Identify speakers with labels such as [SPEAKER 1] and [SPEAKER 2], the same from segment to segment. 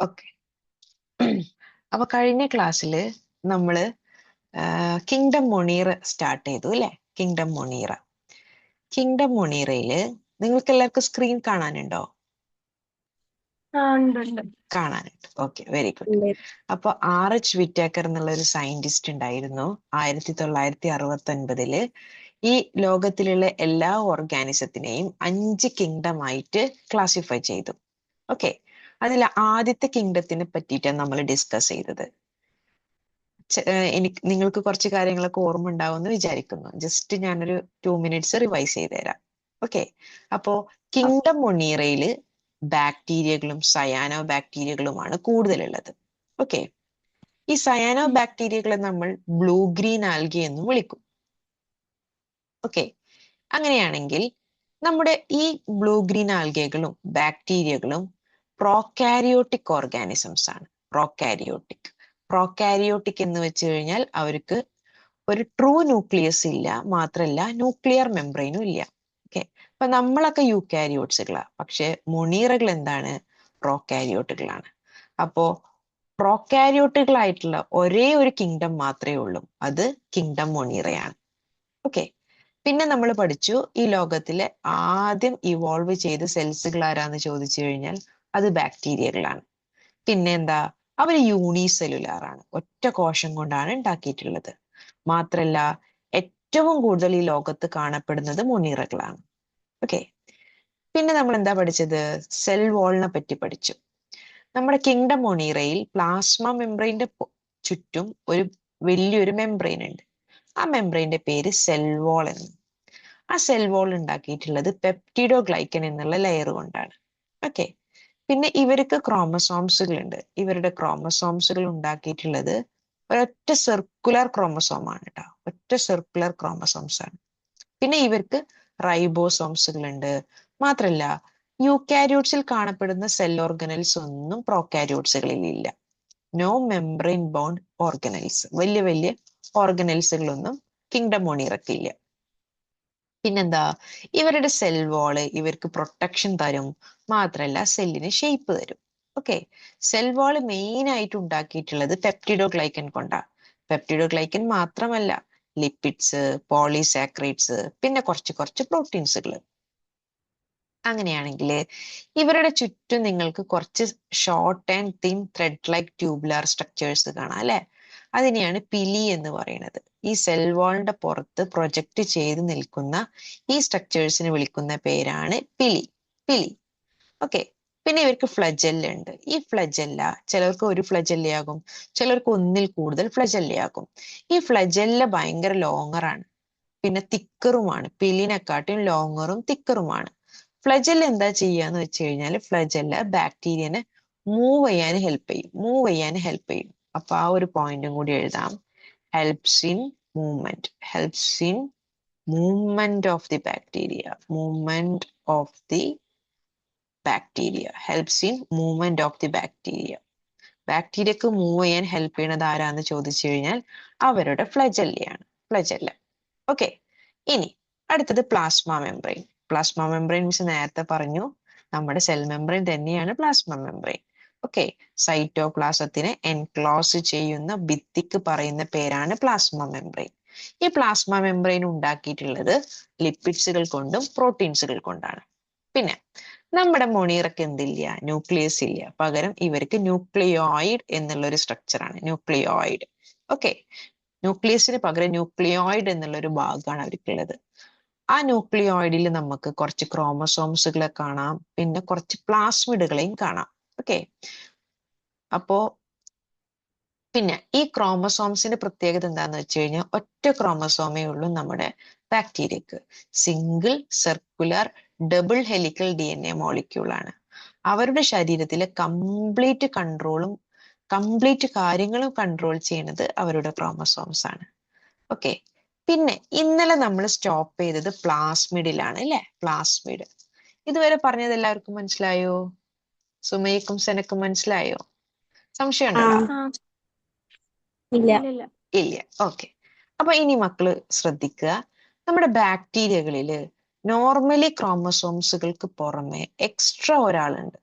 [SPEAKER 1] Okay. അപ്പൊ കഴിഞ്ഞ ക്ലാസ്സിൽ നമ്മള് കിങ്ഡം മൊണീറ സ്റ്റാർട്ട് ചെയ്തു അല്ലെ? Kingdom Monera. കിങ്ഡം മൊണീറയില് നിങ്ങൾക്ക് എല്ലാവർക്കും സ്ക്രീൻ കാണാനുണ്ടോ? കാണാനുണ്ട്. Okay, very good. അപ്പൊ RH വിറ്റാക്കർ എന്നുള്ള ഒരു സയന്റിസ്റ്റ് ഉണ്ടായിരുന്നു. 1969 ഈ ലോകത്തിലുള്ള എല്ലാ ഓർഗാനിസത്തിനെയും 5 കിങ്ഡം ആയിട്ട് ക്ലാസിഫൈ ചെയ്തു. ഓക്കെ, അതിൽ ആദ്യത്തെ കിങ്ഡത്തിനെ പറ്റിയിട്ടാണ് നമ്മൾ ഡിസ്കസ് ചെയ്തത്. നിങ്ങൾക്ക് കുറച്ച് കാര്യങ്ങളൊക്കെ ഓർമ്മ ഉണ്ടാവുമെന്ന് വിചാരിക്കുന്നു. ജസ്റ്റ് ഞാനൊരു 2 minutes റിവൈസ് ചെയ്ത് തരാം. ഓക്കെ, അപ്പോ കിങ്ഡം മൊണീറയില് ബാക്ടീരിയകളും സയാനോ ബാക്ടീരിയകളുമാണ് കൂടുതലുള്ളത്. ഓക്കെ, ഈ സയാനോ ബാക്ടീരിയകളെ നമ്മൾ ബ്ലൂ ഗ്രീൻ ആൽഗി എന്നും വിളിക്കും. ഓക്കെ, അങ്ങനെയാണെങ്കിൽ നമ്മുടെ ഈ ബ്ലൂ ഗ്രീൻ ആൽഗകളും ബാക്ടീരിയകളും പ്രോകാരിയോട്ടിക് ഓർഗാനിസംസ് ആണ്. പ്രോകാരിയോട്ടിക് എന്ന് വെച്ച് കഴിഞ്ഞാൽ അവർക്ക് ഒരു ട്രൂ ന്യൂക്ലിയസ് ഇല്ല, മാത്രല്ല ന്യൂക്ലിയർ മെംബ്രെയിനും ഇല്ല. ഓക്കെ, അപ്പൊ നമ്മളൊക്കെ യൂക്കാരിയോട്സുകളാ, പക്ഷെ മൊണീറകൾ എന്താണ്? പ്രോകാരിയോട്ടുകളാണ്. അപ്പോ പ്രോകാരിയോട്ടുകളായിട്ടുള്ള ഒരേ ഒരു കിങ്ഡം മാത്രമേ ഉള്ളൂ, അത് കിങ്ഡം മൊണീറയാണ്. ഓക്കെ, പിന്നെ നമ്മൾ പഠിച്ചു ഈ ലോകത്തിലെ ആദ്യം ഇവോൾവ് ചെയ്ത സെൽസുകൾ ആരാന്ന് ചോദിച്ചു കഴിഞ്ഞാൽ അത് ബാക്ടീരിയകളാണ്. പിന്നെ എന്താ, അവർ യൂണിസെല്ലുലാർ ആണ്, ഒറ്റ കോശം കൊണ്ടാണ് ഉണ്ടാക്കിയിട്ടുള്ളത്. മാത്രല്ല ഏറ്റവും കൂടുതൽ ഈ ലോകത്ത് കാണപ്പെടുന്നത് മൊണീറകളാണ്. ഓക്കെ, പിന്നെ നമ്മൾ എന്താ പഠിച്ചത്? സെൽ വാളിനെ പറ്റി പഠിച്ചു. നമ്മുടെ കിങ്ഡം മൊണീറയിൽ പ്ലാസ്മ മെംബ്രെയിന്റെ ചുറ്റും ഒരു വലിയൊരു മെംബ്രെയിൻ ഉണ്ട്. ആ മെംബ്രെയിന്റെ പേര് സെൽ വാൾ എന്ന്. ആ സെൽ വാൾ ഉണ്ടാക്കിയിട്ടുള്ളത് പെപ്റ്റിഡോഗ്ലൈക്കൻ എന്നുള്ള ലെയർ കൊണ്ടാണ്. ഓക്കെ, പിന്നെ ഇവർക്ക് ക്രോമസോംസുകൾ ഉണ്ട്. ഇവരുടെ ക്രോമസോംസുകൾ ഉണ്ടാക്കിയിട്ടുള്ളത് ഒരൊറ്റ സർക്കുലർ ക്രോമസോം ആണ് കേട്ടോ, ഒറ്റ സർക്കുലർ ക്രോമസോംസ് ആണ്. പിന്നെ ഇവർക്ക് റൈബോസോംസുകൾ ഉണ്ട്. മാത്രല്ല യൂക്കാരിയോട്സിൽ കാണപ്പെടുന്ന സെൽ ഓർഗനൽസ് ഒന്നും പ്രോകാരിയോട്സുകളിൽ ഇല്ല. നോ മെംബ്രെയിൻ ബൗണ്ട് ഓർഗനൽസ്, വലിയ വലിയ ഓർഗനൽസുകളൊന്നും കിങ്ഡം മൊണീറക്കില്ല. പിന്നെന്താ, ഇവരുടെ സെൽ വാള് ഇവർക്ക് പ്രൊട്ടക്ഷൻ തരും, മാത്രല്ല സെല്ലിന് ഷേപ്പ് തരും. ഓക്കെ, സെൽ വാള് മെയിൻ ആയിട്ട് ഉണ്ടാക്കിയിട്ടുള്ളത് പെപ്റ്റിഡോഗ്ലൈക്കൻ കൊണ്ടാ. പെപ്റ്റിഡോഗ്ലൈക്കൻ മാത്രമല്ല, ലിപ്പിഡ്സ്, പോളിസാക്രൈഡ്സ്, പിന്നെ കുറച്ച് പ്രോട്ടീൻസുകൾ. അങ്ങനെയാണെങ്കിൽ ഇവരുടെ ചുറ്റും നിങ്ങൾക്ക് കുറച്ച് short and thin thread like tubular structures കാണാം അല്ലെ? അതിനെയാണ് പിലി എന്ന് പറയുന്നത്. ഈ സെൽ വാളിന്റെ പുറത്ത് പ്രൊജക്ട് ചെയ്ത് നിൽക്കുന്ന ഈ സ്ട്രക്ചേഴ്സിന് വിളിക്കുന്ന പേരാണ് പിലി. ഓക്കെ, പിന്നെ ഇവർക്ക് ഫ്ലജെല്ല ഉണ്ട്. ഈ ഫ്ലജെല്ല ചിലർക്ക് ഒരു ഫ്ലജെല്ലയാകും, ചിലർക്ക് ഒന്നിൽ കൂടുതൽ ഫ്ലജെല്ലയാകും. ഈ ഫ്ലജെല്ല ഭയങ്കര ലോങ്ങറാണ്, പിന്നെ തിക്കറുമാണ്. പിലിനെക്കാട്ടും ലോങ്ങറും തിക്കറുമാണ്. ഫ്ലജെല്ല എന്താ ചെയ്യാന്ന് വെച്ച് കഴിഞ്ഞാൽ ഫ്ലജെല്ല ബാക്ടീരിയനെ മൂവ് ചെയ്യാൻ ഹെൽപ്പ് ചെയ്യും. അപ്പൊ ആ ഒരു പോയിന്റും കൂടി എഴുതാം. Helps in movement of the bacteria. Helps in movement of the bacteria. ബാക്ടീരിയക്ക് മൂവ് ചെയ്യാൻ ഹെൽപ്പ് ചെയ്യണത് ആരാന്ന് ചോദിച്ചു കഴിഞ്ഞാൽ അവരുടെ ഫ്ലജെല്ല. ഓക്കെ, ഇനി അടുത്തത് പ്ലാസ്മ മെംബ്രെയിൻ. പ്ലാസ്മ മെംബ്രെയിൻ മീൻസ് നേരത്തെ പറഞ്ഞു, നമ്മുടെ സെൽ മെംബ്രെയിൻ തന്നെയാണ് പ്ലാസ്മ മെംബ്രെയിൻ. ഓക്കെ, സൈറ്റോപ്ലാസത്തിനെ എൻക്ലോസ് ചെയ്യുന്ന ഭിത്തിക്ക് പറയുന്ന പേരാണ് പ്ലാസ്മ മെംബ്രെയിൻ. ഈ പ്ലാസ്മ മെംബ്രെയിൻ ഉണ്ടാക്കിയിട്ടുള്ളത് ലിപ്പിഡ്സുകൾ കൊണ്ടും പ്രോട്ടീൻസുകൾ കൊണ്ടാണ്. പിന്നെ നമ്മുടെ മൊണീറക്ക് എന്തില്ല? ന്യൂക്ലിയസ് ഇല്ല. പകരം ഇവർക്ക് ന്യൂക്ലിയോയിഡ് എന്നുള്ള ഒരു സ്ട്രക്ചറാണ് ന്യൂക്ലിയോയിഡ്. ഓക്കെ, ന്യൂക്ലിയസിന് പകരം ന്യൂക്ലിയോയിഡ് എന്നുള്ള ഒരു ഭാഗമാണ് അവർക്കുള്ളത്. ആ ന്യൂക്ലിയോയിഡിൽ നമുക്ക് കുറച്ച് ക്രോമസോംസുകളെ കാണാം, പിന്നെ കുറച്ച് പ്ലാസ്മിഡുകളെയും കാണാം. ഓക്കെ, അപ്പോ പിന്നെ ഈ ക്രോമസോംസിന്റെ പ്രത്യേകത എന്താന്ന് വെച്ച് കഴിഞ്ഞാൽ ഒറ്റ ക്രോമസോമേ ഉള്ളൂ നമ്മുടെ ബാക്ടീരിയക്ക്. Single circular double helical DNA മോളിക്യൂളാണ്. അവരുടെ ശരീരത്തിലെ കംപ്ലീറ്റ് കാര്യങ്ങളും കൺട്രോൾ ചെയ്യുന്നത് അവരുടെ ക്രോമസോംസ് ആണ്. ഓക്കെ, പിന്നെ ഇന്നലെ നമ്മൾ സ്റ്റോപ്പ് ചെയ്തത് പ്ലാസ്മിഡിലാണ് അല്ലെ? പ്ലാസ്മിഡ് ഇതുവരെ പറഞ്ഞത് എല്ലാവർക്കും മനസ്സിലായോ? സുമയ്ക്കും സെനക്കും മനസ്സിലായോ? സംശയം ഉണ്ടോ? ഇല്ല. ഓക്കെ, അപ്പൊ ഇനി മക്കള് ശ്രദ്ധിക്കുക. നമ്മുടെ ബാക്ടീരിയകളില് നോർമലി ക്രോമസോംസുകൾക്ക് പുറമെ എക്സ്ട്രാ ഒരാളുണ്ട്.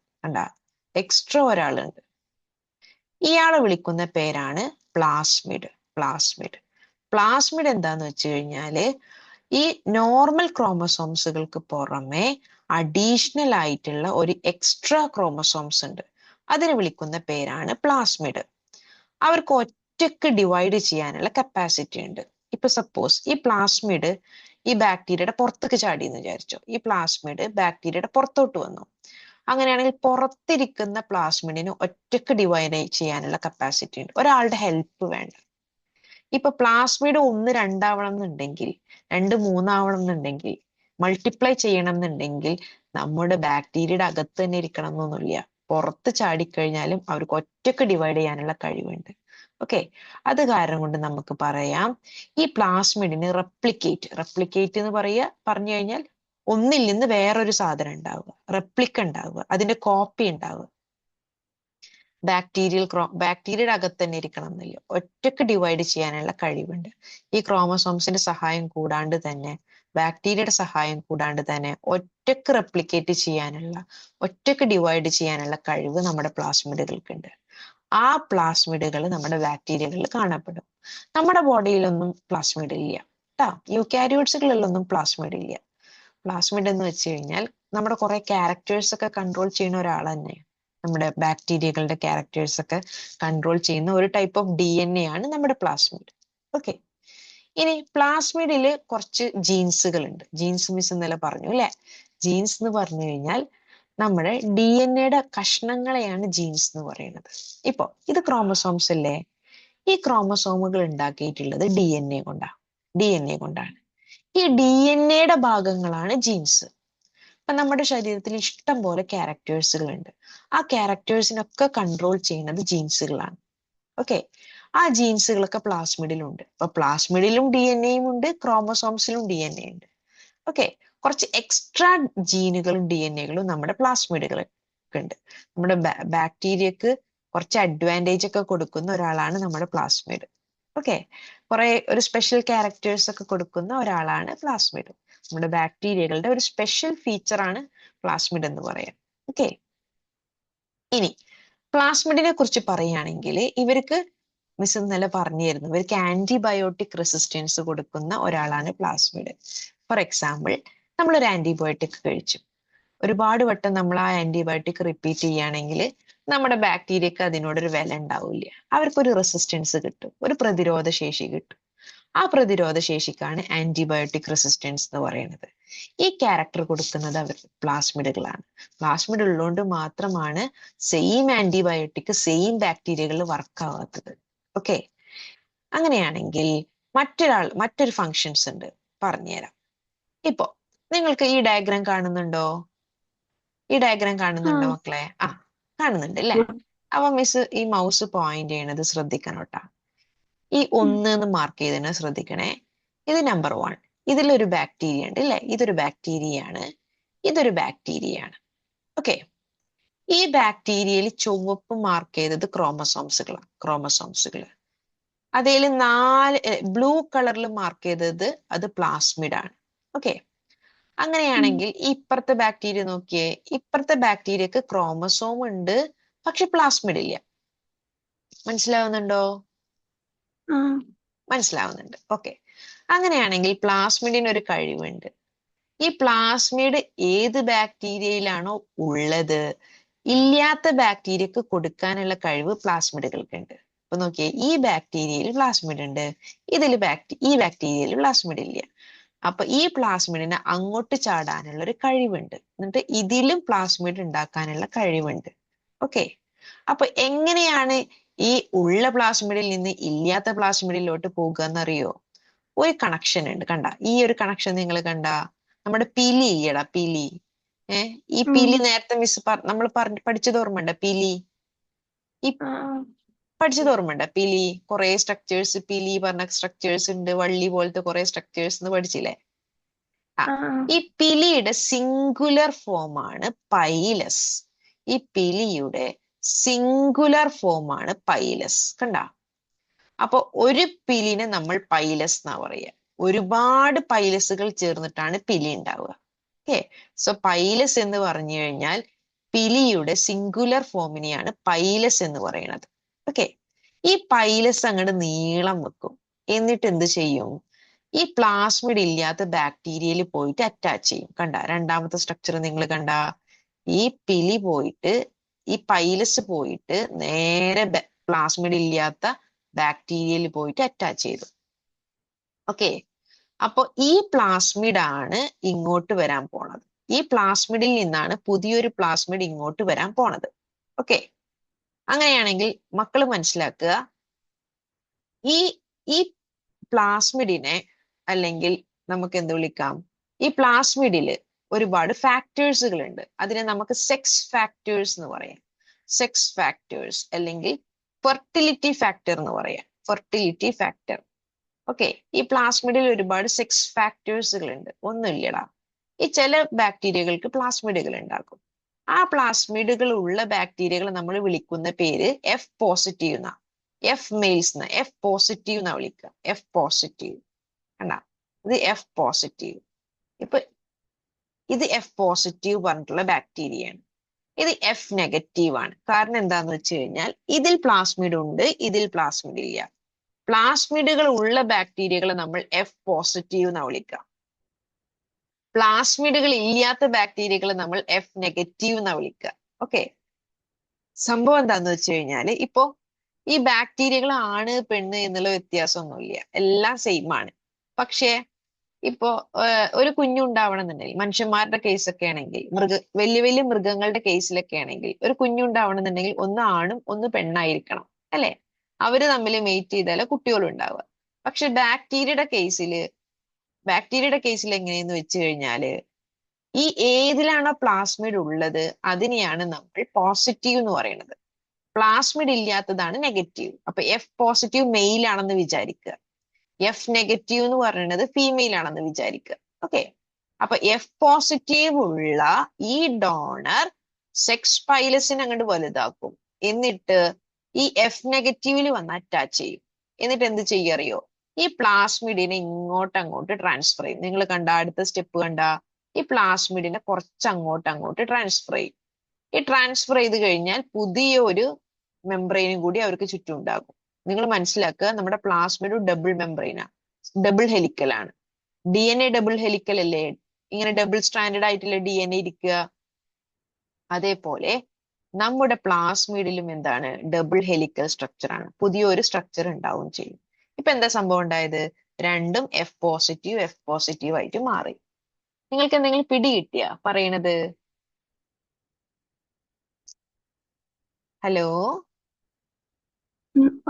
[SPEAKER 1] ഇയാളെ വിളിക്കുന്ന പേരാണ് പ്ലാസ്മിഡ്. പ്ലാസ്മിഡ് പ്ലാസ്മിഡ് എന്താന്ന് വെച്ച് കഴിഞ്ഞാല് ഈ നോർമൽ ക്രോമസോംസുകൾക്ക് പുറമെ അഡീഷണൽ ആയിട്ടുള്ള ഒരു എക്സ്ട്രാ ക്രോമസോംസ് ഉണ്ട്. അതിനെ വിളിക്കുന്ന പേരാണ് പ്ലാസ്മിഡ്. അവർക്ക് ഒറ്റക്ക് ഡിവൈഡ് ചെയ്യാനുള്ള കപ്പാസിറ്റി ഉണ്ട്. ഇപ്പൊ സപ്പോസ് ഈ പ്ലാസ്മിഡ് ഈ ബാക്ടീരിയയുടെ പുറത്തേക്ക് ചാടി എന്ന് വിചാരിച്ചോ. ഈ പ്ലാസ്മിഡ് ബാക്ടീരിയയുടെ പുറത്തോട്ട് വന്നു. അങ്ങനെയാണെങ്കിൽ പുറത്തിരിക്കുന്ന പ്ലാസ്മിഡിന് ഒറ്റക്ക് ഡിവൈഡ് ചെയ്യാനുള്ള കപ്പാസിറ്റി ഉണ്ട്. ഒരാളുടെ ഹെൽപ്പ് വേണ്ട. ഇപ്പൊ പ്ലാസ്മിഡ് 1, 2 ആവണം എന്നുണ്ടെങ്കിൽ, 2, 3 ആവണം എന്നുണ്ടെങ്കിൽ, മൾട്ടിപ്ലൈ ചെയ്യണം എന്നുണ്ടെങ്കിൽ നമ്മുടെ ബാക്ടീരിയയുടെ അകത്ത് തന്നെ ഇരിക്കണം എന്നൊന്നുമില്ല. പുറത്ത് ചാടിക്കഴിഞ്ഞാലും അവർക്ക് ഒറ്റക്ക് ഡിവൈഡ് ചെയ്യാനുള്ള കഴിവുണ്ട്. ഓക്കെ, അത് കാരണം കൊണ്ട് നമുക്ക് പറയാം ഈ പ്ലാസ്മിഡിന് റെപ്ലിക്കേറ്റ് എന്ന് പറഞ്ഞു കഴിഞ്ഞാൽ ഒന്നിൽ നിന്ന് വേറൊരു സാധനം ഉണ്ടാവുക, റെപ്ലിക്ക ഉണ്ടാവുക, അതിന്റെ കോപ്പി ഉണ്ടാവുക. ബാക്ടീരിയയുടെ അകത്ത് തന്നെ ഇരിക്കണം എന്നില്ല, ഒറ്റക്ക് ഡിവൈഡ് ചെയ്യാനുള്ള കഴിവുണ്ട്. ഈ ക്രോമസോംസിന്റെ സഹായം കൂടാണ്ട് തന്നെ, ബാക്ടീരിയയുടെ സഹായം കൂടാണ്ട് തന്നെ ഒറ്റക്ക് റെപ്ലിക്കേറ്റ് ചെയ്യാനുള്ള, ഒറ്റക്ക് ഡിവൈഡ് ചെയ്യാനുള്ള കഴിവ് നമ്മുടെ പ്ലാസ്മിഡുകൾക്കുണ്ട്. ആ പ്ലാസ്മിഡുകൾ നമ്മുടെ ബാക്ടീരിയകളിൽ കാണപ്പെടും. നമ്മുടെ ബോഡിയിലൊന്നും പ്ലാസ്മിഡ് ഇല്ല കേട്ടോ. യൂക്കാരിയോട്സുകളിലൊന്നും പ്ലാസ്മിഡ് ഇല്ല. പ്ലാസ്മിഡ് എന്ന് വെച്ച് കഴിഞ്ഞാൽ നമ്മുടെ കുറെ ക്യാരക്ടേഴ്സ് ഒക്കെ കൺട്രോൾ ചെയ്യുന്ന ഒരാൾ തന്നെ. നമ്മുടെ ബാക്ടീരിയകളുടെ ക്യാരക്ടേഴ്സ് ഒക്കെ കൺട്രോൾ ചെയ്യുന്ന ഒരു ടൈപ്പ് ഓഫ് DNA ആണ് നമ്മുടെ പ്ലാസ്മിഡ്. ഓക്കെ, ഇനി പ്ലാസ്മിഡില് കുറച്ച് ജീൻസുകൾ ഉണ്ട്. ജീൻസ് മിസ് ഇന്നലെ പറഞ്ഞു അല്ലെ. ജീൻസ് എന്ന് പറഞ്ഞു കഴിഞ്ഞാൽ നമ്മുടെ DNA കഷ്ണങ്ങളെയാണ് ജീൻസ് എന്ന് പറയുന്നത്. ഇപ്പൊ ഇത് ക്രോമസോംസ് അല്ലേ. ഈ ക്രോമസോമുകൾ ഉണ്ടാക്കിയിട്ടുള്ളത് DNA കൊണ്ടാണ്. ഈ DNA ഭാഗങ്ങളാണ് ജീൻസ്. ഇപ്പൊ നമ്മുടെ ശരീരത്തിൽ ഇഷ്ടം പോലെ ക്യാരക്ടേഴ്സുകൾ ഉണ്ട്. ആ ക്യാരക്ടേഴ്സിനൊക്കെ കൺട്രോൾ ചെയ്യുന്നത് ജീൻസുകളാണ്. ഓക്കെ, ആ ജീൻസുകളൊക്കെ പ്ലാസ്മിഡിലുണ്ട്. ഇപ്പൊ പ്ലാസ്മിഡിലും DNA ഉണ്ട്, ക്രോമസോംസിലും DNA ഉണ്ട്. ഓക്കെ, കുറച്ച് എക്സ്ട്രാ ജീനുകളും DNA നമ്മുടെ പ്ലാസ്മിഡുകൾക്ക് ഉണ്ട്. നമ്മുടെ ബാക്ടീരിയക്ക് കുറച്ച് അഡ്വാൻറ്റേജ് ഒക്കെ കൊടുക്കുന്ന ഒരാളാണ് നമ്മുടെ പ്ലാസ്മിഡ്. ഓക്കെ, ഒരു സ്പെഷ്യൽ ക്യാരക്ടേഴ്സ് ഒക്കെ കൊടുക്കുന്ന ഒരാളാണ് പ്ലാസ്മിഡ്. നമ്മുടെ ബാക്ടീരിയകളുടെ ഒരു സ്പെഷ്യൽ ഫീച്ചർ ആണ് പ്ലാസ്മിഡ് എന്ന് പറയാം. ഓക്കെ, ഇനി പ്ലാസ്മിഡിനെ കുറിച്ച് പറയുകയാണെങ്കിൽ ഇവർക്ക് മിസ് ഇന്നലെ പറഞ്ഞിരുന്നു, ഇവർക്ക് ആന്റിബയോട്ടിക് റെസിസ്റ്റൻസ് കൊടുക്കുന്ന ഒരാളാണ് പ്ലാസ്മിഡ്. ഫോർ എക്സാമ്പിൾ, നമ്മളൊരു ആന്റിബയോട്ടിക് കഴിച്ചു, ഒരുപാട് വട്ടം നമ്മൾ ആ ആന്റിബയോട്ടിക് റിപ്പീറ്റ് ചെയ്യുകയാണെങ്കിൽ നമ്മുടെ ബാക്ടീരിയക്ക് അതിനോടൊരു വില ഉണ്ടാവില്ല. അവർക്കൊരു റെസിസ്റ്റൻസ് കിട്ടും, ഒരു പ്രതിരോധ ശേഷി കിട്ടും. ആ പ്രതിരോധ ശേഷിക്കാണ് ആന്റിബയോട്ടിക് റെസിസ്റ്റൻസ് എന്ന് പറയുന്നത്. ഈ ക്യാരക്ടർ കൊടുക്കുന്നത് അവർ പ്ലാസ്മിഡുകളാണ്. പ്ലാസ്മിഡ് ഉള്ളതുകൊണ്ട് മാത്രമാണ് സെയിം ആന്റിബയോട്ടിക് സെയിം ബാക്ടീരിയകളിൽ വർക്ക് ആവാത്തത്. ഓക്കെ, അങ്ങനെയാണെങ്കിൽ മറ്റൊരു ഫങ്ഷൻസ് ഉണ്ട്, പറഞ്ഞുതരാം. ഇപ്പോ നിങ്ങൾക്ക് ഈ ഡയഗ്രാം കാണുന്നുണ്ടോ? മക്കളെ? കാണുന്നുണ്ട് അല്ലേ? അപ്പൊ മിസ് ഈ മൗസ് പോയിന്റ് ചെയ്യണത് ശ്രദ്ധിക്കണം കേട്ടാ. ഈ 1 എന്ന് മാർക്ക് ചെയ്തതിനെ ശ്രദ്ധിക്കണേ. ഇത് നമ്പർ 1. ഇതിലൊരു ബാക്ടീരിയ ഉണ്ട് അല്ലേ? ഇതൊരു ബാക്ടീരിയയാണ്. ഓക്കെ, ഈ ബാക്ടീരിയയിൽ ചുവപ്പ് മാർക്ക് ചെയ്തത് ക്രോമസോംസുകൾ. അതിൽ 4 ബ്ലൂ കളറിൽ മാർക്ക് ചെയ്തത് അത് പ്ലാസ്മിഡ് ആണ്. ഓക്കെ, അങ്ങനെയാണെങ്കിൽ ഇപ്പുറത്തെ ബാക്ടീരിയ നോക്കിയേ. ഇപ്പുറത്തെ ബാക്ടീരിയക്ക് ക്രോമസോം ഉണ്ട്, പക്ഷെ പ്ലാസ്മിഡ് ഇല്ല. മനസ്സിലാവുന്നുണ്ടോ? മനസ്സിലാവുന്നുണ്ട്. ഓക്കെ, അങ്ങനെയാണെങ്കിൽ പ്ലാസ്മിഡിന് ഒരു കഴിവുണ്ട്. ഈ പ്ലാസ്മിഡ് ഏത് ബാക്ടീരിയയിലാണോ ഉള്ളത്, ഇല്ലാത്ത ബാക്ടീരിയക്ക് കൊടുക്കാനുള്ള കഴിവ് പ്ലാസ്മിഡുകൾക്കുണ്ട്. അപ്പൊ നോക്കിയേ, ഈ ബാക്ടീരിയയിൽ പ്ലാസ്മിഡ് ഉണ്ട്, ഈ ബാക്ടീരിയയിൽ പ്ലാസ്മിഡ് ഇല്ല. അപ്പൊ ഈ പ്ലാസ്മിഡിന് അങ്ങോട്ട് ചാടാനുള്ള ഒരു കഴിവുണ്ട്, എന്നിട്ട് ഇതിലും പ്ലാസ്മിഡ് ഉണ്ടാക്കാനുള്ള കഴിവുണ്ട്. ഓക്കെ, അപ്പൊ എങ്ങനെയാണ് ഈ ഉള്ള പ്ലാസ്മിഡിൽ നിന്ന് ഇല്ലാത്ത പ്ലാസ്മിഡിലോട്ട് പോകുക എന്നറിയോ? ഒരു കണക്ഷൻ ഉണ്ട്, കണ്ട? ഈ ഒരു കണക്ഷൻ നിങ്ങൾ കണ്ട? നമ്മുടെ പിലി ഇല്ലടാ, പിലി. ഈ പിലി നേരത്തെ മിസ് നമ്മൾ പഠിച്ചത് ഓർമ്മയുണ്ട? പിലി പഠിച്ചത് ഓർമ്മയുണ്ട? പിലി കുറെ സ്ട്രക്ചേഴ്സ്, പിലി പറഞ്ഞ സ്ട്രക്ചേഴ്സ് ഉണ്ട്, വള്ളി പോലത്തെ കുറെ സ്ട്രക്ചേഴ്സ് എന്ന് പഠിച്ചില്ലേ? ഈ പിലിയുടെ സിംഗുലർ ഫോമാണ് പൈലസ്. ഈ പിലിയുടെ സിംഗുലർ ഫോമാണ് പൈലസ്. കണ്ട? അപ്പൊ ഒരു പിലിനെ നമ്മൾ പൈലസ് എന്നാ പറയുക. ഒരുപാട് പൈലസുകൾ ചേർന്നിട്ടാണ് പിലി ഉണ്ടാവുക. ഓക്കെ, സോ പൈലസ് എന്ന് പറഞ്ഞു കഴിഞ്ഞാൽ പിലിയുടെ സിംഗുലർ ഫോമിനെയാണ് പൈലസ് എന്ന് പറയുന്നത്. ഓക്കെ. ഈ പൈലസ് അങ്ങോട്ട് നീളം വെക്കും. എന്നിട്ട് എന്ത് ചെയ്യും? ഈ പ്ലാസ്മിഡ് ഇല്ലാത്ത ബാക്ടീരിയയിൽ പോയിട്ട് അറ്റാച്ച് ചെയ്യും. കണ്ട രണ്ടാമത്തെ സ്ട്രക്ചർ നിങ്ങൾ കണ്ട? ഈ പിലി പോയിട്ട് ഈ പൈലസ് പോയിട്ട് നേരെ പ്ലാസ്മിഡ് ഇല്ലാത്ത ബാക്ടീരിയയിൽ പോയിട്ട് അറ്റാച്ച് ചെയ്തു. ഓക്കെ. അപ്പൊ ഈ പ്ലാസ്മിഡ് ആണ് ഇങ്ങോട്ട് വരാൻ പോണത്. ഈ പ്ലാസ്മിഡിൽ നിന്നാണ് പുതിയൊരു പ്ലാസ്മിഡ് ഇങ്ങോട്ട് വരാൻ പോണത്. ഓക്കെ. അങ്ങനെയാണെങ്കിൽ മക്കൾ മനസ്സിലാക്കുക, ഈ ഈ പ്ലാസ്മിഡിനെ അല്ലെങ്കിൽ നമുക്ക് എന്ത് വിളിക്കാം, ഈ പ്ലാസ്മിഡില് ഒരുപാട് ഫാക്ടേഴ്സുകൾ ഉണ്ട്. അതിനെ നമുക്ക് സെക്സ് ഫാക്ടേഴ്സ് എന്ന് പറയാം. സെക്സ് ഫാക്ടേഴ്സ് അല്ലെങ്കിൽ ഫെർട്ടിലിറ്റി ഫാക്ടർ എന്ന് പറയാം. Fertility factor. ഓക്കെ. ഈ പ്ലാസ്മിഡിൽ ഒരുപാട് സെക്സ് ഫാക്ടേഴ്സുകൾ ഉണ്ട്. ഒന്നുമില്ലടാ, ഈ ചില ബാക്ടീരിയകൾക്ക് പ്ലാസ്മിഡുകൾ ഉണ്ടാക്കും. ആ പ്ലാസ്മിഡുകൾ ഉള്ള ബാക്ടീരിയകൾ നമ്മൾ വിളിക്കുന്ന പേര് എഫ് പോസിറ്റീവ് എന്നാ. എഫ് മെയിൽസ് എന്ന്, എഫ് പോസിറ്റീവ് എന്നാ വിളിക്കുക. എഫ് പോസിറ്റീവ് കണ്ടാ, ഇത് എഫ് പോസിറ്റീവ്. ഇപ്പൊ ഇത് എഫ് പോസിറ്റീവ് പറഞ്ഞിട്ടുള്ള ബാക്ടീരിയയാണ്. ഇത് എഫ് നെഗറ്റീവ് ആണ്. കാരണം എന്താന്ന് വെച്ച് കഴിഞ്ഞാൽ ഇതിൽ പ്ലാസ്മിഡ് ഉണ്ട്, ഇതിൽ പ്ലാസ്മിഡ് ഇല്ല. പ്ലാസ്മിഡുകൾ ഉള്ള ബാക്ടീരിയകളെ നമ്മൾ എഫ് പോസിറ്റീവ് എന്നാ വിളിക്കുക. പ്ലാസ്മിഡുകൾ ഇല്ലാത്ത ബാക്ടീരിയകളെ നമ്മൾ എഫ് നെഗറ്റീവ് എന്നാ വിളിക്കുക. ഓക്കെ. സംഭവം എന്താന്ന് വെച്ച് കഴിഞ്ഞാല് ഇപ്പോ ഈ ബാക്ടീരിയകൾ ആണ് പെണ്ണ് എന്നുള്ള വ്യത്യാസമൊന്നുമില്ല, എല്ലാം സെയിം ആണ്. പക്ഷേ ഇപ്പോ ഒരു കുഞ്ഞുണ്ടാവണം എന്നുണ്ടെങ്കിൽ, മനുഷ്യന്മാരുടെ കേസൊക്കെ ആണെങ്കിൽ, വലിയ വലിയ മൃഗങ്ങളുടെ കേസിലൊക്കെ ആണെങ്കിൽ ഒരു കുഞ്ഞുണ്ടാവണം എന്നുണ്ടെങ്കിൽ ഒന്ന് ആണും ഒന്ന് പെണ്ണായിരിക്കണം, അല്ലെ? അവര് തമ്മിൽ മേറ്റ് ചെയ്താലേ കുട്ടികളുണ്ടാവുക. പക്ഷെ ബാക്ടീരിയയുടെ കേസിൽ എങ്ങനെയെന്ന് വെച്ച് കഴിഞ്ഞാല് ഈ ഏതിലാണോ പ്ലാസ്മിഡ് ഉള്ളത് അതിനെയാണ് നമ്മൾ പോസിറ്റീവ് എന്ന് പറയുന്നത്. പ്ലാസ്മിഡ് ഇല്ലാത്തതാണ് നെഗറ്റീവ്. അപ്പൊ എഫ് പോസിറ്റീവ് മെയിൽ ആണെന്ന് വിചാരിക്കുക, എഫ് നെഗറ്റീവ് എന്ന് പറയുന്നത് ഫീമെയിൽ ആണെന്ന് വിചാരിക്കുക. ഓക്കെ. അപ്പൊ എഫ് പോസിറ്റീവ് ഉള്ള ഈ ഡോണർ സെക്സ് പൈലസിനെ അങ്ങോട്ട് വലുതാക്കും. എന്നിട്ട് ഈ എഫ് നെഗറ്റീവിൽ വന്ന് അറ്റാച്ച് ചെയ്യും. എന്നിട്ട് എന്ത് ചെയ്യറിയോ? ഈ പ്ലാസ്മിഡിനെ അങ്ങോട്ട് ട്രാൻസ്ഫർ ചെയ്യും. നിങ്ങൾ കണ്ട അടുത്ത സ്റ്റെപ്പ് കണ്ട, ഈ പ്ലാസ്മിഡിനെ കുറച്ച് അങ്ങോട്ട് ട്രാൻസ്ഫർ ചെയ്യും. ഈ ട്രാൻസ്ഫർ ചെയ്ത് കഴിഞ്ഞാൽ പുതിയൊരു മെംബ്രെയിനും കൂടി അവർക്ക് ചുറ്റും ഉണ്ടാകും. നിങ്ങൾ മനസ്സിലാക്കുക, നമ്മുടെ പ്ലാസ്മിഡ് ഡബിൾ മെംബ്രെയിനാ, ഡബിൾ ഹെലിക്കലാണ്. DNA ഡബിൾ ഹെലിക്കൽ അല്ലേ? ഇങ്ങനെ ഡബിൾ സ്റ്റാൻഡേർഡ് ആയിട്ടുള്ള DNA ഇരിക്കുക. അതേപോലെ നമ്മുടെ പ്ലാസ്മിഡിലും എന്താണ്? ഡബിൾ ഹെലിക്കൽ സ്ട്രക്ചർ ആണ്. പുതിയൊരു സ്ട്രക്ചർ ഉണ്ടാവും ചെയ്യും. ഇപ്പൊ എന്താ സംഭവം ഉണ്ടായത്? രണ്ടും എഫ് പോസിറ്റീവ് ആയിട്ട് മാറി. നിങ്ങൾക്ക് എന്തെങ്കിലും പിടി കിട്ടിയ പറയണത്? ഹലോ,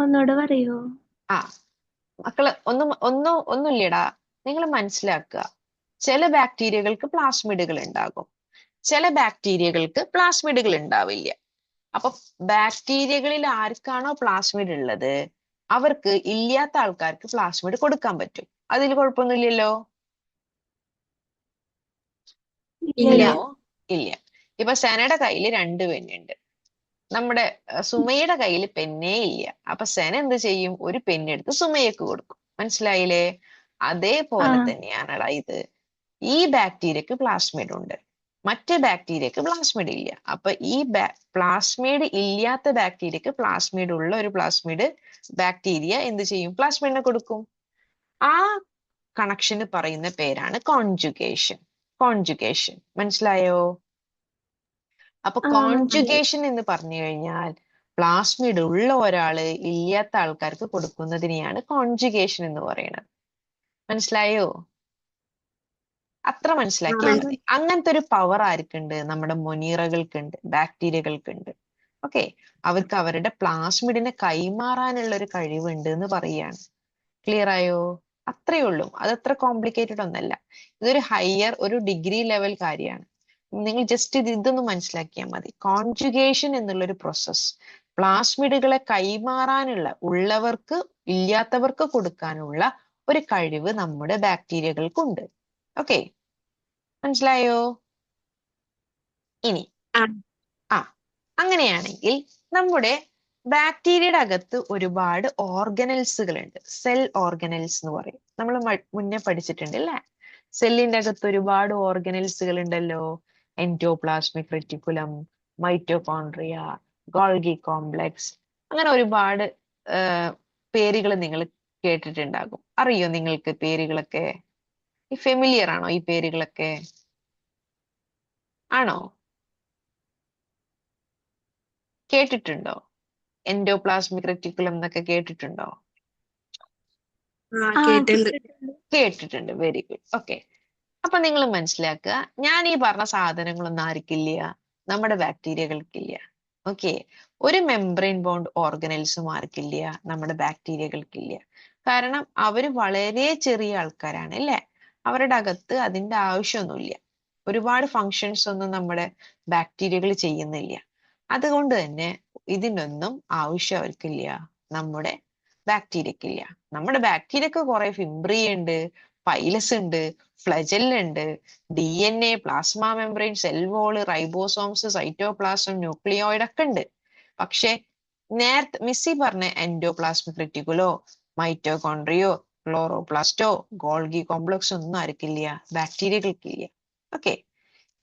[SPEAKER 2] ഒന്നുകൂടെ പറയോ?
[SPEAKER 1] ആ മക്കള് ഒന്നുമില്ലടാ. നിങ്ങൾ മനസ്സിലാക്കുക, ചില ബാക്ടീരിയകൾക്ക് പ്ലാസ്മിഡുകൾ ഉണ്ടാകും, ചില ബാക്ടീരിയകൾക്ക് പ്ലാസ്മിഡുകൾ ഉണ്ടാവില്ല. അപ്പൊ ബാക്ടീരിയകളിൽ ആർക്കാണോ പ്ലാസ്മിഡ് ഉള്ളത് അവർക്ക് ഇല്ലാത്ത ആൾക്കാർക്ക് പ്ലാസ്മിഡ് കൊടുക്കാൻ പറ്റും. അതിൽ കുഴപ്പമൊന്നുമില്ലല്ലോ.
[SPEAKER 2] ഇല്ല.
[SPEAKER 1] ഇല്ല. ഇപ്പൊ സെനയുടെ കയ്യിൽ 2 പെന്നുണ്ട്, നമ്മുടെ സുമയുടെ കയ്യിൽ പെന്നേ ഇല്ല. അപ്പൊ സെന എന്ത് ചെയ്യും? ഒരു പെണ്ണെടുത്ത് സുമയ്ക്ക് കൊടുക്കും. മനസ്സിലായില്ലേ? അതേപോലെ തന്നെയാണടാ ഇത്. ഈ ബാക്ടീരിയക്ക് പ്ലാസ്മിഡ് ഉണ്ട്, മറ്റേ ബാക്ടീരിയക്ക് പ്ലാസ്മിഡ് ഇല്ല. അപ്പൊ ഈ പ്ലാസ്മിഡ് ഇല്ലാത്ത ബാക്ടീരിയക്ക് പ്ലാസ്മിഡ് ഉള്ള ഒരു ബാക്ടീരിയ എന്ത് ചെയ്യും? പ്ലാസ്മിഡിനെ കൊടുക്കും. ആ കണക്ഷന് പറയുന്ന പേരാണ് കോൺജുഗേഷൻ. മനസ്സിലായോ? അപ്പൊ കോൺജുഗേഷൻ എന്ന് പറഞ്ഞു കഴിഞ്ഞാൽ പ്ലാസ്മിഡ് ഉള്ള ഒരാള് ഇല്ലാത്ത ആൾക്കാർക്ക് കൊടുക്കുന്നതിനെയാണ് കോൺജുഗേഷൻ എന്ന് പറയുന്നത്. മനസ്സിലായോ? അത്ര മനസ്സിലാക്കിയാൽ മതി. അങ്ങനത്തെ ഒരു പവർ ആർക്കുണ്ട്? നമ്മുടെ മൊനീറകൾക്കുണ്ട്, ബാക്ടീരിയകൾക്കുണ്ട്. ഓക്കെ. അവർക്ക് അവരുടെ പ്ലാസ്മിഡിനെ കൈമാറാനുള്ള ഒരു കഴിവുണ്ട് എന്ന് പറയാണ്. ക്ലിയർ ആയോ? അത്രയേ ഉള്ളൂ. അതത്ര കോംപ്ലിക്കേറ്റഡ് ഒന്നല്ല. ഇതൊരു ഹയർ, ഒരു ഡിഗ്രി ലെവൽ കാര്യമാണ്. നിങ്ങൾ ജസ്റ്റ് ഇതൊന്ന് മനസ്സിലാക്കിയാൽ മതി. കോൺജുഗേഷൻ എന്നുള്ളൊരു പ്രോസസ് പ്ലാസ്മിഡുകളെ കൈമാറാനുള്ള, ഉള്ളവർക്ക് ഇല്ലാത്തവർക്ക് കൊടുക്കാനുള്ള ഒരു കഴിവ് നമ്മുടെ ബാക്ടീരിയകൾക്കുണ്ട്. ഓക്കെ, മനസ്സിലായോ? ഇനി അങ്ങനെയാണെങ്കിൽ നമ്മുടെ ബാക്ടീരിയയുടെ അകത്ത് ഒരുപാട് ഓർഗനൽസുകൾ ഉണ്ട്. സെൽ ഓർഗനൽസ് എന്ന് പറയും. നമ്മൾ മുന്നേ പഠിച്ചിട്ടുണ്ട് അല്ലേ? സെല്ലിന്റെ അകത്ത് ഒരുപാട് ഓർഗനൽസുകൾ ഉണ്ടല്ലോ. Endoplasmic reticulum, mitochondria, Golgi complex, അങ്ങനെ ഒരുപാട് പേരുകൾ നിങ്ങൾ കേട്ടിട്ടുണ്ടാകും. അറിയോ നിങ്ങൾക്ക് പേരുകളൊക്കെ? ഫെമിലിയർ ആണോ ഈ പേരുകളൊക്കെ? ആണോ? കേട്ടിട്ടുണ്ടോ? എൻഡോപ്ലാസ്മിക് റെറ്റിക്കുലം എന്നൊക്കെ കേട്ടിട്ടുണ്ടോ?
[SPEAKER 2] ആ
[SPEAKER 3] കേട്ടിട്ടുണ്ട്.
[SPEAKER 2] കേട്ടിട്ടുണ്ട്.
[SPEAKER 1] കേട്ടിട്ടുണ്ട്. Very good. ഓക്കെ. അപ്പൊ നിങ്ങൾ മനസ്സിലാക്കുക, ഞാൻ ഈ പറഞ്ഞ സാധനങ്ങളൊന്നും ആർക്കില്ല? നമ്മുടെ ബാക്ടീരിയകൾക്കില്ല. ഓക്കെ. ഒരു മെംബ്രെയിൻ ബോണ്ട് ഓർഗനൽസും ആർക്കില്ല? നമ്മുടെ ബാക്ടീരിയകൾക്കില്ല. കാരണം അവര് വളരെ ചെറിയ ആൾക്കാരാണ് അല്ലേ? അവരുടെ അകത്ത് അതിന്റെ ആവശ്യമൊന്നുമില്ല. ഒരുപാട് ഫങ്ഷൻസ് ഒന്നും നമ്മുടെ ബാക്ടീരിയകൾ ചെയ്യുന്നില്ല. അതുകൊണ്ട് തന്നെ ഇതിനൊന്നും ആവശ്യം അവർക്കില്ല, നമ്മുടെ ബാക്ടീരിയക്കില്ല. നമ്മുടെ ബാക്ടീരിയക്ക് കുറെ ഫിംബ്രി ഉണ്ട്, പൈലസ് ഉണ്ട്, ഫ്ലജെല്ല ഉണ്ട്, DNA, plasma membrane, cell wall, ribosomes, cytoplasm, nucleoid ഒക്കെ ഉണ്ട്. പക്ഷെ നേരത്തെ മിസ്സി പറഞ്ഞ എൻഡോപ്ലാസ്മിക് റെറ്റിക്കുലോ, മൈറ്റോകോൺട്രിയോ, ക്ലോറോപ്ലാസ്റ്റോ, ഗോൾഗി കോംപ്ലക്സ് ഒന്നും ആർക്കില്ല, ബാക്ടീരിയകൾക്കില്ല. ഓക്കെ.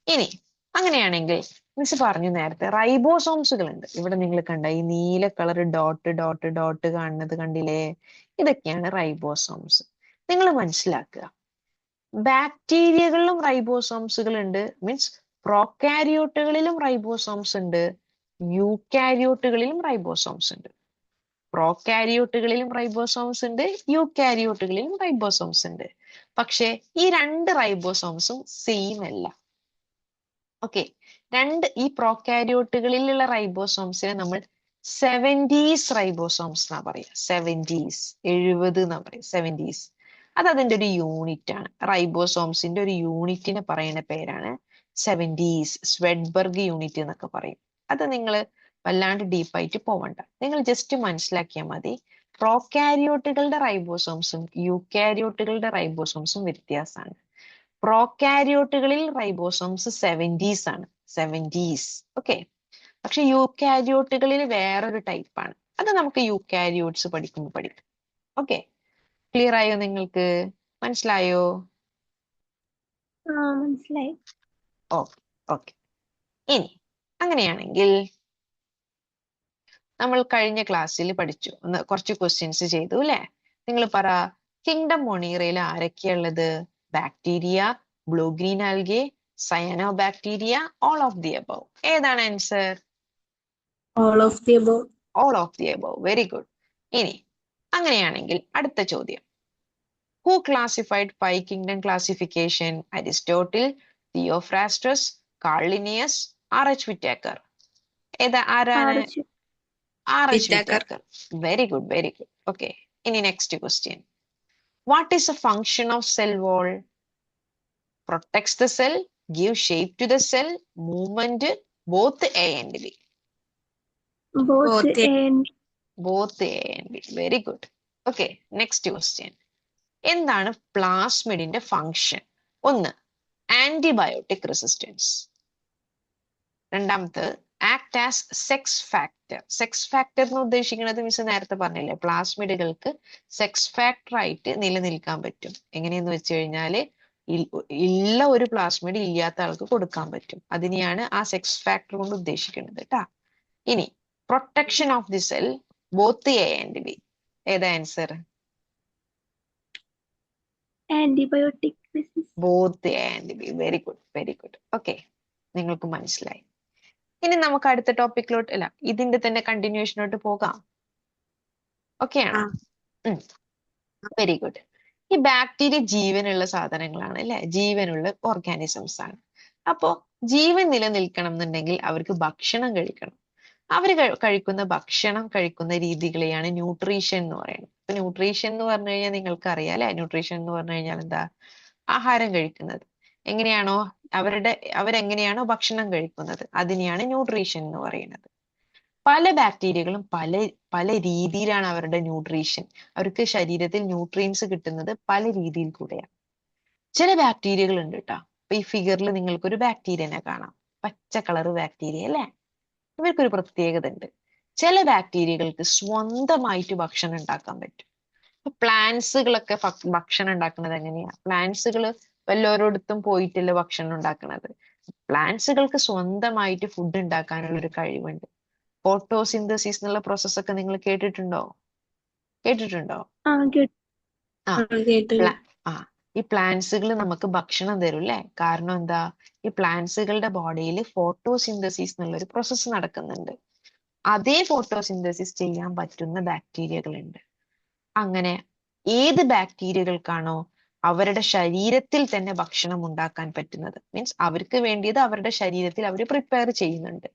[SPEAKER 1] ഇനി അങ്ങനെയാണെങ്കിൽ മിസ് പറഞ്ഞു നേരത്തെ റൈബോസോംസുകൾ ഉണ്ട്. ഇവിടെ നിങ്ങൾ കണ്ട ഈ നീല കളർ ഡോട്ട് ഡോട്ട് ഡോട്ട് കാണുന്നത് കണ്ടില്ലേ? ഇതൊക്കെയാണ് റൈബോസോംസ്. നിങ്ങൾ മനസ്സിലാക്കുക, ബാക്ടീരിയകളിലും റൈബോസോംസുകൾ ഉണ്ട്. മീൻസ് പ്രോകാരിയോട്ടുകളിലും റൈബോസോംസ് ഉണ്ട്, യൂകാരിയോട്ടുകളിലും റൈബോസോംസ് ഉണ്ട്. പ്രോകാരിയോട്ടുകളിലും റൈബോസോംസ് ഉണ്ട്, യൂകാരിയോട്ടുകളിലും റൈബോസോംസ് ഉണ്ട്. പക്ഷെ ഈ രണ്ട് റൈബോസോംസും സെയിം അല്ല. ഓക്കെ. ഈ പ്രോകാരിയോട്ടുകളിലുള്ള റൈബോസോംസിനെ നമ്മൾ 70s റൈബോസോംസ് എന്നാ പറയാ. 70 എന്നാ പറയാ. 70s. അത് അതിന്റെ ഒരു യൂണിറ്റ് ആണ്. റൈബോസോംസിന്റെ ഒരു യൂണിറ്റിനെ പറയുന്ന പേരാണ് 70s. സ്വെഡ്ബർഗ് യൂണിറ്റ് എന്നൊക്കെ പറയും. അത് നിങ്ങൾ വല്ലാണ്ട് ഡീപ്പായിട്ട് പോവണ്ട. നിങ്ങൾ ജസ്റ്റ് മനസ്സിലാക്കിയാൽ മതി. പ്രോകാരിയോട്ടുകളുടെ റൈബോസോംസും യൂകാരിയോട്ടുകളുടെ റൈബോസോംസും വ്യത്യാസമാണ്. പ്രോകാരിയോട്ടുകളിൽ റൈബോസോംസ് 70s ആണ്. 70s. ഓക്കെ. പക്ഷെ യൂകാരിയോട്ടുകളിൽ വേറൊരു ടൈപ്പാണ്. അത് നമുക്ക് യൂകാരിയോട്സ് പഠിക്കുമ്പോൾ പഠിക്കും. ഓക്കെ. ക്ലിയർ ആയോ? നിങ്ങൾക്ക് മനസ്സിലായോ?
[SPEAKER 2] മനസ്സിലായി.
[SPEAKER 1] ഓക്കെ. ഓക്കെ. ഇനി അങ്ങനെയാണെങ്കിൽ നമ്മൾ കഴിഞ്ഞ ക്ലാസ്സിൽ പഠിച്ചു, കുറച്ച് ക്വസ്റ്റ്യൻസ് ചെയ്തു അല്ലെ? നിങ്ങൾ പറ, കിങ്ഡം മൊണീറയിൽ ആരൊക്കെയുള്ളത്? Bacteria, blue green algae, cyanobacteria, all of the above. ഏതാണ് answer?
[SPEAKER 3] All of the above.
[SPEAKER 1] All of the above. Very good. ഇനി അങ്ങനെയാണെങ്കിൽ അടുത്ത ചോദ്യം, who classified 5 kingdom classification? Aristotle, Theophrastus, Carl Linnaeus, R.H. Whittaker. ആരാണ്? R.H.
[SPEAKER 3] Whittaker.
[SPEAKER 1] Whittaker. Very good. Very good. Okay. ഇനി next question, what is a function of cell wall? Protects the cell, give shape to the cell, movement, both A and B.
[SPEAKER 2] Both
[SPEAKER 3] Both.
[SPEAKER 2] and
[SPEAKER 1] both A and B. Very good. Okay. Next question, എന്താണ് പ്ലാസ്മിഡിന്റെ function? ഒന്ന്, antibiotic resistance. രണ്ടാമത്, act as sex factor. Sex factor എന്ന് ഉദ്ദേശിക്കുന്നത് miss നേരത്തെ പറഞ്ഞില്ലേ, പ്ലാസ്മിഡുകൾക്ക് sex factor ആയിട്ട് നിലനിൽക്കാൻ പറ്റും. എങ്ങനെയെന്ന് വെച്ച് കഴിഞ്ഞാല് ഉള്ള ഒരു പ്ലാസ്മിഡ് ഇല്ലാത്ത ആൾക്ക് കൊടുക്കാൻ പറ്റും. അതിനെയാണ് ആ സെക്സ് ഫാക്ടർ കൊണ്ട് ഉദ്ദേശിക്കുന്നത് കേട്ടാ. ഇനി protection of the cell, both A and B. ഏതാ answer?
[SPEAKER 2] antibiotic resistance.
[SPEAKER 1] Both A and B. Very good. Very good. Okay. നിങ്ങൾക്ക് മനസ്സിലായി. ഇനി നമുക്ക് അടുത്ത ടോപ്പിക്കിലോട്ട്, അല്ല ഇതിന്റെ തന്നെ കണ്ടിന്യൂഷനോട്ട് പോകാം. ഓക്കെ ആണോ? Very good. ഈ ബാക്ടീരിയ ജീവനുള്ള സാധനങ്ങളാണ് അല്ലെ? ജീവനുള്ള ഓർഗാനിസംസ് ആണ്. അപ്പോ ജീവൻ നിലനിൽക്കണം എന്നുണ്ടെങ്കിൽ അവർക്ക് ഭക്ഷണം കഴിക്കണം. അവർ കഴിക്കുന്ന ഭക്ഷണം കഴിക്കുന്ന രീതികളെയാണ് ന്യൂട്രീഷൻ എന്ന് പറയുന്നത്. ഇപ്പൊ ന്യൂട്രീഷൻ എന്ന് പറഞ്ഞു കഴിഞ്ഞാൽ നിങ്ങൾക്ക് അറിയാം അല്ലെ? ന്യൂട്രീഷൻ എന്ന് പറഞ്ഞു കഴിഞ്ഞാൽ എന്താ? ആഹാരം കഴിക്കുന്നത്. എങ്ങനെയാണോ അവരെങ്ങനെയാണോ ഭക്ഷണം കഴിക്കുന്നത്, അതിനെയാണ് ന്യൂട്രീഷൻ എന്ന് പറയുന്നത്. പല ബാക്ടീരിയകളും പല പല രീതിയിലാണ് അവരുടെ ന്യൂട്രീഷൻ. അവർക്ക് ശരീരത്തിൽ ന്യൂട്രിയൻസ് കിട്ടുന്നത് പല രീതിയിൽ കൂടെയാണ്. ചില ബാക്ടീരിയകൾ ഉണ്ട് കേട്ടോ. ഇപ്പൊ ഈ ഫിഗറിൽ നിങ്ങൾക്കൊരു ബാക്ടീരിയനെ കാണാം, പച്ച കളർ ബാക്ടീരിയ അല്ലെ? ഇവർക്കൊരു പ്രത്യേകത ഉണ്ട്. ചില ബാക്ടീരിയകൾക്ക് സ്വന്തമായിട്ട് ഭക്ഷണം ഉണ്ടാക്കാൻ പറ്റും. പ്ലാന്റ്സുകളൊക്കെ ഭക്ഷണം ഉണ്ടാക്കുന്നത് എങ്ങനെയാ? പ്ലാന്റ്സുകൾ വല്ലവരോടത്തും പോയിട്ടല്ല ഭക്ഷണം ഉണ്ടാക്കുന്നത്. പ്ലാന്റ്സുകൾക്ക് സ്വന്തമായിട്ട് ഫുഡ് ഉണ്ടാക്കാനുള്ള ഒരു കഴിവുണ്ട്. ഫോട്ടോസിന്തസിസ് എന്നുള്ള പ്രോസസ് ഒക്കെ നിങ്ങൾ കേട്ടിട്ടുണ്ടോ?
[SPEAKER 2] Good.
[SPEAKER 1] ആ
[SPEAKER 3] കേട്ടു.
[SPEAKER 1] ആ ഈ പ്ലാന്റ്സുകൾ നമുക്ക് ഭക്ഷണം തരും അല്ലേ? കാരണം എന്താ? ഈ പ്ലാന്റ്സുകളുടെ ബോഡിയിൽ ഫോട്ടോസിന്തസിസ് എന്നുള്ള ഒരു പ്രോസസ്സ് നടക്കുന്നുണ്ട്. അതേ ഫോട്ടോസിന്തസിസ് ചെയ്യാൻ പറ്റുന്ന ബാക്ടീരിയകളുണ്ട്. അങ്ങനെ ഏത് ബാക്ടീരിയകൾക്കാണോ അവരുടെ ശരീരത്തിൽ തന്നെ ഭക്ഷണം ഉണ്ടാക്കാൻ പറ്റുന്നത്, മീൻസ് അവർക്ക് വേണ്ടിയത് അവരുടെ ശരീരത്തിൽ അവർ പ്രിപ്പയർ ചെയ്യുന്നുണ്ട്,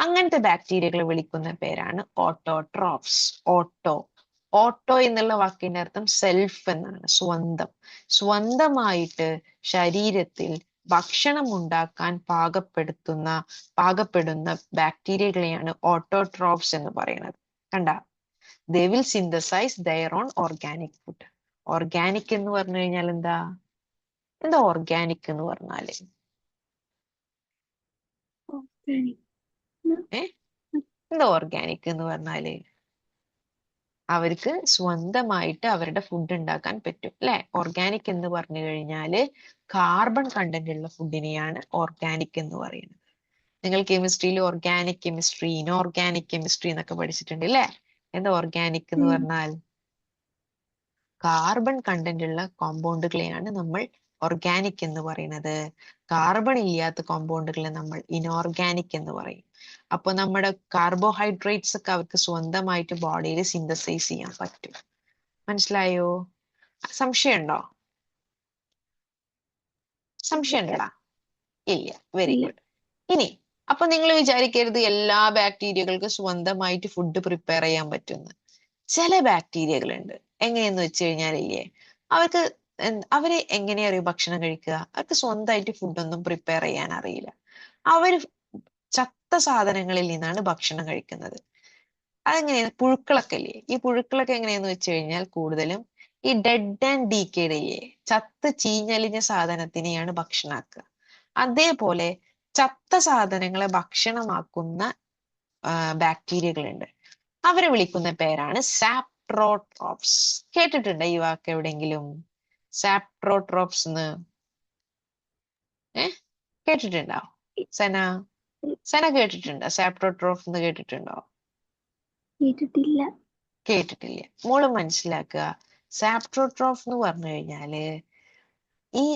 [SPEAKER 1] അങ്ങനത്തെ ബാക്ടീരിയകളെ വിളിക്കുന്ന പേരാണ് ഓട്ടോട്രോഫ്സ്. ഓട്ടോ എന്നുള്ള വാക്കിന്റെ അർത്ഥം സെൽഫ് എന്നാണ്, സ്വന്തമായിട്ട് ശരീരത്തിൽ ഭക്ഷണം ഉണ്ടാക്കാൻ പാകപ്പെടുന്ന ബാക്ടീരിയകളെയാണ് ഓട്ടോട്രോഫ്സ് എന്ന് പറയുന്നത്. കണ്ട, they will synthesize their own organic food. Organic എന്ന് പറഞ്ഞു കഴിഞ്ഞാൽ എന്താ ഓർഗാനിക് എന്ന് പറഞ്ഞാല്?
[SPEAKER 2] Organic.
[SPEAKER 1] എന്താ ഓർഗാനിക് എന്ന് പറഞ്ഞാല്? അവർക്ക് സ്വന്തമായിട്ട് അവരുടെ ഫുഡ് ഉണ്ടാക്കാൻ പറ്റും അല്ലെ? ഓർഗാനിക് എന്ന് പറഞ്ഞു കഴിഞ്ഞാല് കാർബൺ കണ്ടന്റ് ഉള്ള ഫുഡിനെയാണ് ഓർഗാനിക് എന്ന് പറയുന്നത്. നിങ്ങൾ കെമിസ്ട്രിയിൽ ഓർഗാനിക് കെമിസ്ട്രി, ഇനോർഗാനിക് കെമിസ്ട്രി എന്നൊക്കെ പഠിച്ചിട്ടുണ്ട് അല്ലെ? എന്താ ഓർഗാനിക് എന്ന് പറഞ്ഞാൽ? കാർബൺ കണ്ടന്റ് ഉള്ള കോമ്പൗണ്ടുകളെയാണ് നമ്മൾ ഓർഗാനിക് എന്ന് പറയുന്നത്. കാർബൺ ഇല്ലാത്ത കോമ്പൗണ്ടുകളെ നമ്മൾ ഇനോർഗാനിക് എന്ന് പറയും. അപ്പൊ നമ്മുടെ കാർബോഹൈഡ്രേറ്റ്സ് ഒക്കെ അവർക്ക് സ്വന്തമായിട്ട് ബോഡിയിൽ സിന്തസൈസ് ചെയ്യാൻ പറ്റും. മനസ്സിലായോ? സംശയമുണ്ടോ? സംശയമുണ്ടോ? ഇല്ല. Very good. ഇനി അപ്പൊ നിങ്ങൾ വിചാരിക്കരുത് എല്ലാ ബാക്ടീരിയകൾക്കും സ്വന്തമായിട്ട് ഫുഡ് പ്രിപ്പയർ ചെയ്യാൻ പറ്റുന്നു. ചില ബാക്ടീരിയകളുണ്ട്. എങ്ങനെയെന്ന് വെച്ച് കഴിഞ്ഞാലില്ലേ, അവര് എങ്ങനെയാ അറിയോ ഭക്ഷണം കഴിക്കുക? അവർക്ക് സ്വന്തമായിട്ട് ഫുഡൊന്നും പ്രിപ്പയർ ചെയ്യാൻ അറിയില്ല. അവര് ചത്ത സാധനങ്ങളിൽ നിന്നാണ് ഭക്ഷണം കഴിക്കുന്നത്. അതെങ്ങനെയാണ്? പുഴുക്കളൊക്കെ ഇല്ലേ, ഈ പുഴുക്കളൊക്കെ എങ്ങനെയാന്ന് വെച്ച് കഴിഞ്ഞാൽ കൂടുതലും ഈ ഡെഡ് ആൻഡ് ഡീക്കേഡ് ഇല്ലേ, ചത്ത് ചീഞ്ഞലിഞ്ഞ സാധനത്തിനെയാണ് ഭക്ഷണമാക്കുക. അതേപോലെ ചത്ത സാധനങ്ങളെ ഭക്ഷണമാക്കുന്ന ബാക്ടീരിയകളുണ്ട്. അവരെ വിളിക്കുന്ന പേരാണ് സാപ്ട്രോട്രോപ്സ്. കേട്ടിട്ടുണ്ടോ ഈ വാക്ക് എവിടെയെങ്കിലും? സാപ്ട്രോട്രോപ്സ് എന്ന് കേട്ടിട്ടുണ്ടോ? സെന കേട്ടിട്ടുണ്ടോ? സാപ്ട്രോട്രോഫ് എന്ന് കേട്ടിട്ടുണ്ടോ? കേട്ടിട്ടില്ല. മോള് മനസ്സിലാക്കുക, സാപ്ട്രോട്രോഫ് എന്ന് പറഞ്ഞു കഴിഞ്ഞാല് ഈ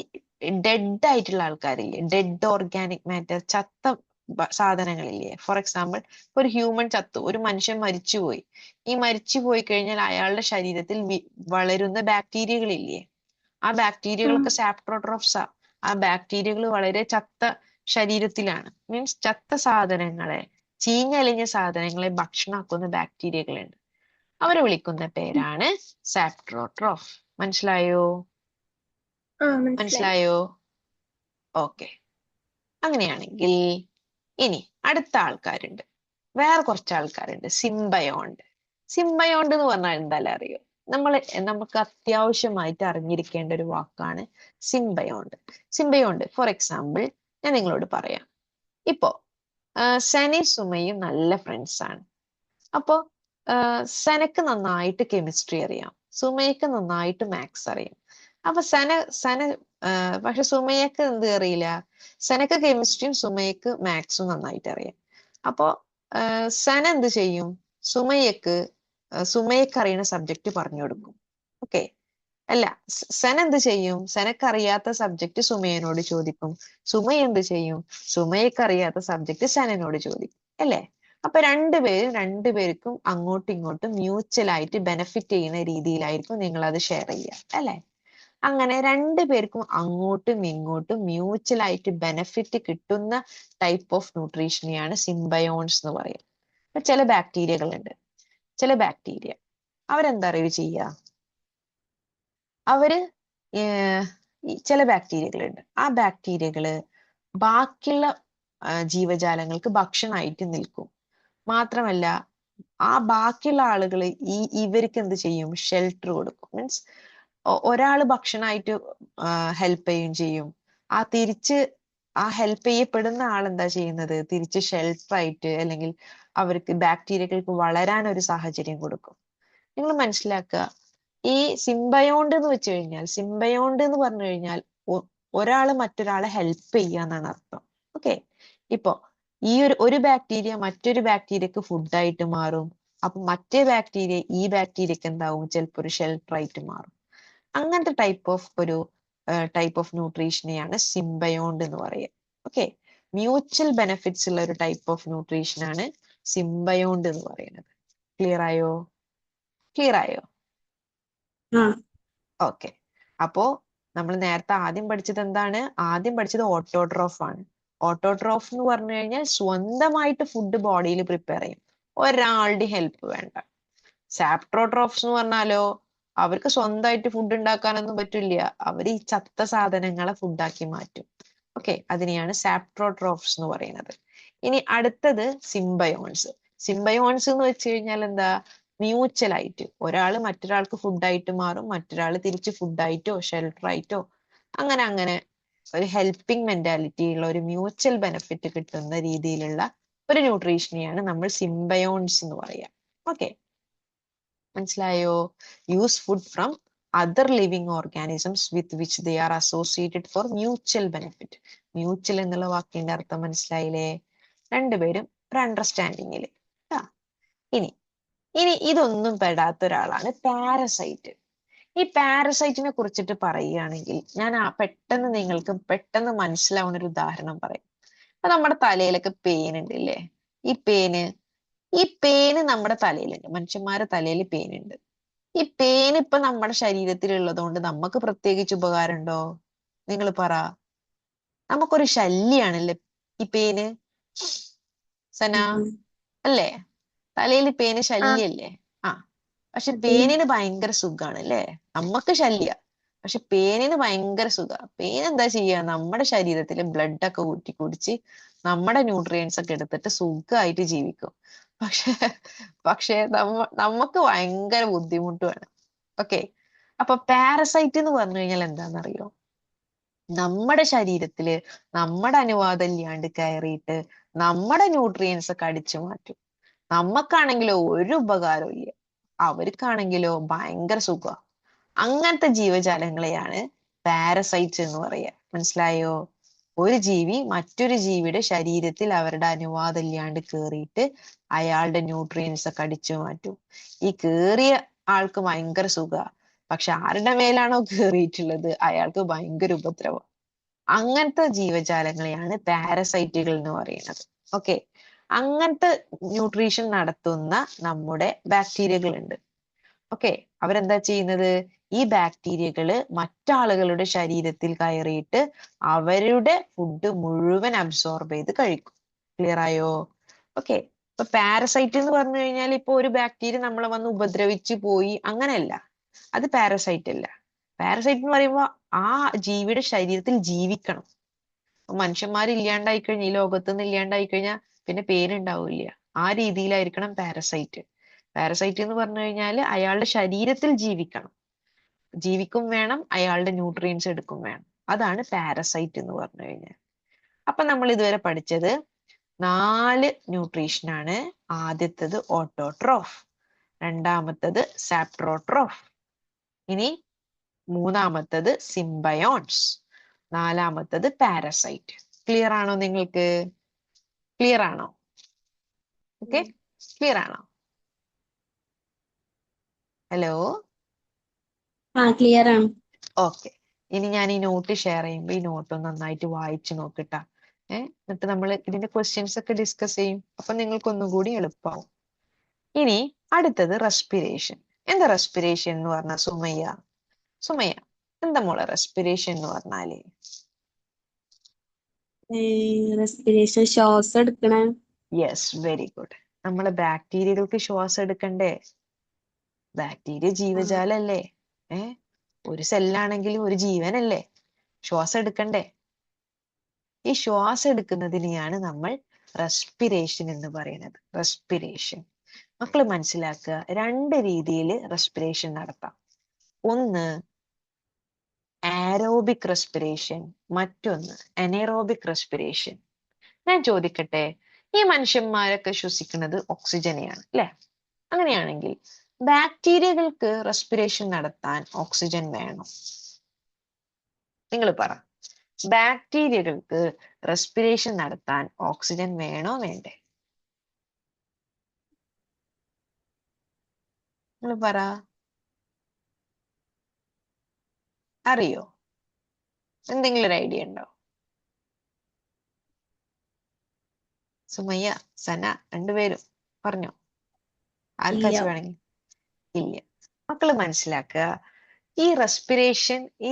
[SPEAKER 1] ഡെഡ് ആയിട്ടുള്ള ആൾക്കാരില്ലേ, ഡെഡ് ഓർഗാനിക് മാറ്റർ, ചത്ത സാധനങ്ങളില്ലേ. ഫോർ എക്സാമ്പിൾ, ഒരു ഹ്യൂമൻ ചത്തു, ഒരു മനുഷ്യൻ മരിച്ചുപോയി. ഈ മരിച്ചുപോയി കഴിഞ്ഞാൽ അയാളുടെ ശരീരത്തിൽ വളരുന്ന ബാക്ടീരിയകളില്ലേ, ആ ബാക്ടീരിയകളൊക്കെ സാപ്ട്രോട്രോഫ്സാ. ആ ബാക്ടീരിയകൾ വളരെ ചത്ത ശരീരത്തിലാണ്, മീൻസ് ചത്ത സാധനങ്ങളെ, ചീഞ്ഞലിഞ്ഞ സാധനങ്ങളെ ഭക്ഷണമാക്കുന്ന ബാക്ടീരിയകളുണ്ട്. അവരെ വിളിക്കുന്ന പേരാണ് സാപ്ട്രോട്രോഫ്. മനസ്സിലായോ? മനസ്സിലായോ? ഓക്കെ. അങ്ങനെയാണെങ്കിൽ ഇനി അടുത്ത ആൾക്കാരുണ്ട്, വേറെ കുറച്ച് ആൾക്കാരുണ്ട്, സിംബയോണ്ട്. സിംബയോണ്ട് എന്ന് പറഞ്ഞാൽ എന്തായാലും അറിയോ? നമുക്ക് അത്യാവശ്യമായിട്ട് അറിഞ്ഞിരിക്കേണ്ട ഒരു വാക്കാണ് സിംബയോണ്ട്. ഫോർ എക്സാമ്പിൾ ഞാൻ നിങ്ങളോട് പറയാം. ഇപ്പോ സനയും സുമയും നല്ല ഫ്രണ്ട്സ് ആണ്. അപ്പോ സനക്ക് നന്നായിട്ട് കെമിസ്ട്രി അറിയാം, സുമയ്ക്ക് നന്നായിട്ട് മാത്സ് അറിയാം. അപ്പൊ സന പക്ഷെ സുമയ്ക്ക് എന്ത് അറിയില്ല? സനക്ക് കെമിസ്ട്രിയും സുമയ്ക്ക് മാത്സും നന്നായിട്ട് അറിയാം. അപ്പോ സന എന്ത് ചെയ്യും? സുമയ്ക്ക് അറിയുന്ന സബ്ജക്റ്റ് പറഞ്ഞു കൊടുക്കും. ഓക്കെ അല്ല, സന എന്ത് ചെയ്യും? സനക്ക് അറിയാത്ത സബ്ജക്റ്റ് സുമയനോട് ചോദിക്കും. സുമ എന്ത് ചെയ്യും? സുമയ്ക്ക് അറിയാത്ത സബ്ജക്റ്റ് സനനോട് ചോദിക്കും. അല്ലേ? അപ്പൊ രണ്ടുപേർക്കും അങ്ങോട്ടും ഇങ്ങോട്ടും മ്യൂച്വൽ ആയിട്ട് ബെനിഫിറ്റ് ചെയ്യുന്ന രീതിയിലായിരിക്കും നിങ്ങൾ അത് ഷെയർ ചെയ്യുക. അല്ലെ? അങ്ങനെ രണ്ടുപേർക്കും അങ്ങോട്ടും ഇങ്ങോട്ടും മ്യൂച്വൽ ആയിട്ട് ബെനിഫിറ്റ് കിട്ടുന്ന ടൈപ്പ് ഓഫ് ന്യൂട്രീഷനെയാണ് സിംബയോൺസ് എന്ന് പറയുന്നത്. അപ്പൊ ചില ബാക്ടീരിയകളുണ്ട്, അവരെന്താ അറിയുക ചെയ്യുക? ചില ബാക്ടീരിയകളുണ്ട്, ആ ബാക്ടീരിയകള് ബാക്കിയുള്ള ജീവജാലങ്ങൾക്ക് ഭക്ഷണമായിട്ട് നിൽക്കും. മാത്രമല്ല ആ ബാക്കിയുള്ള ആളുകൾ ഇവർക്ക് എന്ത് ചെയ്യും? ഷെൽട്ടർ കൊടുക്കും. മീൻസ് ഒരാള് ഭക്ഷണമായിട്ട് ഹെൽപ്പ് ചെയ്യുകയും ചെയ്യും. തിരിച്ച് ആ ഹെൽപ്പ് ചെയ്യപ്പെടുന്ന ആൾ എന്താ ചെയ്യുന്നത്? തിരിച്ച് ഷെൽട്ടർ ആയിട്ട്, അല്ലെങ്കിൽ അവർക്ക് ബാക്ടീരിയകൾക്ക് വളരാൻ ഒരു സാഹചര്യം കൊടുക്കും. നിങ്ങൾ മനസ്സിലാക്കുക, ഈ സിംബയോണ്ട് എന്ന് പറഞ്ഞു കഴിഞ്ഞാൽ ഒരാള് മറ്റൊരാളെ ഹെൽപ്പ് ചെയ്യുക എന്നാണ് അർത്ഥം. ഓക്കെ, ഇപ്പോ ഈ ഒരു ബാക്ടീരിയ മറ്റൊരു ബാക്ടീരിയക്ക് ഫുഡായിട്ട് മാറും. അപ്പൊ മറ്റേ ബാക്ടീരിയ ഈ ബാക്ടീരിയക്ക് എന്താവും, ചിലപ്പോൾ ഒരു ഷെൽട്ടർ ആയിട്ട് മാറും. അങ്ങനത്തെ ടൈപ്പ് ഓഫ് ന്യൂട്രീഷനെയാണ് സിംബയോണ്ട് എന്ന് പറയുക. ഓക്കെ, മ്യൂച്വൽ ബെനിഫിറ്റ്സ് ഉള്ള ഒരു ടൈപ്പ് ഓഫ് ന്യൂട്രീഷൻ ആണ് സിംബയോണ്ട് എന്ന് പറയുന്നത്. ക്ലിയർ ആയോ? ക്ലിയർ ആയോ?
[SPEAKER 3] ആ
[SPEAKER 1] ഓക്കെ. അപ്പോ നമ്മൾ നേരത്തെ ആദ്യം പഠിച്ചത് എന്താണ്? ആദ്യം പഠിച്ചത് ഓട്ടോട്രോഫ് ആണ്. ഓട്ടോട്രോഫ് എന്ന് പറഞ്ഞു കഴിഞ്ഞാൽ സ്വന്തമായിട്ട് ഫുഡ് ബോഡിയിൽ പ്രിപ്പയർ ചെയ്യും, ഒരാളുടെ ഹെൽപ്പ് വേണ്ട. സാപ്ട്രോട്രോഫ്സ് എന്ന് പറഞ്ഞാലോ, അവർക്ക് സ്വന്തമായിട്ട് ഫുഡ് ഉണ്ടാക്കാനൊന്നും പറ്റില്ല, അവർ ഈ ചത്ത സാധനങ്ങളെ ഫുഡാക്കി മാറ്റും. ഓക്കെ, അതിനെയാണ് സാപ്ട്രോട്രോഫ്സ് എന്ന് പറയുന്നത്. ഇനി അടുത്തത് സിംബയോൺസ്. സിംബയോൺസ് എന്ന് വെച്ച് കഴിഞ്ഞാൽ എന്താ? മ്യൂച്വൽ ആയിട്ട് ഒരാൾ മറ്റൊരാൾക്ക് ഫുഡായിട്ട് മാറും, മറ്റൊരാൾ തിരിച്ച് ഫുഡായിട്ടോ ഷെൽട്ടർ ആയിട്ടോ അങ്ങനെ ഒരു ഹെൽപ്പിംഗ് മെന്റാലിറ്റി ഉള്ള ഒരു മ്യൂച്വൽ ബെനിഫിറ്റ് കിട്ടുന്ന രീതിയിലുള്ള ഒരു ന്യൂട്രീഷനെയാണ് നമ്മൾ സിംബയോൺസ് എന്ന് പറയാം. ഓക്കെ, മനസ്സിലായോ? Use food from other living organisms with which they are associated for mutual benefit. Mutual എന്നുള്ള വാക്കിന്റെ അർത്ഥം മനസ്സിലായില്ലേ? രണ്ടുപേരും ഒരു അണ്ടർസ്റ്റാൻഡിങ്ങില്. ഇനി ഇതൊന്നും പെടാത്ത ഒരാളാണ് പാരസൈറ്റ്. ഈ പാരസൈറ്റിനെ കുറിച്ചിട്ട് പറയുകയാണെങ്കിൽ ഞാൻ നിങ്ങൾക്ക് പെട്ടെന്ന് മനസ്സിലാവുന്ന ഒരു ഉദാഹരണം പറയാം. അപ്പൊ നമ്മുടെ തലയിലൊക്കെ പേൻ ഉണ്ട് ഇല്ലേ? ഈ പേന് നമ്മുടെ തലയിലുണ്ട്, മനുഷ്യന്മാരുടെ തലയിൽ പേനുണ്ട്. ഈ പേൻ ഇപ്പൊ നമ്മുടെ ശരീരത്തിൽ ഉള്ളതുകൊണ്ട് നമുക്ക് പ്രത്യേകിച്ച് ഉപകാരമുണ്ടോ? നിങ്ങൾ പറ. നമുക്കൊരു ശല്യാണല്ലേ ഈ പേന്, സന? അല്ലേ? തലയിൽ പേന് ശല്യല്ലേ? ആ, പക്ഷെ പേനിന് ഭയങ്കര സുഖാണ് അല്ലേ? നമുക്ക് ശല്യ, പക്ഷെ പേനിന് ഭയങ്കര സുഖ. പേൻ എന്താ ചെയ്യാ? നമ്മുടെ ശരീരത്തിലെ ബ്ലഡ് ഒക്കെ ഊറ്റി കുടിച്ച് നമ്മുടെ ന്യൂട്രിയൻസ് ഒക്കെ എടുത്തിട്ട് സുഖമായിട്ട് ജീവിക്കും. പക്ഷെ നമുക്ക് ഭയങ്കര ബുദ്ധിമുട്ടുമാണ്. ഓക്കെ, അപ്പൊ പാരസൈറ്റ് എന്ന് പറഞ്ഞു കഴിഞ്ഞാൽ എന്താണെന്നറിയോ? നമ്മുടെ ശരീരത്തില് നമ്മുടെ അനുവാദം ഇല്ലാണ്ട് കയറിയിട്ട് നമ്മുടെ ന്യൂട്രിയൻസ് ഒക്കെ അടിച്ചു മാറ്റും. നമുക്കാണെങ്കിലോ ഒരു ഉപകാരവും ഇല്ല, അവർക്കാണെങ്കിലോ ഭയങ്കര സുഖ. അങ്ങനത്തെ ജീവജാലങ്ങളെയാണ് പാരസൈറ്റ്സ് എന്ന് പറയുക. മനസ്സിലായോ? ഒരു ജീവി മറ്റൊരു ജീവിയുടെ ശരീരത്തിൽ അവരുടെ അനുവാദം ഇല്ലാണ്ട് കേറിയിട്ട് അയാളുടെ ന്യൂട്രിയൻസ് ഒക്കെ അടിച്ചു മാറ്റും. ഈ കേറിയ ആൾക്ക് ഭയങ്കര സുഖ, പക്ഷെ ആരുടെ മേലാണോ കേറിയിട്ടുള്ളത് അയാൾക്ക് ഭയങ്കര ഉപദ്രവം. അങ്ങനത്തെ ജീവജാലങ്ങളെയാണ് പാരസൈറ്റുകൾ എന്ന് പറയുന്നത്. ഓക്കെ, അങ്ങനത്തെ ന്യൂട്രീഷൻ നടത്തുന്ന നമ്മുടെ ബാക്ടീരിയകൾ ഉണ്ട്. ഓക്കെ, അവരെന്താ ചെയ്യുന്നത്? ഈ ബാക്ടീരിയകള് മറ്റാളുകളുടെ ശരീരത്തിൽ കയറിയിട്ട് അവരുടെ ഫുഡ് മുഴുവൻ അബ്സോർബ് ചെയ്ത് കഴിക്കും. ക്ലിയർ ആയോ? ഓക്കെ, ഇപ്പൊ പാരസൈറ്റ് എന്ന് പറഞ്ഞു കഴിഞ്ഞാൽ ഇപ്പൊ ഒരു ബാക്ടീരിയ നമ്മളെ വന്ന് ഉപദ്രവിച്ചു പോയി അങ്ങനെയല്ല, അത് പാരസൈറ്റ് അല്ല. പാരസൈറ്റ് എന്ന് പറയുമ്പോൾ ആ ജീവിയുടെ ശരീരത്തിൽ ജീവിക്കണം. മനുഷ്യന്മാർ ഇല്ലാണ്ടായി കഴിഞ്ഞാൽ, ഈ ലോകത്തുനിന്ന് ഇല്ലാണ്ടായി കഴിഞ്ഞാൽ പിന്നെ പേരുണ്ടാവില്ല. ആ രീതിയിലായിരിക്കണം പാരസൈറ്റ്. പാരസൈറ്റ് എന്ന് പറഞ്ഞു കഴിഞ്ഞാൽ അയാളുടെ ശരീരത്തിൽ ജീവിക്കും വേണം, അയാളുടെ ന്യൂട്രിയൻസ് എടുക്കും വേണം. അതാണ് പാരസൈറ്റ് എന്ന് പറഞ്ഞു കഴിഞ്ഞാൽ. അപ്പൊ നമ്മൾ ഇതുവരെ പഠിച്ചത് 4 ന്യൂട്രീഷൻ ആണ്. ആദ്യത്തത് ഓട്ടോട്രോഫ്, രണ്ടാമത്തത് സാപ്ട്രോട്രോഫ്, ഇനി മൂന്നാമത്തത് സിംബയോൺസ്, നാലാമത്തത് പാരസൈറ്റ്. ക്ലിയർ ആണോ നിങ്ങൾക്ക്? ക്ലിയർ ആണോ? ഓക്കെ, ക്ലിയർ ആണോ? ഹലോ?
[SPEAKER 3] ക്ലിയർ ആണ്.
[SPEAKER 1] ഓക്കെ, ഇനി ഞാൻ ഈ നോട്ട് ഷെയർ ചെയ്യുമ്പോൾ ഈ നോട്ട് ഒന്ന് നന്നായിട്ട് വായിച്ചു നോക്കിട്ടാ. എന്നിട്ട് നമ്മൾ ഇതിന്റെ ക്വസ്റ്റ്യൻസ് ഒക്കെ ഡിസ്കസ് ചെയ്യും. അപ്പൊ നിങ്ങൾക്ക് ഒന്നും കൂടി എളുപ്പമാവും. ഇനി അടുത്തത് റെസ്പിറേഷൻ. എന്താ റെസ്പിറേഷൻ എന്ന് പറഞ്ഞാൽ? സുമയ്യ എന്താ മോളെ റെസ്പിറേഷൻ എന്ന് പറഞ്ഞാല്?
[SPEAKER 3] റെസ്പിറേഷൻ, ശ്വാസം എടുക്കണ.
[SPEAKER 1] Yes, very good. നമ്മളെ ബാക്ടീരിയകൾക്ക് ശ്വാസം എടുക്കണ്ടേ? ബാക്ടീരിയ ജീവജാലല്ലേ? ഒരു സെല്ലാണെങ്കിലും ഒരു ജീവനല്ലേ? ശ്വാസം എടുക്കണ്ടേ? ഈ ശ്വാസം എടുക്കുന്നതിനെയാണ് നമ്മൾ റെസ്പിറേഷൻ എന്ന് പറയുന്നത്. റെസ്പിറേഷൻ മക്കള് മനസ്സിലാക്കുക, 2 രീതിയിൽ റെസ്പിറേഷൻ നടത്താം. ഒന്ന് ആരോബിക് റെസ്പിറേഷൻ, മറ്റൊന്ന് അനേറോബിക് റെസ്പിറേഷൻ. ഞാൻ ചോദിക്കട്ടെ, ഈ മനുഷ്യന്മാരൊക്കെ ശ്വസിക്കുന്നത് ഓക്സിജനെയാണ് അല്ലെ? അങ്ങനെയാണെങ്കിൽ ബാക്ടീരിയകൾക്ക് റെസ്പിറേഷൻ നടത്താൻ ഓക്സിജൻ വേണം? നിങ്ങൾ പറ. ബാക്ടീരിയകൾക്ക് റെസ്പിറേഷൻ നടത്താൻ ഓക്സിജൻ വേണോ വേണ്ടേ? നിങ്ങൾ പറ. അറിയോ? എന്തെങ്കിലും ഒരു ഐഡിയ ഉണ്ടോ? സുമയ്യ, സന, രണ്ടുപേരും പറഞ്ഞോ. ആർക്കാച്ച് വേണമെങ്കിൽ. ഇല്ല. മക്കള് മനസ്സിലാക്കുക, ഈ റെസ്പിറേഷൻ, ഈ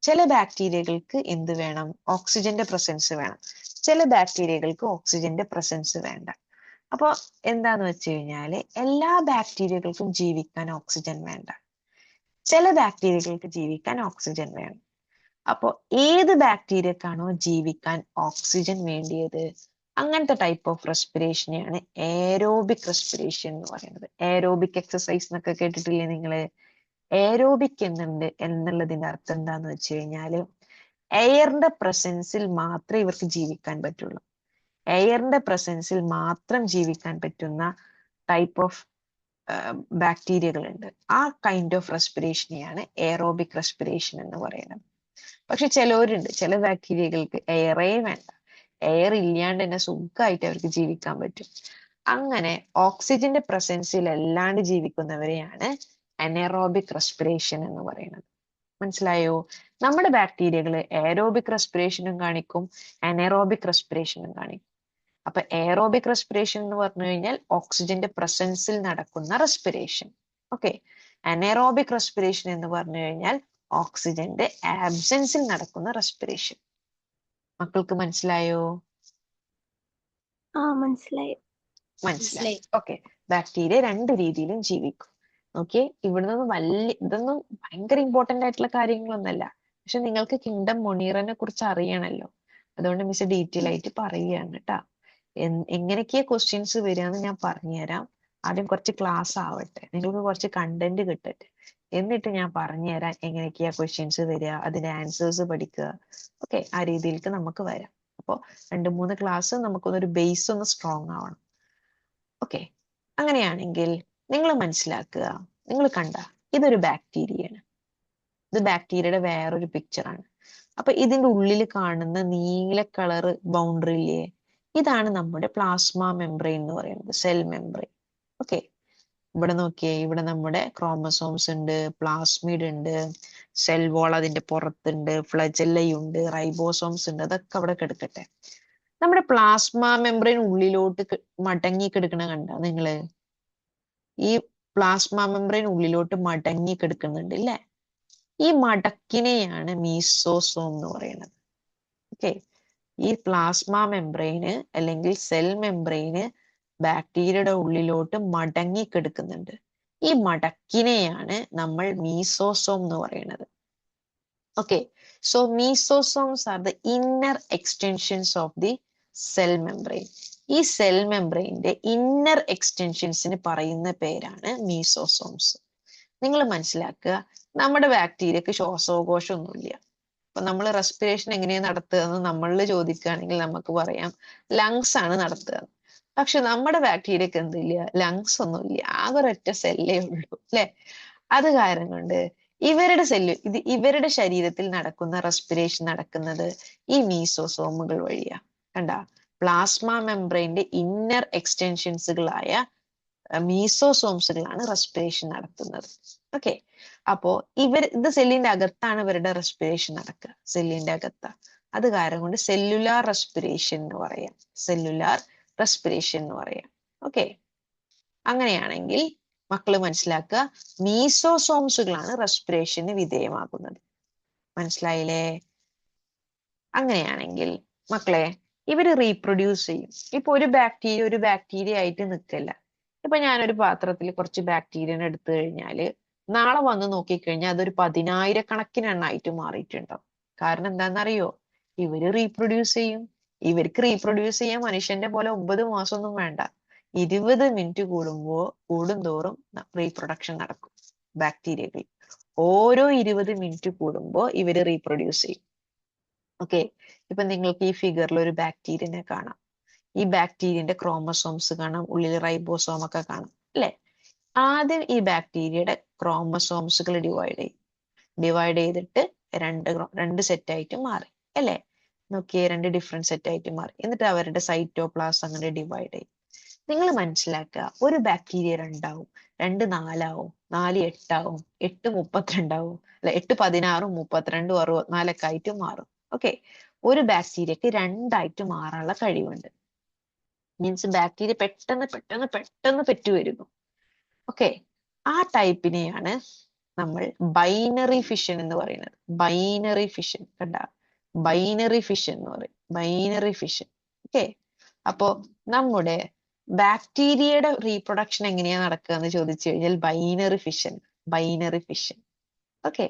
[SPEAKER 1] ചില ബാക്ടീരിയകൾക്ക് എന്ത് വേണം? ഓക്സിജന്റെ പ്രസൻസ് വേണം. ചില ബാക്ടീരിയകൾക്ക് ഓക്സിജന്റെ പ്രസൻസ് വേണ്ട. അപ്പൊ എന്താന്ന് വെച്ച് കഴിഞ്ഞാല് എല്ലാ ബാക്ടീരിയകൾക്കും ജീവിക്കാൻ ഓക്സിജൻ വേണ്ട. ചില ബാക്ടീരിയകൾക്ക് ജീവിക്കാൻ ഓക്സിജൻ വേണം. അപ്പോ ഏത് ബാക്ടീരിയക്കാണോ ജീവിക്കാൻ ഓക്സിജൻ വേണ്ടിയത്, അങ്ങനത്തെ ടൈപ്പ് ഓഫ് റെസ്പിറേഷനെയാണ് എയറോബിക് റെസ്പിറേഷൻ എന്ന് പറയുന്നത്. എയറോബിക് എക്സസൈസ് എന്നൊക്കെ കേട്ടിട്ടില്ലേ നിങ്ങള്? എയറോബിക് എന്നുള്ളതിന്റെ അർത്ഥം എന്താന്ന് വെച്ച് കഴിഞ്ഞാല് എയറിന്റെ പ്രസൻസിൽ മാത്രമേ ഇവർക്ക് ജീവിക്കാൻ പറ്റുള്ളൂ. എയറിന്റെ പ്രസൻസിൽ മാത്രം ജീവിക്കാൻ പറ്റുന്ന ടൈപ്പ് ഓഫ് ബാക്ടീരിയകൾ ഉണ്ട്. ആ കൈൻഡ് ഓഫ് റെസ്പിറേഷനെയാണ് എയറോബിക് റെസ്പിറേഷൻ എന്ന് പറയുന്നത്. പക്ഷെ ചിലവരുണ്ട്, ചില ബാക്ടീരിയകൾക്ക് എയറേ വേണ്ട, എയർ ഇല്ലാണ്ട് തന്നെ സുഖമായിട്ട് അവർക്ക് ജീവിക്കാൻ പറ്റും. അങ്ങനെ ഓക്സിജന്റെ പ്രസൻസിൽ അല്ലാണ്ട് ജീവിക്കുന്നവരെയാണ് അനറോബിക് റെസ്പിറേഷൻ എന്ന് പറയുന്നത്. മനസ്സിലായോ? നമ്മുടെ ബാക്ടീരിയകൾ എയറോബിക് റെസ്പിറേഷനും കാണിക്കും, അനറോബിക് റെസ്പിറേഷനും കാണിക്കും. അപ്പൊ എയറോബിക് റെസ്പിറേഷൻ എന്ന് പറഞ്ഞു കഴിഞ്ഞാൽ ഓക്സിജന്റെ പ്രസൻസിൽ നടക്കുന്ന റെസ്പിറേഷൻ. ഓക്കെ. അനറോബിക് റെസ്പിറേഷൻ എന്ന് പറഞ്ഞു കഴിഞ്ഞാൽ ഓക്സിജന്റെ ആബ്സെൻസിൽ നടക്കുന്ന റെസ്പിറേഷൻ. മക്കൾക്ക് മനസ്സിലായോ? മനസ്സിലായി. ഓക്കെ. ബാക്ടീരിയ രണ്ട് രീതിയിലും ജീവിക്കും. ഓക്കെ. ഇവിടുന്ന് ഇതൊന്നും ഭയങ്കര ഇമ്പോർട്ടന്റ് ആയിട്ടുള്ള കാര്യങ്ങളൊന്നല്ല. പക്ഷെ നിങ്ങൾക്ക് കിങ്ഡം മൊണീറനെ കുറിച്ച് അറിയണല്ലോ. അതുകൊണ്ട് മിസ് ഡീറ്റെയിൽ ആയിട്ട് പറയുകയാണ് കേട്ടാ. എങ്ങനെയൊക്കെയാ ക്വസ്റ്റ്യൻസ് വരികയെന്ന് ഞാൻ പറഞ്ഞുതരാം. ആദ്യം കുറച്ച് ക്ലാസ് ആവട്ടെ, നിങ്ങൾക്ക് കുറച്ച് കണ്ടന്റ് കിട്ടട്ടെ, എന്നിട്ട് ഞാൻ പറഞ്ഞുതരാം എങ്ങനെയൊക്കെയാ ക്വസ്റ്റ്യൻസ് വരിക, അതിന്റെ ആൻസേഴ്സ് പഠിക്കുക. ഓക്കെ. ആ രീതിയിലേക്ക് നമുക്ക് വരാം. അപ്പോൾ 2-3 ക്ലാസ് നമുക്കൊന്നൊരു ബേസ് ഒന്ന് സ്ട്രോങ് ആവണം. ഓക്കെ. അങ്ങനെയാണെങ്കിൽ നിങ്ങൾ മനസ്സിലാക്കുക, നിങ്ങൾ കണ്ട ഇതൊരു ബാക്ടീരിയയാണ്. ഇത് ബാക്ടീരിയയുടെ വേറൊരു പിക്ചറാണ്. അപ്പൊ ഇതിന്റെ ഉള്ളിൽ കാണുന്ന നീല കളർ ബൗണ്ടറി ഇല്ലേ, ഇതാണ് നമ്മുടെ പ്ലാസ്മ മെംബ്രെയിൻ എന്ന് പറയുന്നത്, സെൽ മെംബ്രെയിൻ. ഓക്കെ. ഇവിടെ നോക്കിയേ, ഇവിടെ നമ്മുടെ ക്രോമസോംസ് ഉണ്ട്, പ്ലാസ്മിഡ് ഉണ്ട്, സെൽ വോൾ അതിന്റെ പുറത്തുണ്ട്, ഫ്ലജെല്ലയുണ്ട്, റൈബോസോംസ് ഉണ്ട്. അതൊക്കെ അവിടെ കിടക്കട്ടെ. നമ്മുടെ പ്ലാസ്മ മെംബ്രെയിൻ ഉള്ളിലോട്ട് മടങ്ങി കിടക്കണ കണ്ട നിങ്ങള്? ഈ പ്ലാസ്മ മെംബ്രെയിൻ ഉള്ളിലോട്ട് മടങ്ങി കിടക്കുന്നുണ്ട് ഇല്ലേ? ഈ മടക്കിനെയാണ് മീസോസോം എന്ന് പറയുന്നത്. ഓക്കെ. ഈ പ്ലാസ്മ മെംബ്രെയിന് അല്ലെങ്കിൽ സെൽ മെംബ്രെയിന് ബാക്ടീരിയയുടെ ഉള്ളിലോട്ട് മടങ്ങി കിടക്കുന്നുണ്ട്. ഈ മടക്കിനെയാണ് നമ്മൾ മീസോസോം എന്ന് പറയുന്നത്. Okay. So mesosomes are the inner extensions of the cell membrane. ഈ സെൽ മെംബ്രെയിന്റെ ഇന്നർ എക്സ്റ്റൻഷൻസിന് പറയുന്ന പേരാണ് മീസോസോംസ്. നിങ്ങൾ മനസ്സിലാക്കുക, നമ്മുടെ ബാക്ടീരിയക്ക് ശ്വാസോകോശമൊന്നുമില്ല. അപ്പൊ നമ്മൾ റെസ്പിറേഷൻ എങ്ങനെയാണ് നടത്തുക എന്ന് നമ്മളിൽ ചോദിക്കുകയാണെങ്കിൽ നമുക്ക് പറയാം ലങ്സ് ആണ് നടത്തുക. പക്ഷെ നമ്മുടെ ബാക്ടീരിയക്ക് എന്തില്ല? ലങ്സ് ഒന്നുമില്ല, ആകെ ഒരൊറ്റ സെല്ലേ ഉള്ളൂ അല്ലെ? അത് കാരണം കൊണ്ട് ഇവരുടെ ശരീരത്തിൽ നടക്കുന്ന റെസ്പിറേഷൻ നടക്കുന്നത് ഈ മീസോസോമുകൾ വഴിയാ. കണ്ട, പ്ലാസ്മ മെംബ്രെയിന്റെ ഇന്നർ എക്സ്റ്റൻഷൻസുകളായ മീസോസോംസുകളാണ് റെസ്പിറേഷൻ നടത്തുന്നത്. ഓക്കെ. അപ്പോ ഇത് സെല്ലിന്റെ അകത്താണ് ഇവരുടെ റെസ്പിറേഷൻ നടക്കുക, സെല്ലിന്റെ അകത്ത്. അത് കാരണം കൊണ്ട് സെല്ലുലാർ റെസ്പിറേഷൻ എന്ന് പറയാം, സെല്ലുലാർ റെസ്പിറേഷൻ എന്ന് പറയാം. ഓക്കെ. അങ്ങനെയാണെങ്കിൽ മക്കള് മനസ്സിലാക്കുക, മീസോസോംസുകളാണ് റെസ്പിറേഷന് വിധേയമാകുന്നത്. മനസ്സിലായില്ലേ? അങ്ങനെയാണെങ്കിൽ മക്കളെ, ഇവര് റീപ്രൊഡ്യൂസ് ചെയ്യും. ഇപ്പൊ ഒരു ബാക്ടീരിയ ആയിട്ട് നിൽക്കില്ല. ഇപ്പൊ ഞാനൊരു പാത്രത്തിൽ കുറച്ച് ബാക്ടീരിയനെ എടുത്തു കഴിഞ്ഞാല് നാളെ വന്ന് നോക്കിക്കഴിഞ്ഞാൽ അതൊരു 10,000-കണക്കിന് എണ്ണായിട്ട് മാറിയിട്ടുണ്ടാവും. കാരണം എന്താണെന്നറിയോ? ഇവര് റീപ്രൊഡ്യൂസ് ചെയ്യും. ഇവർക്ക് റീപ്രൊഡ്യൂസ് ചെയ്യാൻ മനുഷ്യന്റെ പോലെ 9 മാസമൊന്നും വേണ്ട. 20 മിനിറ്റ് കൂടുന്തോറും റീപ്രൊഡക്ഷൻ നടക്കും ബാക്ടീരിയകൾ. ഓരോ 20 മിനിറ്റ് കൂടുമ്പോ ഇവര് റീപ്രൊഡ്യൂസ് ചെയ്യും. ഓക്കെ. ഇപ്പൊ നിങ്ങൾക്ക് ഈ ഫിഗറിൽ ഒരു ബാക്ടീരിയനെ കാണാം. ഈ ബാക്ടീരിയന്റെ ക്രോമസോംസ് കാണാം, ഉള്ളിൽ റൈബോസോം ഒക്കെ കാണാം അല്ലെ? ആദ്യം ഈ ബാക്ടീരിയയുടെ ക്രോമസോംസുകൾ ഡിവൈഡ് ചെയ്തിട്ട് രണ്ട് സെറ്റായിട്ട് മാറി. അല്ലേ? നോക്കിയേ, 2 ഡിഫറെന്റ് സെറ്റ് ആയിട്ട് മാറി. എന്നിട്ട് അവരുടെ സൈറ്റോപ്ലാസം അങ്ങനെ ഡിവൈഡ് ചെയ്യും. നിങ്ങൾ മനസ്സിലാക്കുക, ഒരു ബാക്ടീരിയ 2 ആവും, 2 4 ആവും, 4 8 ആവും, 8 32 ആവും, അല്ല 8 16 32 64 ഒക്കെ ആയിട്ട് മാറും. ഓക്കെ, ഒരു ബാക്ടീരിയക്ക് 2 ആയിട്ട് മാറാനുള്ള കഴിവുണ്ട്. മീൻസ് ബാക്ടീരിയ പെട്ടെന്ന് പെട്ടെന്ന് പെട്ടെന്ന് പെറ്റുവരുന്നു. ഓക്കെ, ആ ടൈപ്പിനെയാണ് നമ്മൾ ബൈനറി ഫിഷൻ എന്ന് പറയുന്നത്. ബൈനറി ഫിഷൻ കണ്ട, ബൈനറി ഫിഷൻ എന്ന് പറയും, ബൈനറി ഫിഷൻ. ഓക്കെ, അപ്പോ നമ്മുടെ ബാക്ടീരിയയുടെ റീപ്രൊഡക്ഷൻ എങ്ങനെയാ നടക്കുക എന്ന് ചോദിച്ചു കഴിഞ്ഞാൽ binary fission, binary fission. Okay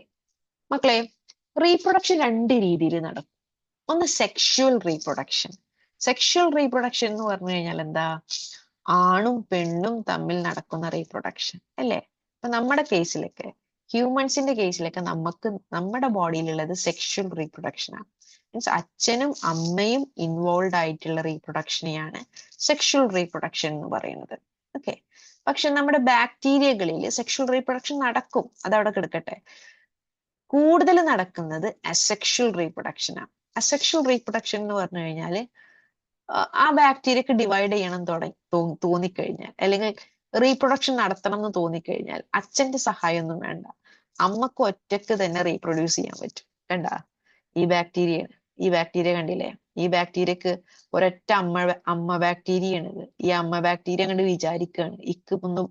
[SPEAKER 1] മക്കളെ, റീപ്രൊഡക്ഷൻ 2 രീതിയിൽ നടക്കും. ഒന്ന് സെക്ഷുവൽ റീപ്രൊഡക്ഷൻ. സെക്ഷുവൽ റീപ്രൊഡക്ഷൻ എന്ന് പറഞ്ഞു കഴിഞ്ഞാൽ എന്താ? ആണും പെണ്ണും തമ്മിൽ നടക്കുന്ന റീപ്രൊഡക്ഷൻ അല്ലേ? അപ്പൊ നമ്മുടെ കേസിലൊക്കെ, ഹ്യൂമൻസിന്റെ കേസിലൊക്കെ നമുക്ക് നമ്മുടെ ബോഡിയിലുള്ളത് സെക്ഷുവൽ റീപ്രൊഡക്ഷൻ ആണ്. മീൻസ് അച്ഛനും അമ്മയും ഇൻവോൾവ് ആയിട്ടുള്ള റീപ്രൊഡക്ഷനെയാണ് സെക്ഷുവൽ റീപ്രൊഡക്ഷൻ എന്ന് പറയുന്നത്. ഓക്കെ, പക്ഷെ നമ്മുടെ ബാക്ടീരിയകളിൽ സെക്ഷുവൽ റീപ്രൊഡക്ഷൻ നടക്കും, അതവിടെ കിടക്കട്ടെ. കൂടുതൽ നടക്കുന്നത് അസെക്ഷുവൽ റീപ്രൊഡക്ഷൻ ആണ്. അസെക്ഷുവൽ റീപ്രൊഡക്ഷൻ എന്ന് പറഞ്ഞു കഴിഞ്ഞാൽ ആ ബാക്ടീരിയക്ക് ഡിവൈഡ് ചെയ്യണം തോന്നിക്കഴിഞ്ഞാൽ, അല്ലെങ്കിൽ റീപ്രൊഡക്ഷൻ നടത്തണം എന്ന് തോന്നിക്കഴിഞ്ഞാൽ അച്ഛന്റെ സഹായമൊന്നും വേണ്ട, അമ്മക്ക് ഒറ്റക്ക് തന്നെ റീപ്രൊഡ്യൂസ് ചെയ്യാൻ പറ്റും. കണ്ട, ഈ ബാക്ടീരിയ കണ്ടില്ലേ? ഈ ബാക്ടീരിയക്ക് ഒരൊറ്റ അമ്മ ബാക്ടീരിയ ആണിത്. ഈ അമ്മ ബാക്ടീരിയ കണ്ട് വിചാരിക്കുകയാണ് ഒന്ന്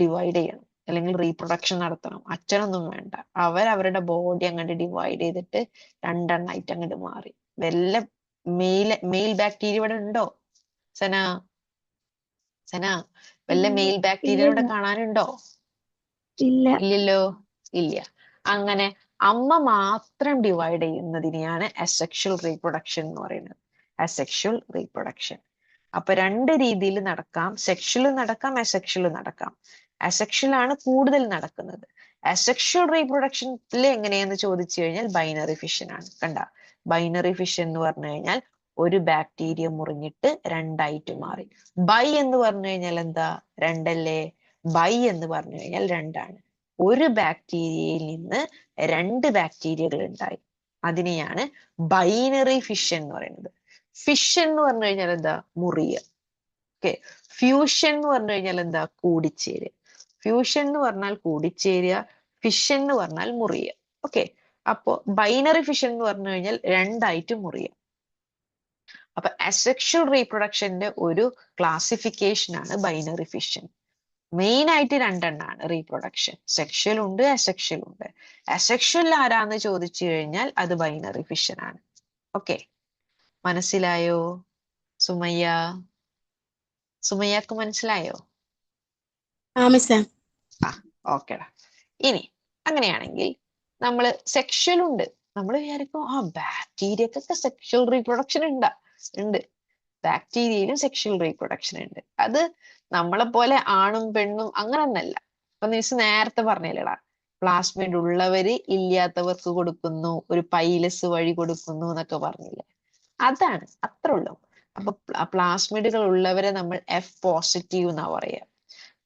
[SPEAKER 1] ഡിവൈഡ് ചെയ്യണം അല്ലെങ്കിൽ റീപ്രൊഡക്ഷൻ നടത്തണം, അച്ഛനൊന്നും വേണ്ട. അവരുടെ ബോഡി അങ്ങോട്ട് ഡിവൈഡ് ചെയ്തിട്ട് 2 എണ്ണമായിട്ട് അങ്ങോട്ട് മാറി. വല്ല മെയിൽ ബാക്ടീരിയ ഇവിടെ ഉണ്ടോ? സന വല്ല മെയിൽ ബാക്ടീരിയ ഇവിടെ കാണാനുണ്ടോ?
[SPEAKER 2] ഇല്ല.
[SPEAKER 1] ഇല്ലല്ലോ, ഇല്ല. അങ്ങനെ അമ്മ മാത്രം ഡിവൈഡ് ചെയ്യുന്നതിനെയാണ് അസെക്ഷുവൽ റീപ്രൊഡക്ഷൻ എന്ന് പറയുന്നത്. Asexual reproduction. അപ്പൊ 2 രീതിയിൽ നടക്കാം, സെക്ഷുവൽ നടക്കാം, അസെക്ഷുവൽ നടക്കാം. അസെക്ഷുവൽ ആണ് കൂടുതൽ നടക്കുന്നത്. അസെക്ഷുവൽ റീപ്രൊഡക്ഷനിൽ എങ്ങനെയെന്ന് ചോദിച്ചു കഴിഞ്ഞാൽ ബൈനറി ഫിഷൻ ആണ്. കണ്ട, ബൈനറി ഫിഷൻ എന്ന് പറഞ്ഞു കഴിഞ്ഞാൽ ഒരു ബാക്ടീരിയ മുറിഞ്ഞിട്ട് 2 ആയിട്ട് മാറി. ബൈ എന്ന് പറഞ്ഞു കഴിഞ്ഞാൽ എന്താ? 2 അല്ലേ? ബൈ എന്ന് പറഞ്ഞു കഴിഞ്ഞാൽ 2 ആണ്. ഒരു ബാക്ടീരിയയിൽ നിന്ന് 2 ബാക്ടീരിയകൾ ഉണ്ടായി. അതിനെയാണ് ബൈനറി ഫിഷൻ എന്ന് പറയുന്നത്. ഫിഷൻ എന്ന് പറഞ്ഞു കഴിഞ്ഞാൽ എന്താ? മുറിയ. ഓക്കെ, ഫ്യൂഷൻ എന്ന് പറഞ്ഞു കഴിഞ്ഞാൽ എന്താ? കൂടിച്ചേരുക. ഫ്യൂഷൻ എന്ന് പറഞ്ഞാൽ കൂടിച്ചേരുക, ഫിഷൻ എന്ന് പറഞ്ഞാൽ മുറിയ. ഓക്കെ, അപ്പോ ബൈനറി ഫിഷൻ എന്ന് പറഞ്ഞു കഴിഞ്ഞാൽ 2 ആയിട്ട് മുറിയ. അപ്പൊ അസെക്ഷുവൽ റീപ്രൊഡക്ഷന്റെ ഒരു ക്ലാസിഫിക്കേഷൻ ആണ് ബൈനറി ഫിഷൻ. മെയിൻ ആയിട്ട് 2 എണ്ണാണ് റീപ്രൊഡക്ഷൻ. സെക്ഷൽ ഉണ്ട്, അസെക്ഷൽ ഉണ്ട്. അസെക്ഷൽ ആരാന്ന് ചോദിച്ചു കഴിഞ്ഞാൽ അത് ബൈനറി ഫിഷൻ ആണ്. ഓക്കെ, മനസ്സിലായോ? സുമയ്യക്ക് മനസ്സിലായോ?
[SPEAKER 3] മിസ്സേ.
[SPEAKER 1] ഓക്കേടാ. ഇനി അങ്ങനെയാണെങ്കിൽ നമ്മള് സെക്ഷൽ ഉണ്ട്, നമ്മൾ വിചാരിക്കും ബാക്ടീരിയക്കൊക്കെ സെക്ഷൽ റീപ്രൊഡക്ഷൻ ഉണ്ട്. ബാക്ടീരിയയിലും സെക്ഷൽ റീപ്രൊഡക്ഷൻ ഉണ്ട്. അത് നമ്മളെ പോലെ ആണും പെണ്ണും അങ്ങനെ ഒന്നല്ല. അപ്പൊ മിസ് നേരത്തെ പറഞ്ഞില്ലടാ, പ്ലാസ്മിഡ് ഉള്ളവര് ഇല്ലാത്തവർക്ക് കൊടുക്കുന്നു, ഒരു പൈലസ് വഴി കൊടുക്കുന്നു എന്നൊക്കെ പറഞ്ഞില്ലേ? അതാണ്, അത്ര ഉള്ളൂ. അപ്പൊ പ്ലാസ്മിഡുകൾ ഉള്ളവരെ നമ്മൾ F പോസിറ്റീവ് എന്നാ പറയാ,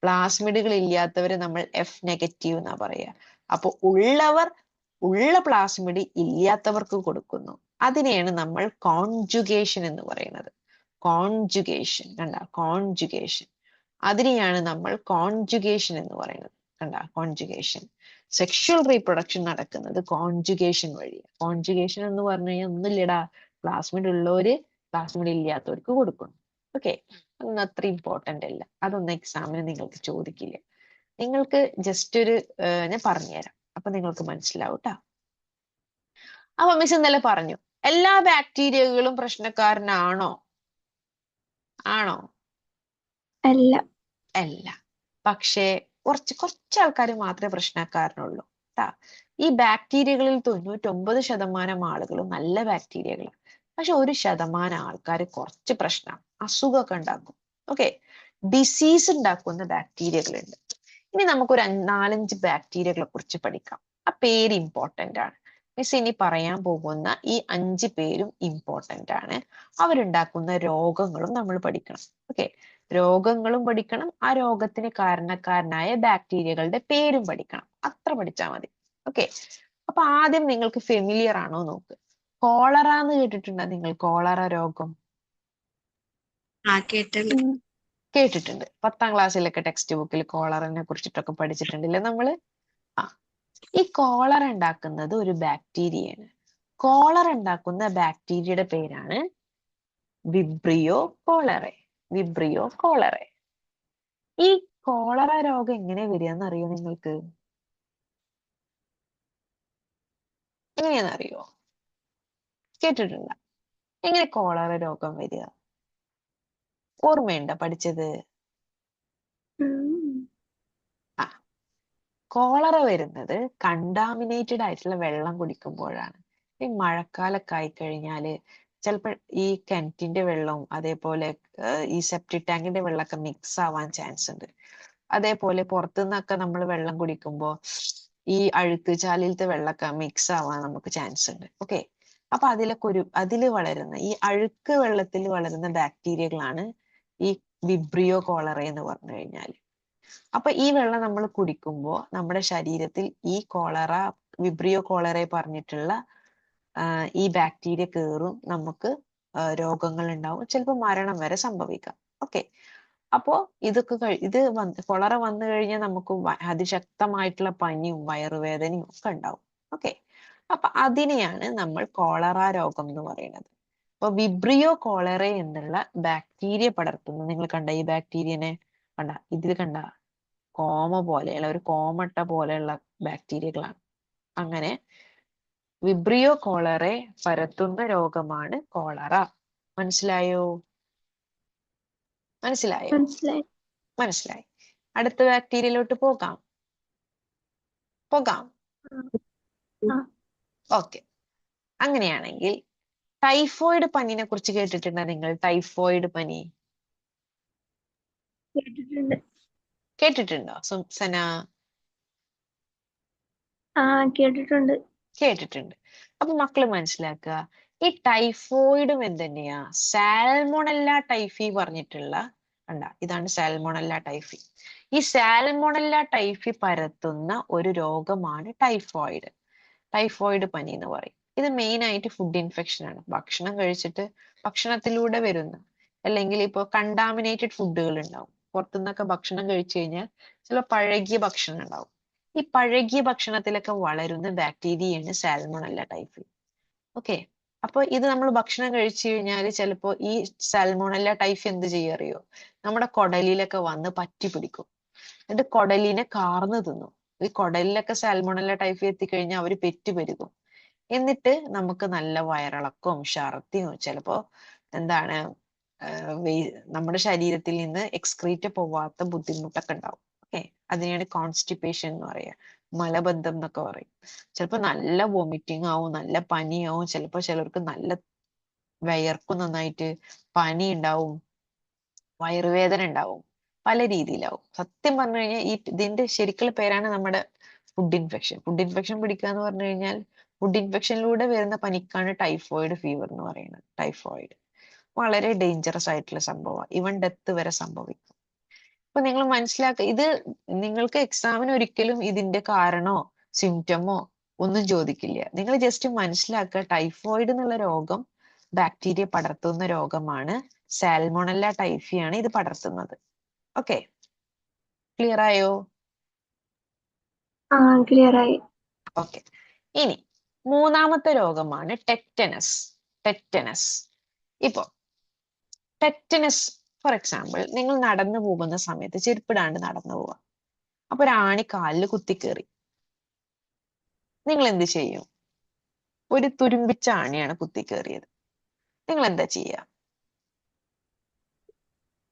[SPEAKER 1] പ്ലാസ്മിഡുകൾ ഇല്ലാത്തവരെ നമ്മൾ F നെഗറ്റീവ് എന്നാ പറയാ. അപ്പൊ ഉള്ള പ്ലാസ്മിഡ് ഇല്ലാത്തവർക്ക് കൊടുക്കുന്നു. അതിനെയാണ് നമ്മൾ കോൺജുഗേഷൻ എന്ന് പറയുന്നത്. കോൺജുഗേഷൻ കണ്ട, കോൺജുഗേഷൻ. അതിനെയാണ് നമ്മൾ കോൺജുഗേഷൻ എന്ന് പറയുന്നത്. കണ്ട, കോൺജുഗേഷൻ. സെക്ഷുവൽ റീപ്രൊഡക്ഷൻ നടക്കുന്നത് കോൺജുഗേഷൻ വഴിയാണ്. കോൺജുഗേഷൻ എന്ന് പറഞ്ഞു കഴിഞ്ഞാൽ ഒന്നുമില്ലടാ, പ്ലാസ്മിഡ് ഉള്ളവര് പ്ലാസ്മിഡ് ഇല്ലാത്തവർക്ക് കൊടുക്കുന്നു. ഓക്കെ, അതൊന്നും അത്ര ഇമ്പോർട്ടന്റ് അല്ല, അതൊന്നും എക്സാമിന് നിങ്ങൾക്ക് ചോദിക്കില്ല. നിങ്ങൾക്ക് ജസ്റ്റ് ഒരു ഞാൻ പറഞ്ഞുതരാം, അപ്പൊ നിങ്ങൾക്ക് മനസ്സിലാവും ട്ടാ. അപ്പൊ മിസ് ഇന്നലെ പറഞ്ഞു, എല്ലാ ബാക്ടീരിയകളും പ്രശ്നക്കാരനാണോ? ആണോ?
[SPEAKER 2] അല്ല.
[SPEAKER 1] അല്ല. പക്ഷേ കുറച്ച് ആൾക്കാർ മാത്രമേ പ്രശ്നക്കാരനുള്ളൂ ട്ടാ. ഈ ബാക്ടീരിയകളിൽ 99% ആളുകളും നല്ല ബാക്ടീരിയകളാണ്. പക്ഷെ 1% ആൾക്കാർ കുറച്ച് പ്രശ്നമാണ്, അസുഖമൊക്കെ ഉണ്ടാക്കും. ഓക്കെ, ഡിസീസ് ഉണ്ടാക്കുന്ന ബാക്ടീരിയകളുണ്ട്. ഇനി നമുക്കൊരു 4-5 ബാക്ടീരിയകളെ കുറിച്ച് പഠിക്കാം. ആ പേര് ഇമ്പോർട്ടന്റ് ആണ്. മിസ് ഇനി പറയാൻ പോകുന്ന ഈ 5 പേരും ഇമ്പോർട്ടന്റ് ആണ്. അവരുണ്ടാക്കുന്ന രോഗങ്ങളും നമ്മൾ പഠിക്കണം. ഓക്കെ, രോഗങ്ങളും പഠിക്കണം, ആ രോഗത്തിന് കാരണക്കാരനായ ബാക്ടീരിയകളുടെ പേരും പഠിക്കണം. അത്ര പഠിച്ചാൽ മതി. ഓക്കെ, അപ്പൊ ആദ്യം നിങ്ങൾക്ക് ഫെമിലിയർ ആണോ നോക്ക്. കോളറ എന്ന് കേട്ടിട്ടുണ്ടോ നിങ്ങൾ? കോളറ രോഗം
[SPEAKER 3] ആ കേട്ടുണ്ട്.
[SPEAKER 2] ഉം.
[SPEAKER 1] കേട്ടിട്ടുണ്ട്. 10ാം ക്ലാസ്സിലൊക്കെ ടെക്സ്റ്റ് ബുക്കിൽ കോളറിനെ കുറിച്ചിട്ടൊക്കെ പഠിച്ചിട്ടുണ്ടല്ലേ നമ്മള്? ആ, ഈ കോളറ ഉണ്ടാക്കുന്നത് ഒരു ബാക്ടീരിയയാണ്. കോളറ ഉണ്ടാക്കുന്ന ബാക്ടീരിയയുടെ പേരാണ് വിബ്രിയോ കോളറെ. Vibrio cholerae. ഈ കോളറ രോഗം എങ്ങനെ വരികയെന്ന് അറിയോ നിങ്ങൾക്ക്? എങ്ങനെയാന്ന് അറിയോ? കേട്ടിട്ടുണ്ടോ? എങ്ങനെ കോളറ രോഗം വരിക? ഓർമ്മയുണ്ടോ പഠിച്ചത്?
[SPEAKER 2] ഉം.
[SPEAKER 1] ആ, കോളറ വരുന്നത് കണ്ടാമിനേറ്റഡ് ആയിട്ടുള്ള വെള്ളം കുടിക്കുമ്പോഴാണ്. ഈ മഴക്കാലൊക്കെ ആയിക്കഴിഞ്ഞാല് ചിലപ്പോൾ ഈ കിണറ്റിന്റെ വെള്ളവും അതേപോലെ ഈ സെപ്റ്റിക് ടാങ്കിന്റെ വെള്ളമൊക്കെ മിക്സ് ആവാൻ ചാൻസ് ഉണ്ട്. അതേപോലെ പുറത്തുനിന്നൊക്കെ നമ്മൾ വെള്ളം കുടിക്കുമ്പോൾ ഈ അഴുക്ക് ചാലിലത്തെ വെള്ളമൊക്കെ മിക്സ് ആവാൻ നമുക്ക് ചാൻസ് ഉണ്ട്. ഓക്കെ, അപ്പൊ അതിൽ വളരുന്ന ഈ അഴുക്ക് വെള്ളത്തിൽ വളരുന്ന ബാക്ടീരിയകളാണ് ഈ വിബ്രിയോ കോളറ എന്ന് പറഞ്ഞു കഴിഞ്ഞാൽ. അപ്പൊ ഈ വെള്ളം നമ്മൾ കുടിക്കുമ്പോൾ നമ്മുടെ ശരീരത്തിൽ ഈ കോളറ, വിബ്രിയോ കോളറ പറഞ്ഞിട്ടുള്ള ഈ ബാക്ടീരിയ കയറും, നമുക്ക് രോഗങ്ങൾ ഉണ്ടാവും, ചിലപ്പോൾ മരണം വരെ സംഭവിക്കാം. ഓക്കെ, അപ്പോ ഇതൊക്കെ കൊളറ വന്നു കഴിഞ്ഞാൽ നമുക്ക് അതിശക്തമായിട്ടുള്ള പനിയും വയറുവേദനയും ഒക്കെ ഉണ്ടാവും. ഓക്കെ, അപ്പൊ അതിനെയാണ് നമ്മൾ കോളറ രോഗം എന്ന് പറയുന്നത്. അപ്പൊ വിബ്രിയോ കോളറ എന്നുള്ള ബാക്ടീരിയ പടർത്തുന്നു. നിങ്ങൾ കണ്ട ഈ ബാക്ടീരിയനെ കണ്ട? ഇതിൽ കണ്ട കോമ പോലെയുള്ള ഒരു കോമട്ട പോലെയുള്ള ബാക്ടീരിയകളാണ്. അങ്ങനെ വിബ്രിയോ കോളറെ പരത്തുന്ന രോഗമാണ് കോളറ. മനസ്സിലായോ? മനസ്സിലായോ?
[SPEAKER 2] മനസ്സിലായി.
[SPEAKER 1] മനസ്സിലായി. അടുത്ത ബാക്ടീരിയയിലോട്ട് പോകാം.
[SPEAKER 2] ആ.
[SPEAKER 1] ഓക്കെ, അങ്ങനെയാണെങ്കിൽ ടൈഫോയിഡ് പനിനെ കുറിച്ച് കേട്ടിട്ടുണ്ടോ നിങ്ങൾ? ടൈഫോയിഡ് പനി
[SPEAKER 2] കേട്ടിട്ടുണ്ട്.
[SPEAKER 1] കേട്ടിട്ടുണ്ടോ സന?
[SPEAKER 2] ആ കേട്ടിട്ടുണ്ട്.
[SPEAKER 1] കേട്ടിട്ടുണ്ട്. അപ്പൊ മക്കള് മനസ്സിലാക്കുക, ഈ ടൈഫോയിഡും എന്തുതന്നെയാ? സാൽമോണല്ല ടൈഫി പറഞ്ഞിട്ടുള്ള ഇതാണ് സാൽമോണല്ല ടൈഫി. ഈ സാൽമോണല്ല ടൈഫി പരത്തുന്ന ഒരു രോഗമാണ് ടൈഫോയിഡ്. ടൈഫോയിഡ് പനി എന്ന് പറയും. ഇത് മെയിൻ ആയിട്ട് ഫുഡ് ഇൻഫെക്ഷൻ ആണ്. ഭക്ഷണം കഴിച്ചിട്ട് ഭക്ഷണത്തിലൂടെ വരുന്ന, അല്ലെങ്കിൽ ഇപ്പോൾ കണ്ടാമിനേറ്റഡ് ഫുഡുകൾ ഉണ്ടാവും. പുറത്തുനിന്നൊക്കെ ഭക്ഷണം കഴിച്ചു കഴിഞ്ഞാൽ ചില പഴകിയ ഭക്ഷണം ഉണ്ടാവും. ഈ പഴകിയ ഭക്ഷണത്തിലൊക്കെ വളരുന്ന ബാക്ടീരിയയാണ് സാൽമോണല്ല ടൈഫി. ഓക്കെ, അപ്പൊ ഇത് നമ്മൾ ഭക്ഷണം കഴിച്ചു കഴിഞ്ഞാൽ ചിലപ്പോ ഈ സാൽമോണല്ല ടൈഫി എന്ത് ചെയ്യും അറിയോ? നമ്മുടെ കുടലിലൊക്കെ വന്ന് പറ്റി പിടിക്കും, എന്നിട്ട് കുടലിനെ കാർന്ന് തിന്നും. ഈ കുടലിലൊക്കെ സാൽമോണല്ല ടൈഫി എത്തിക്കഴിഞ്ഞാൽ അവര് പെറ്റുപെരുകും. എന്നിട്ട് നമുക്ക് നല്ല വയറിളക്കവും ഛർദിയും ചിലപ്പോ എന്താണ് നമ്മുടെ ശരീരത്തിൽ നിന്ന് എക്സ്ക്രീറ്റ് പോവാത്ത ബുദ്ധിമുട്ടൊക്കെ ഉണ്ടാവും. ഓക്കെ, അതിനെയാണ് കോൺസ്റ്റിപ്പേഷൻ എന്ന് പറയുക, മലബന്ധം എന്നൊക്കെ പറയും. ചിലപ്പോ നല്ല വോമിറ്റിംഗ് ആവും, നല്ല പനിയാവും, ചിലപ്പോ ചിലർക്ക് നല്ല വിയർക്കും, നന്നായിട്ട് പനി ഉണ്ടാവും, വയറുവേദന ഉണ്ടാവും, പല രീതിയിലാവും. സത്യം പറഞ്ഞു കഴിഞ്ഞാൽ ഇതിന്റെ ശരിക്കുള്ള പേരാണ് നമ്മുടെ ഫുഡ് ഇൻഫെക്ഷൻ. ഫുഡ് ഇൻഫെക്ഷൻ പിടിക്കുക എന്ന് പറഞ്ഞു കഴിഞ്ഞാൽ ഫുഡ് ഇൻഫെക്ഷനിലൂടെ വരുന്ന പനിക്കാണ് ടൈഫോയിഡ് ഫീവർ എന്ന് പറയുന്നത്. ടൈഫോയിഡ് വളരെ ഡേഞ്ചറസ് ആയിട്ടുള്ള സംഭവമാണ്. ഈവൻ ഡെത്ത് വരെ സംഭവിക്കും. അപ്പൊ നിങ്ങൾ മനസ്സിലാക്കുക, ഇത് നിങ്ങൾക്ക് എക്സാമിന് ഒരിക്കലും ഇതിന്റെ കാരണോ സിംറ്റമോ ഒന്നും ചോദിക്കില്ല. നിങ്ങൾ ജസ്റ്റ് മനസ്സിലാക്കുക, ടൈഫോയിഡ് എന്നുള്ള രോഗം ബാക്ടീരിയ പടർത്തുന്ന രോഗമാണ്. സാൽമോണല്ല ടൈഫിയാണ് ഇത് പടർത്തുന്നത്. ഓക്കെ, ക്ലിയർ ആയോ?
[SPEAKER 2] ആ ക്ലിയർ ആയി.
[SPEAKER 1] ഓക്കെ, ഇനി മൂന്നാമത്തെ രോഗമാണ് ടെറ്റനസ്. ടെറ്റനസ്. ഇപ്പോ ടെറ്റനസ് ഫോർ എക്സാമ്പിൾ, നിങ്ങൾ നടന്നു പോകുന്ന സമയത്ത് ചെരുപ്പിടാണ്ട് നടന്നു പോവാ, അപ്പൊ ഒരാണി കാലിൽ കുത്തിക്കേറി. നിങ്ങൾ എന്ത് ചെയ്യും? ഒരു തുരുമ്പിച്ച ആണിയാണ് കുത്തിക്കേറിയത്. നിങ്ങൾ എന്താ ചെയ്യാ?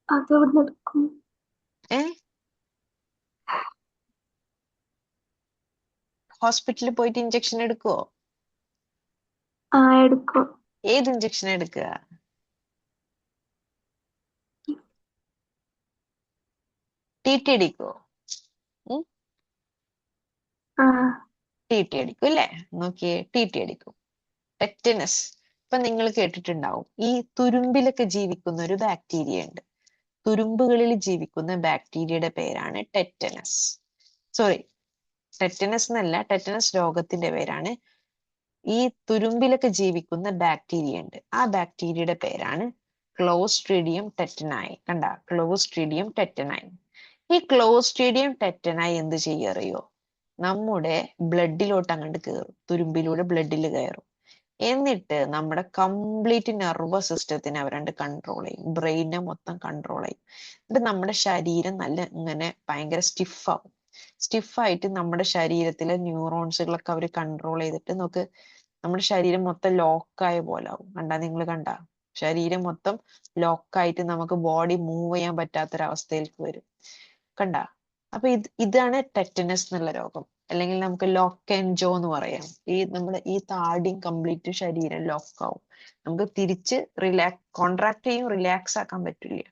[SPEAKER 2] അത് ഇവിടുന്ന് എടുക്കും.
[SPEAKER 1] ഏ ഹോസ്പിറ്റലിൽ പോയിട്ട് ഇഞ്ചക്ഷൻ എടുക്കുവോ?
[SPEAKER 2] ആ എടുക്കും.
[SPEAKER 1] ഏത് ഇഞ്ചക്ഷൻ എടുക്കുക? ടി ടി അടിക്കുവോ?
[SPEAKER 2] ആ
[SPEAKER 1] ടി ടി അടിക്കും അല്ലേ? നോക്കിയേ, ടി ടി അടിക്കും. ടെറ്റനസ് ഇപ്പൊ നിങ്ങൾ കേട്ടിട്ടുണ്ടാവും, ഈ തുരുമ്പിലൊക്കെ ജീവിക്കുന്ന ഒരു ബാക്ടീരിയ ഉണ്ട്. തുരുമ്പുകളിൽ ജീവിക്കുന്ന ബാക്ടീരിയയുടെ പേരാണ് ടെറ്റനസ്. സോറി, ടെറ്റനസ് എന്നല്ല, ടെറ്റനസ് രോഗത്തിന്റെ പേരാണ് ഈ തുരുമ്പിലൊക്കെ ജീവിക്കുന്ന ബാക്ടീരിയ ഉണ്ട്. ആ ബാക്ടീരിയയുടെ പേരാണ് ക്ലോസ്ട്രീഡിയം ടെറ്റനായി. കണ്ട, ക്ലോസ്ട്രീഡിയം ടെറ്റനായി. ഈ ക്ലോസ്ട്രീഡിയം ടെറ്റനായി എന്ത് ചെയ്യറിയോ? നമ്മുടെ ബ്ലഡിലോട്ട് അങ്ങോട്ട് കയറും, തുരുമ്പിലൂടെ ബ്ലഡിൽ കയറും. എന്നിട്ട് നമ്മുടെ കംപ്ലീറ്റ് നെർവസ് സിസ്റ്റത്തിനെ അവരണ്ട് കൺട്രോൾ ചെയ്യും, ബ്രെയിനെ മൊത്തം കൺട്രോൾ ചെയ്യും. എന്നിട്ട് നമ്മുടെ ശരീരം നല്ല ഇങ്ങനെ ഭയങ്കര സ്റ്റിഫാവും. സ്റ്റിഫായിട്ട് നമ്മുടെ ശരീരത്തിലെ ന്യൂറോൺസുകളൊക്കെ അവർ കൺട്രോൾ ചെയ്തിട്ട് നമുക്ക് നമ്മുടെ ശരീരം മൊത്തം ലോക്കായ പോലെ ആവും. കണ്ടാ, നിങ്ങൾ കണ്ട, ശരീരം മൊത്തം ലോക്കായിട്ട് നമുക്ക് ബോഡി മൂവ് ചെയ്യാൻ പറ്റാത്തൊരവസ്ഥയിലേക്ക് വരും. കണ്ട, അപ്പൊ ഇതാണ് ടെറ്റനസ് എന്നുള്ള രോഗം. അല്ലെങ്കിൽ നമുക്ക് ലോക്ക് ആൻഡ് ജോ എന്ന് പറയാം. നമ്മുടെ ഈ താടിയും കംപ്ലീറ്റ് ശരീരം ലോക്കാവും. നമുക്ക് തിരിച്ച് കോൺട്രാക്ട് ചെയ്യും, റിലാക്സ് ആക്കാൻ പറ്റില്ല.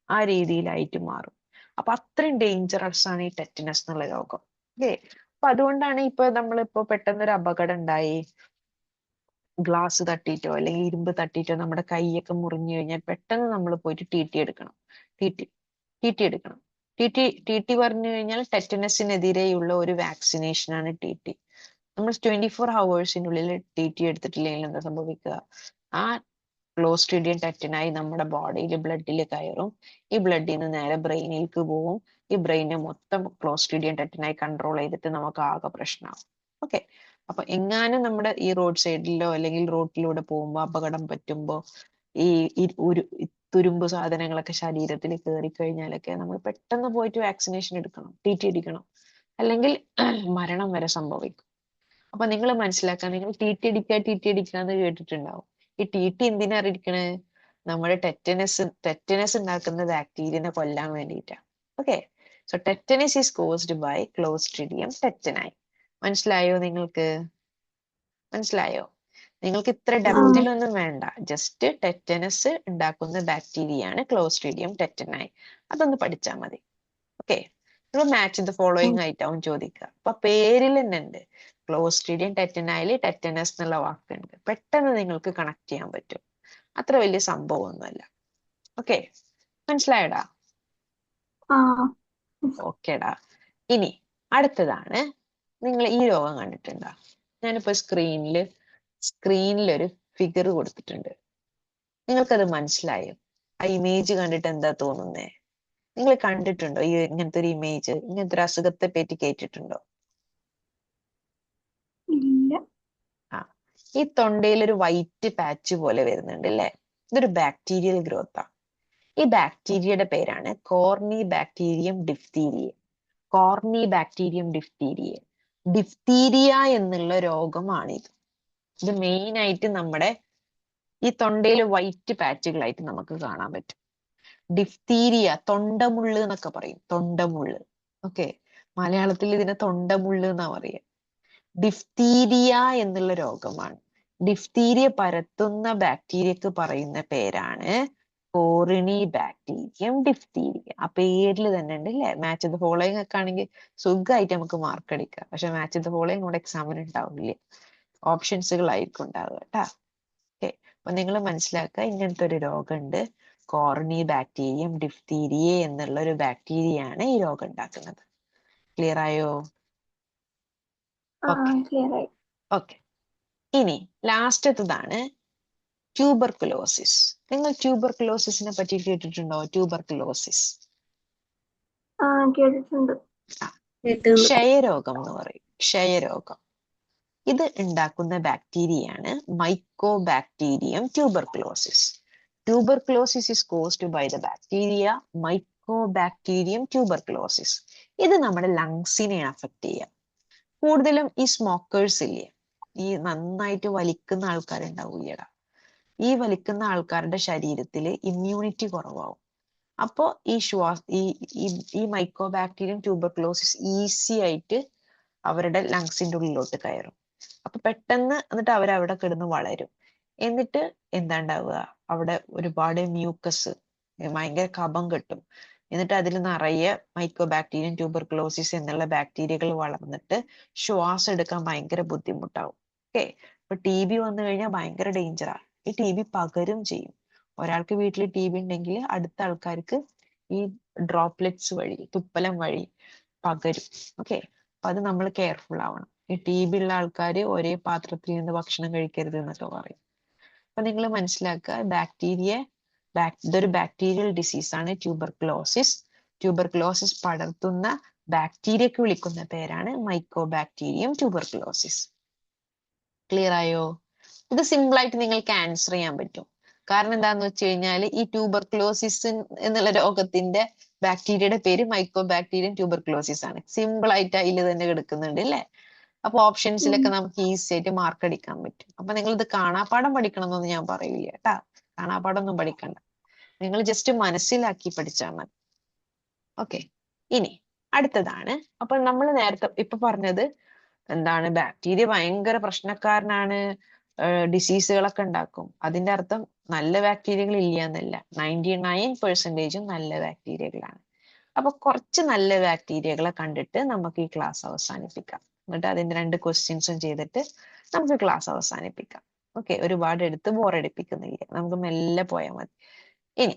[SPEAKER 1] ആ രീതിയിലായിട്ട് മാറും. അപ്പൊ അത്രയും ഡേഞ്ചറസ് ആണ് ഈ ടെറ്റനസ് എന്നുള്ള രോഗം. ഓക്കെ, അപ്പൊ അതുകൊണ്ടാണ് നമ്മളിപ്പോ പെട്ടെന്നൊരു അപകടം ഉണ്ടായി, ഗ്ലാസ് തട്ടിയിട്ടോ അല്ലെങ്കിൽ ഇരുമ്പ് തട്ടിയിട്ടോ നമ്മുടെ കൈയൊക്കെ മുറിഞ്ഞു കഴിഞ്ഞാൽ പെട്ടെന്ന് നമ്മൾ പോയിട്ട് ടി ടി എടുക്കണം. ടി ടി എടുക്കണം. ടി ടി പറഞ്ഞു കഴിഞ്ഞാൽ ടെറ്റനസിനെതിരെയുള്ള ഒരു വാക്സിനേഷൻ ആണ് ടി ടി. നമ്മൾ 24 ഹവേഴ്സിനുള്ളിൽ ടി ടി എടുത്തിട്ടില്ലെങ്കിൽ എന്താ സംഭവിക്കുക? ആ ക്ലോസ്ട്രീഡിയം ടെറ്റനായി നമ്മുടെ ബോഡിയിൽ ബ്ലഡിൽ കയറും. ഈ ബ്ലഡിൽ നിന്ന് നേരെ ബ്രെയിനിലേക്ക് പോവും. ഈ ബ്രെയിനെ മൊത്തം ക്ലോസ്ട്രീഡിയം ടെറ്റനായി കൺട്രോൾ ചെയ്തിട്ട് നമുക്ക് ആകെ പ്രശ്നമാവും. ഓക്കെ, അപ്പൊ എങ്ങാനും നമ്മുടെ ഈ റോഡ് സൈഡിലോ അല്ലെങ്കിൽ റോഡിലൂടെ പോകുമ്പോൾ അപകടം പറ്റുമ്പോ ഒരു തുരുമ്പ് സാധനങ്ങളൊക്കെ ശരീരത്തിൽ കയറി കഴിഞ്ഞാലൊക്കെ നമ്മൾ പെട്ടെന്ന് പോയിട്ട് വാക്സിനേഷൻ എടുക്കണം, ടി ടി എടുക്കണം, അല്ലെങ്കിൽ മരണം വരെ സംഭവിക്കും. അപ്പൊ നിങ്ങൾ മനസ്സിലാക്കാൻ, നിങ്ങൾ ടി ടി അടിക്കുക എന്ന് കേട്ടിട്ടുണ്ടാവും. ഈ ടി ടി എന്തിനാ ഇരിക്കണേ? നമ്മുടെ ടെറ്റനസ് ഉണ്ടാക്കുന്ന ബാക്ടീരിയനെ കൊല്ലാൻ വേണ്ടിയിട്ടാണ്. Okay, so tetanus is caused by Clostridium tetani. മനസ്സിലായോ നിങ്ങൾക്ക്? മനസ്സിലായോ? നിങ്ങൾക്ക് ഇത്ര ഡെപ്തിലൊന്നും വേണ്ട, ജസ്റ്റ് ടെറ്റനസ് ഉണ്ടാക്കുന്ന ബാക്ടീരിയയാണ് ക്ലോസ്ട്രീഡിയം ടെറ്റനായി. അതൊന്ന് പഠിച്ചാൽ മതി. ഓക്കെ, നിങ്ങൾ മാച്ച് ദ ഫോളോയിങ് ആയിട്ടാവും ചോദിക്കുക. അപ്പൊ പേരിൽ തന്നെ ഉണ്ട്, ക്ലോസ്ട്രീഡിയം ടെറ്റനായിൽ ടെറ്റനസ് എന്നുള്ള വാക്കുണ്ട്. പെട്ടെന്ന് നിങ്ങൾക്ക് കണക്ട് ചെയ്യാൻ പറ്റും. അത്ര വലിയ സംഭവമൊന്നുമല്ല. ഓക്കെ, മനസ്സിലായടാ? ഓക്കേടാ. ഇനി അടുത്തതാണ്, നിങ്ങൾ ഈ രോഗം കണ്ടിട്ടുണ്ടോ? ഞാനിപ്പോ സ്ക്രീനിലൊരു ഫിഗർ കൊടുത്തിട്ടുണ്ട്. നിങ്ങൾക്കത് മനസ്സിലായോ? ആ ഇമേജ് കണ്ടിട്ട് എന്താ തോന്നുന്നേ? നിങ്ങൾ കണ്ടിട്ടുണ്ടോ ഇങ്ങനത്തെ ഒരു ഇമേജ്? ഇങ്ങനത്തെ ഒരു അസുഖത്തെ പറ്റി കേട്ടിട്ടുണ്ടോ? ആ, ഈ തൊണ്ടയിൽ ഒരു വൈറ്റ് പാച്ച് പോലെ വരുന്നുണ്ട് അല്ലേ? ഇതൊരു ബാക്ടീരിയൽ ഗ്രോത്താ. ഈ ബാക്ടീരിയയുടെ പേരാണ് Corynebacterium diphtheria. Corynebacterium diphtheria. Diphtheria എന്നുള്ള രോഗമാണിത്. ഇത് മെയിൻ ആയിട്ട് നമ്മുടെ ഈ തൊണ്ടയിൽ വൈറ്റ് പാച്ചുകളായിട്ട് നമുക്ക് കാണാൻ പറ്റും. ഡിഫ്തീരിയ, തൊണ്ടമുള്ള് എന്നൊക്കെ പറയും. തൊണ്ടമുള്ള്. ഓക്കെ, മലയാളത്തിൽ ഇതിനെ തൊണ്ടമുള്ള് എന്നാ പറയുക. ഡിഫ്തീരിയ എന്നുള്ള രോഗമാണ്. ഡിഫ്തീരിയ പരത്തുന്ന ബാക്ടീരിയക്ക് പറയുന്ന പേരാണ് കോറിനി ബാക്ടീരിയം ഡിഫ്തീരിയ. ആ പേരിൽ തന്നെ ഉണ്ട് അല്ലേ? മാച്ച് ദ ഫോളോയിങ് ഒക്കെ ആണെങ്കിൽ സുഖമായിട്ട് നമുക്ക് മാർക്ക് അടിക്കാം. പക്ഷെ മാച്ച് ദ ഫോളോയിങ് നമ്മുടെ എക്സാമിന് ഉണ്ടാവില്ല, ഓപ്ഷൻസുകളായിരിക്കും ഉണ്ടാവുക കേട്ടാ. ഓക്കെ, അപ്പൊ നിങ്ങൾ മനസ്സിലാക്കുക, ഇങ്ങനത്തെ ഒരു രോഗമുണ്ട്, കോർണി ബാക്ടീരിയം ഡിഫ്തീരിയ എന്നുള്ള ഒരു ബാക്ടീരിയയാണ് ഈ രോഗം ഉണ്ടാക്കുന്നത്. ക്ലിയർ ആയോ? ഓക്കെ, ഇനി ലാസ്റ്റത്തതാണ് ട്യൂബർകുലോസിസ്. നിങ്ങൾ ട്യൂബർകുലോസിസിനെ പറ്റി കേട്ടിട്ടുണ്ടോ? ട്യൂബർകുലോസിസ്
[SPEAKER 2] കേട്ടിട്ടുണ്ട്.
[SPEAKER 1] ക്ഷയരോഗം എന്ന് പറയും. ക്ഷയരോഗം ഇത് ഉണ്ടാക്കുന്ന ബാക്ടീരിയയാണ് Mycobacterium tuberculosis. Tuberculosis is caused by the bacteria Mycobacterium tuberculosis. ഇത് നമ്മുടെ ലങ്സിനെ അഫക്ട് ചെയ്യാം. കൂടുതലും ഈ സ്മോക്കേഴ്സ് ഇല്ലേ, ഈ നന്നായിട്ട് വലിക്കുന്ന ആൾക്കാരുണ്ടാവില്ലടാ, ഈ വലിക്കുന്ന ആൾക്കാരുടെ ശരീരത്തിൽ ഇമ്മ്യൂണിറ്റി കുറവാകും. അപ്പോൾ ഈ മൈക്കോബാക്ടീരിയം ട്യൂബർകുലോസിസ് ഈസി ആയിട്ട് അവരുടെ ലങ്സിന്റെ ഉള്ളിലോട്ട് കയറും. അപ്പൊ പെട്ടെന്ന് എന്നിട്ട് അവരവിടെ കിടന്ന് വളരും. എന്നിട്ട് എന്താ ഉണ്ടാവുക? അവിടെ ഒരുപാട് മ്യൂക്കസ്, ഭയങ്കര കഫം കെട്ടും. എന്നിട്ട് അതിൽ നിറയെ മൈക്കോബാക്ടീരിയം ട്യൂബർകുലോസിസ് എന്നുള്ള ബാക്ടീരിയകൾ വളർന്നിട്ട് ശ്വാസം എടുക്കാൻ ഭയങ്കര ബുദ്ധിമുട്ടാവും. ഓക്കെ, ഇപ്പൊ ടി ബി വന്നു കഴിഞ്ഞാൽ ഭയങ്കര ഡേഞ്ചറാ. ഈ ടി ബി പകരും ചെയ്യും. ഒരാൾക്ക് വീട്ടിൽ ടി ബി ഉണ്ടെങ്കിൽ അടുത്ത ആൾക്കാർക്ക് ഈ ഡ്രോപ്ലെറ്റ്സ് വഴി, തുപ്പലം വഴി പകരും. ഓക്കെ, അപ്പൊ അത് നമ്മൾ കെയർഫുൾ ആവണം. ഈ TB ഉള്ള ആൾക്കാർ ഒരേ പാത്രത്തിൽ നിന്ന് ഭക്ഷണം കഴിക്കരുത് എന്നൊക്കെ പറയും. അപ്പൊ നിങ്ങൾ മനസ്സിലാക്കുക, ഇതൊരു ബാക്ടീരിയൽ ഡിസീസ് ആണ് ട്യൂബർക്ലോസിസ്. ട്യൂബർക്ലോസിസ് പടർത്തുന്ന ബാക്ടീരിയക്ക് വിളിക്കുന്ന പേരാണ് മൈക്കോബാക്ടീരിയം ട്യൂബർക്ലോസിസ്. ക്ലിയർ ആയോ? ഇത് സിമ്പിൾ ആയിട്ട് നിങ്ങൾക്ക് ആൻസർ ചെയ്യാൻ പറ്റും. കാരണം എന്താന്ന് വെച്ച് കഴിഞ്ഞാൽ ഈ ട്യൂബർക്ലോസിസ് എന്നുള്ള രോഗത്തിന്റെ ബാക്ടീരിയയുടെ പേര് മൈക്കോബാക്ടീരിയം ട്യൂബർക്ലോസിസ് ആണ്. സിമ്പിൾ ആയിട്ട് അതിൽ തന്നെ കിടക്കുന്നുണ്ട് അല്ലേ? അപ്പൊ ഓപ്ഷൻസിലൊക്കെ നമുക്ക് ഈസി ആയിട്ട് മാർക്ക് അടിക്കാൻ പറ്റും. അപ്പൊ നിങ്ങൾ ഇത് കാണാപ്പാഠം പഠിക്കണം എന്നൊന്നും ഞാൻ പറയില്ല കേട്ടാ. കാണാപ്പാഠം ഒന്നും പഠിക്കണ്ട, നിങ്ങൾ ജസ്റ്റ് മനസ്സിലാക്കി പഠിച്ചാൽ മതി. ഓക്കെ, ഇനി അടുത്തതാണ്. അപ്പോൾ നമ്മൾ നേരത്തെ ഇപ്പൊ പറഞ്ഞത് എന്താണ്, ബാക്ടീരിയ ഭയങ്കര പ്രശ്നക്കാരനാണ്, ഡിസീസുകളൊക്കെ ഉണ്ടാക്കും. അതിന്റെ അർത്ഥം നല്ല ബാക്ടീരിയകൾ ഇല്ല എന്നല്ല. 99% നല്ല ബാക്ടീരിയകളാണ്. അപ്പൊ കുറച്ച് നല്ല ബാക്ടീരിയകളെ കണ്ടിട്ട് നമുക്ക് ഈ ക്ലാസ് അവസാനിപ്പിക്കാം. എന്നിട്ട് അതിന്റെ 2 ക്വസ്റ്റ്യൻസും ചെയ്തിട്ട് നമുക്ക് ക്ലാസ് അവസാനിപ്പിക്കാം. ഓക്കെ, ഒരുപാട് എടുത്ത് ബോറടിപ്പിക്കുന്നില്ല, നമുക്ക് മെല്ലെ പോയാൽ മതി. ഇനി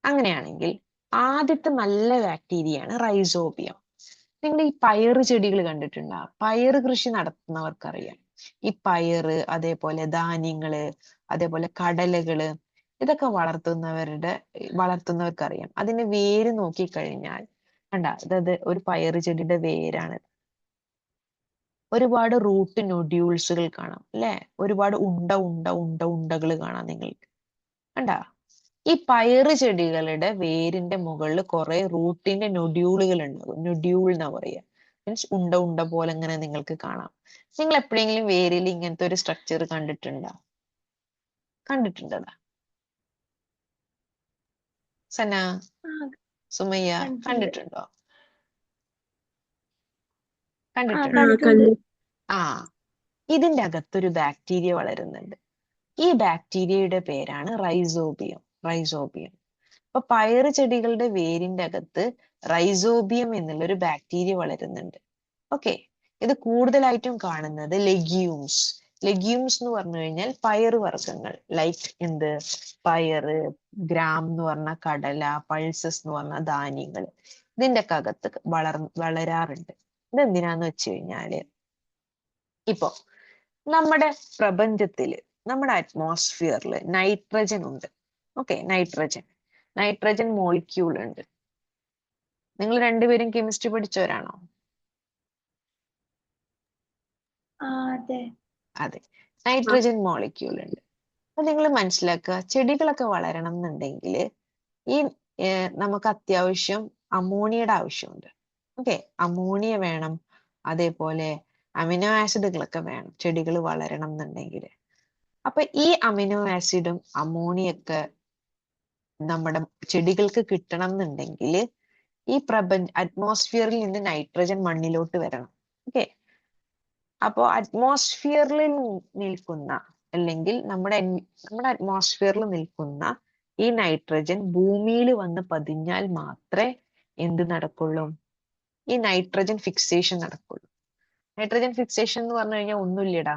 [SPEAKER 1] അങ്ങനെയാണെങ്കിൽ ആദ്യത്തെ നല്ല ബാക്ടീരിയയാണ് റൈസോബിയം. നിങ്ങൾ ഈ പയറ് ചെടികൾ കണ്ടിട്ടുണ്ടോ? പയറ് കൃഷി നടത്തുന്നവർക്കറിയാം. ഈ പയറ്, അതേപോലെ ധാന്യങ്ങള്, അതേപോലെ കടലകള്, ഇതൊക്കെ വളർത്തുന്നവർക്കറിയാം. അതിന്റെ വേര് നോക്കിക്കഴിഞ്ഞാൽ കണ്ട, അതായത് ഒരു പയറ് ചെടിയുടെ വേരാണ്. ഒരുപാട് റൂട്ട് നൊഡ്യൂൾസുകൾ കാണാം അല്ലെ? ഒരുപാട് ഉണ്ടകൾ കാണാം നിങ്ങൾക്ക്. കണ്ട, ഈ പയറ് ചെടികളുടെ വേരിന്റെ മുകളിൽ കുറെ റൂട്ടിന്റെ നൊഡ്യൂളുകൾ ഉണ്ടാകും. നൊഡ്യൂൾ എന്നാ പറയുക. മീൻസ് ഉണ്ട പോലെ ഇങ്ങനെ നിങ്ങൾക്ക് കാണാം. നിങ്ങൾ എപ്പോഴെങ്കിലും വേരിൽ ഇങ്ങനത്തെ ഒരു സ്ട്രക്ചർ കണ്ടിട്ടുണ്ടോ? കണ്ടിട്ടുണ്ടോ സന, സുമയ്യ? കണ്ടിട്ടുണ്ടോ? കണ്ടിട്ടുണ്ടോ? ആ, ഇതിന്റെ അകത്തൊരു ബാക്ടീരിയ വളരുന്നുണ്ട്. ഈ ബാക്ടീരിയയുടെ പേരാണ് റൈസോബിയം. അപ്പൊ പയറ് ചെടികളുടെ വേരിന്റെ അകത്ത് റൈസോബിയം എന്നുള്ള ഒരു ബാക്ടീരിയ വളരുന്നുണ്ട്. ഓക്കെ, ഇത് കൂടുതലായിട്ടും കാണുന്നത് ലെഗ്യൂംസ് എന്ന് പറഞ്ഞു കഴിഞ്ഞാൽ പയറ് വർഗ്ഗങ്ങൾ. ലൈക്ക് എന്ത്, പയറ്, ഗ്രാം എന്ന് പറഞ്ഞ കടല, പൾസസ് എന്ന് പറഞ്ഞ ധാന്യങ്ങൾ, ഇതിന്റെ ഒക്കെ അകത്ത് വളരാറുണ്ട്. ഇതെന്തിനാന്ന് വെച്ച് കഴിഞ്ഞാല്, ഇപ്പോ നമ്മുടെ പ്രപഞ്ചത്തില്, നമ്മുടെ അറ്റ്മോസ്ഫിയറിൽ നൈട്രജൻ ഉണ്ട്. ഓക്കെ, നൈട്രജൻ മോളിക്യൂൾ ഉണ്ട്. നിങ്ങൾ രണ്ടുപേരും കെമിസ്ട്രി പഠിച്ചവരാണോ? അതെ, നൈട്രജൻ മോളിക്യൂൾ ഉണ്ട്. അപ്പൊ നിങ്ങൾ മനസ്സിലാക്കുക, ചെടികളൊക്കെ വളരണം എന്നുണ്ടെങ്കിൽ ഈ നമുക്ക് അത്യാവശ്യം അമോണിയയുടെ ആവശ്യമുണ്ട്. ഓക്കെ, അമോണിയ വേണം, അതേപോലെ അമിനോ ആസിഡുകളൊക്കെ വേണം ചെടികൾ വളരണം എന്നുണ്ടെങ്കിൽ. അപ്പൊ ഈ അമിനോ ആസിഡും അമോണിയൊക്കെ നമ്മുടെ ചെടികൾക്ക് കിട്ടണം എന്നുണ്ടെങ്കിൽ ഈ അറ്റ്മോസ്ഫിയറിൽ നിന്ന് നൈട്രജൻ മണ്ണിലോട്ട് വരണം. ഓക്കെ, അപ്പോ അറ്റ്മോസ്ഫിയറിൽ നിൽക്കുന്ന, അല്ലെങ്കിൽ നമ്മുടെ അറ്റ്മോസ്ഫിയറിൽ നിൽക്കുന്ന ഈ നൈട്രജൻ ഭൂമിയിൽ വന്ന് പതിഞ്ഞാൽ മാത്രമേ എന്ത് നടക്കുള്ളൂ? ഈ നൈട്രജൻ ഫിക്സേഷൻ നടക്കുള്ളൂ. നൈട്രജൻ ഫിക്സേഷൻ എന്ന് പറഞ്ഞു കഴിഞ്ഞാൽ ഒന്നുമില്ലടാ,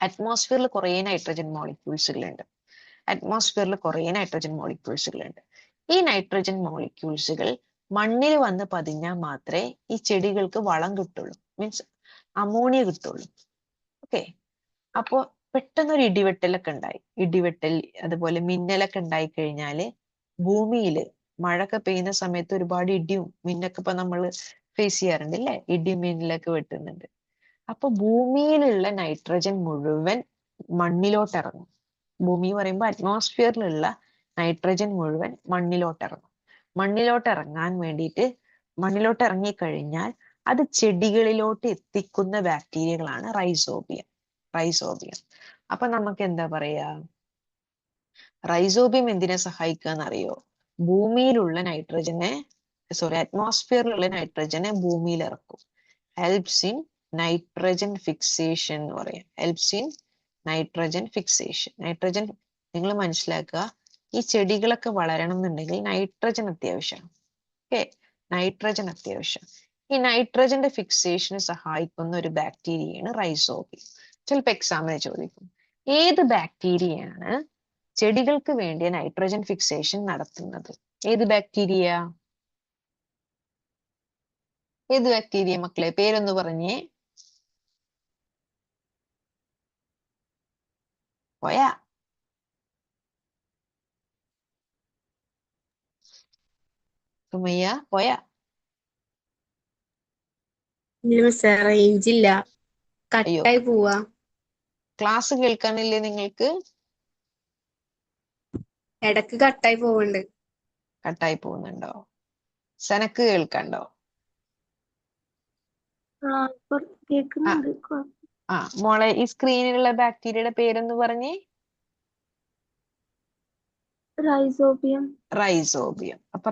[SPEAKER 1] അറ്റ്മോസ്ഫിയറിൽ കുറേ നൈട്രജൻ മോളിക്യൂൾസുകളുണ്ട്. ഈ നൈട്രജൻ മോളിക്യൂൾസുകൾ മണ്ണിൽ വന്ന് പതിഞ്ഞാൽ മാത്രമേ ഈ ചെടികൾക്ക് വളം കിട്ടുള്ളൂ, മീൻസ് അമോണിയ കിട്ടുള്ളൂ. ഓക്കെ, അപ്പോ പെട്ടെന്നൊരു ഇടിവെട്ടൽ അതുപോലെ മിന്നലൊക്കെ ഉണ്ടായി കഴിഞ്ഞാല് ഭൂമിയില് മഴയൊക്കെ പെയ്യുന്ന സമയത്ത് ഒരുപാട് ഇടിയും മിന്നൊക്കെ ഇപ്പൊ നമ്മൾ ഫേസ് ചെയ്യാറുണ്ട് അല്ലെ? ഇടിയും മിന്നലൊക്കെ വെട്ടുന്നുണ്ട്. അപ്പൊ ഭൂമിയിലുള്ള നൈട്രജൻ മുഴുവൻ മണ്ണിലോട്ട് ഇറങ്ങും. ഭൂമി പറയുമ്പോൾ അറ്റ്മോസ്ഫിയറിലുള്ള നൈട്രജൻ മുഴുവൻ മണ്ണിലോട്ട് ഇറങ്ങും. മണ്ണിലോട്ട് ഇറങ്ങിക്കഴിഞ്ഞാൽ അത് ചെടികളിലോട്ട് എത്തിക്കുന്ന ബാക്ടീരിയകളാണ് റൈസോബിയം. അപ്പൊ നമുക്ക് എന്താ പറയാ, റൈസോബിയം എന്തിനെ സഹായിക്കുക എന്നറിയോ? ഭൂമിയിലുള്ള അറ്റ്മോസ്ഫിയറിലുള്ള നൈട്രജനെ ഭൂമിയിൽ ഇറക്കും. ഹെൽപ്സ് ഇൻ നൈട്രജൻ ഫിക്സേഷൻ എന്ന് പറയാം. നൈട്രജൻ നിങ്ങൾ മനസ്സിലാക്കുക, ഈ ചെടികളൊക്കെ വളരണം എന്നുണ്ടെങ്കിൽ നൈട്രജൻ അത്യാവശ്യമാണ്. ഓക്കെ, ഈ നൈട്രജന്റെ ഫിക്സേഷന് സഹായിക്കുന്ന ഒരു ബാക്ടീരിയയാണ് റൈസോബിയം. ചിലപ്പോൾ എക്സാമിന് ചോദിക്കും, ഏത് ബാക്ടീരിയയാണ് ചെടികൾക്ക് വേണ്ടിയ നൈട്രജൻ ഫിക്സേഷൻ നടത്തുന്നത്? ഏത് ബാക്ടീരിയ മക്കളെ? പേരൊന്ന് പറഞ്ഞേ. പോയാ? സുമയ്യ പോയാ?
[SPEAKER 3] ഇല്ല മിസ്സേ, റേഞ്ച് ഇല്ല,
[SPEAKER 1] അയ്യോ,
[SPEAKER 3] കട്ടായി പോവാ.
[SPEAKER 1] ക്ലാസ് കേൾക്കാനില്ലേ നിങ്ങൾക്ക്?
[SPEAKER 3] ഇടക്ക് കട്ടായി പോവുന്നുണ്ട്.
[SPEAKER 1] കട്ടായി പോകുന്നുണ്ടോ? സനക്ക് കേൾക്കണ്ടോ?
[SPEAKER 2] ഇപ്പൊ കേൾക്കുന്നുണ്ട്.
[SPEAKER 1] മോളെ, ഈ സ്ക്രീനിലുള്ള ബാക്ടീരിയയുടെ പേരൊന്ന് പറഞ്ഞേ.
[SPEAKER 2] റൈസോബിയം.
[SPEAKER 1] റൈസോബിയം. അപ്പൊ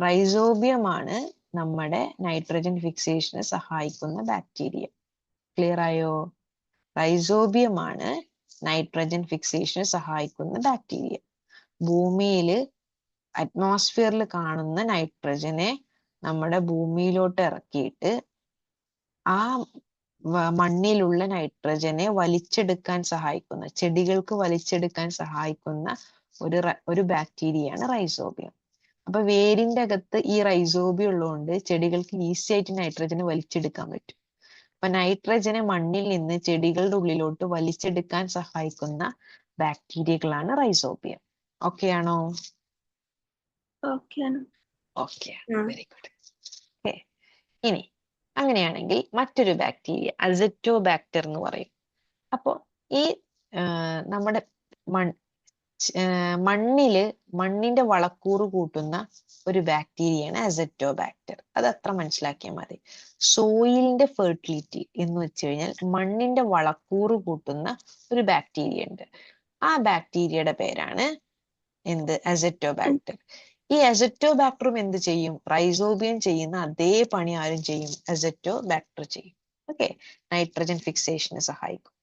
[SPEAKER 1] റൈസോബിയമാണ് നമ്മുടെ നൈട്രജൻ ഫിക്സേഷന് സഹായിക്കുന്ന ബാക്ടീരിയ. ക്ലിയർ ആയോ? റൈസോബിയമാണ് നൈട്രജൻ ഫിക്സേഷന് സഹായിക്കുന്ന ബാക്ടീരിയ. ഭൂമിയിൽ അറ്റ്മോസ്ഫിയറിൽ കാണുന്ന നൈട്രജനെ നമ്മുടെ ഭൂമിയിലോട്ട് ഇറക്കിയിട്ട് ആ മണ്ണിലുള്ള നൈട്രജനെ വലിച്ചെടുക്കാൻ സഹായിക്കുന്ന, ചെടികൾക്ക് വലിച്ചെടുക്കാൻ സഹായിക്കുന്ന ഒരു ബാക്ടീരിയയാണ് റൈസോബിയം. അപ്പൊ വേരിന്റെ അകത്ത് ഈ റൈസോബിയം ഉള്ളതുകൊണ്ട് ചെടികൾക്ക് ഈസി ആയിട്ട് നൈട്രജനെ വലിച്ചെടുക്കാൻ പറ്റും. അപ്പൊ നൈട്രജനെ മണ്ണിൽ നിന്ന് ചെടികളുടെ ഉള്ളിലോട്ട് വലിച്ചെടുക്കാൻ സഹായിക്കുന്ന ബാക്ടീരിയകളാണ് റൈസോബിയം. ഓക്കെ ആണോ?
[SPEAKER 2] ഓക്കെയാണ്.
[SPEAKER 1] Okay, very good. ഇനി അങ്ങനെയാണെങ്കിൽ മറ്റൊരു ബാക്ടീരിയ അസറ്റോബാക്ടർ എന്ന് പറയും. അപ്പോ ഈ നമ്മുടെ മണ്ണിന്റെ വളക്കൂറ് കൂട്ടുന്ന ഒരു ബാക്ടീരിയയാണ് അസറ്റോബാക്ടർ. അത് അത്ര മനസ്സിലാക്കിയാൽ മതി. സോയിലിന്റെ ഫെർട്ടിലിറ്റി എന്ന് വെച്ച് കഴിഞ്ഞാൽ മണ്ണിന്റെ വളക്കൂറ് കൂട്ടുന്ന ഒരു ബാക്ടീരിയ ഉണ്ട്. ആ ബാക്ടീരിയയുടെ പേരാണ് എന്ത്? അസറ്റോബാക്ടർ. ഈ അസറ്റോബാക്ടറും എന്ത് ചെയ്യും? റൈസോബിയം ചെയ്യുന്ന അതേ പണി ആരും ചെയ്യും? അസറ്റോബാക്ടർ ചെയ്യും. ഓക്കെ, നൈട്രജൻ ഫിക്സേഷന് സഹായിക്കും.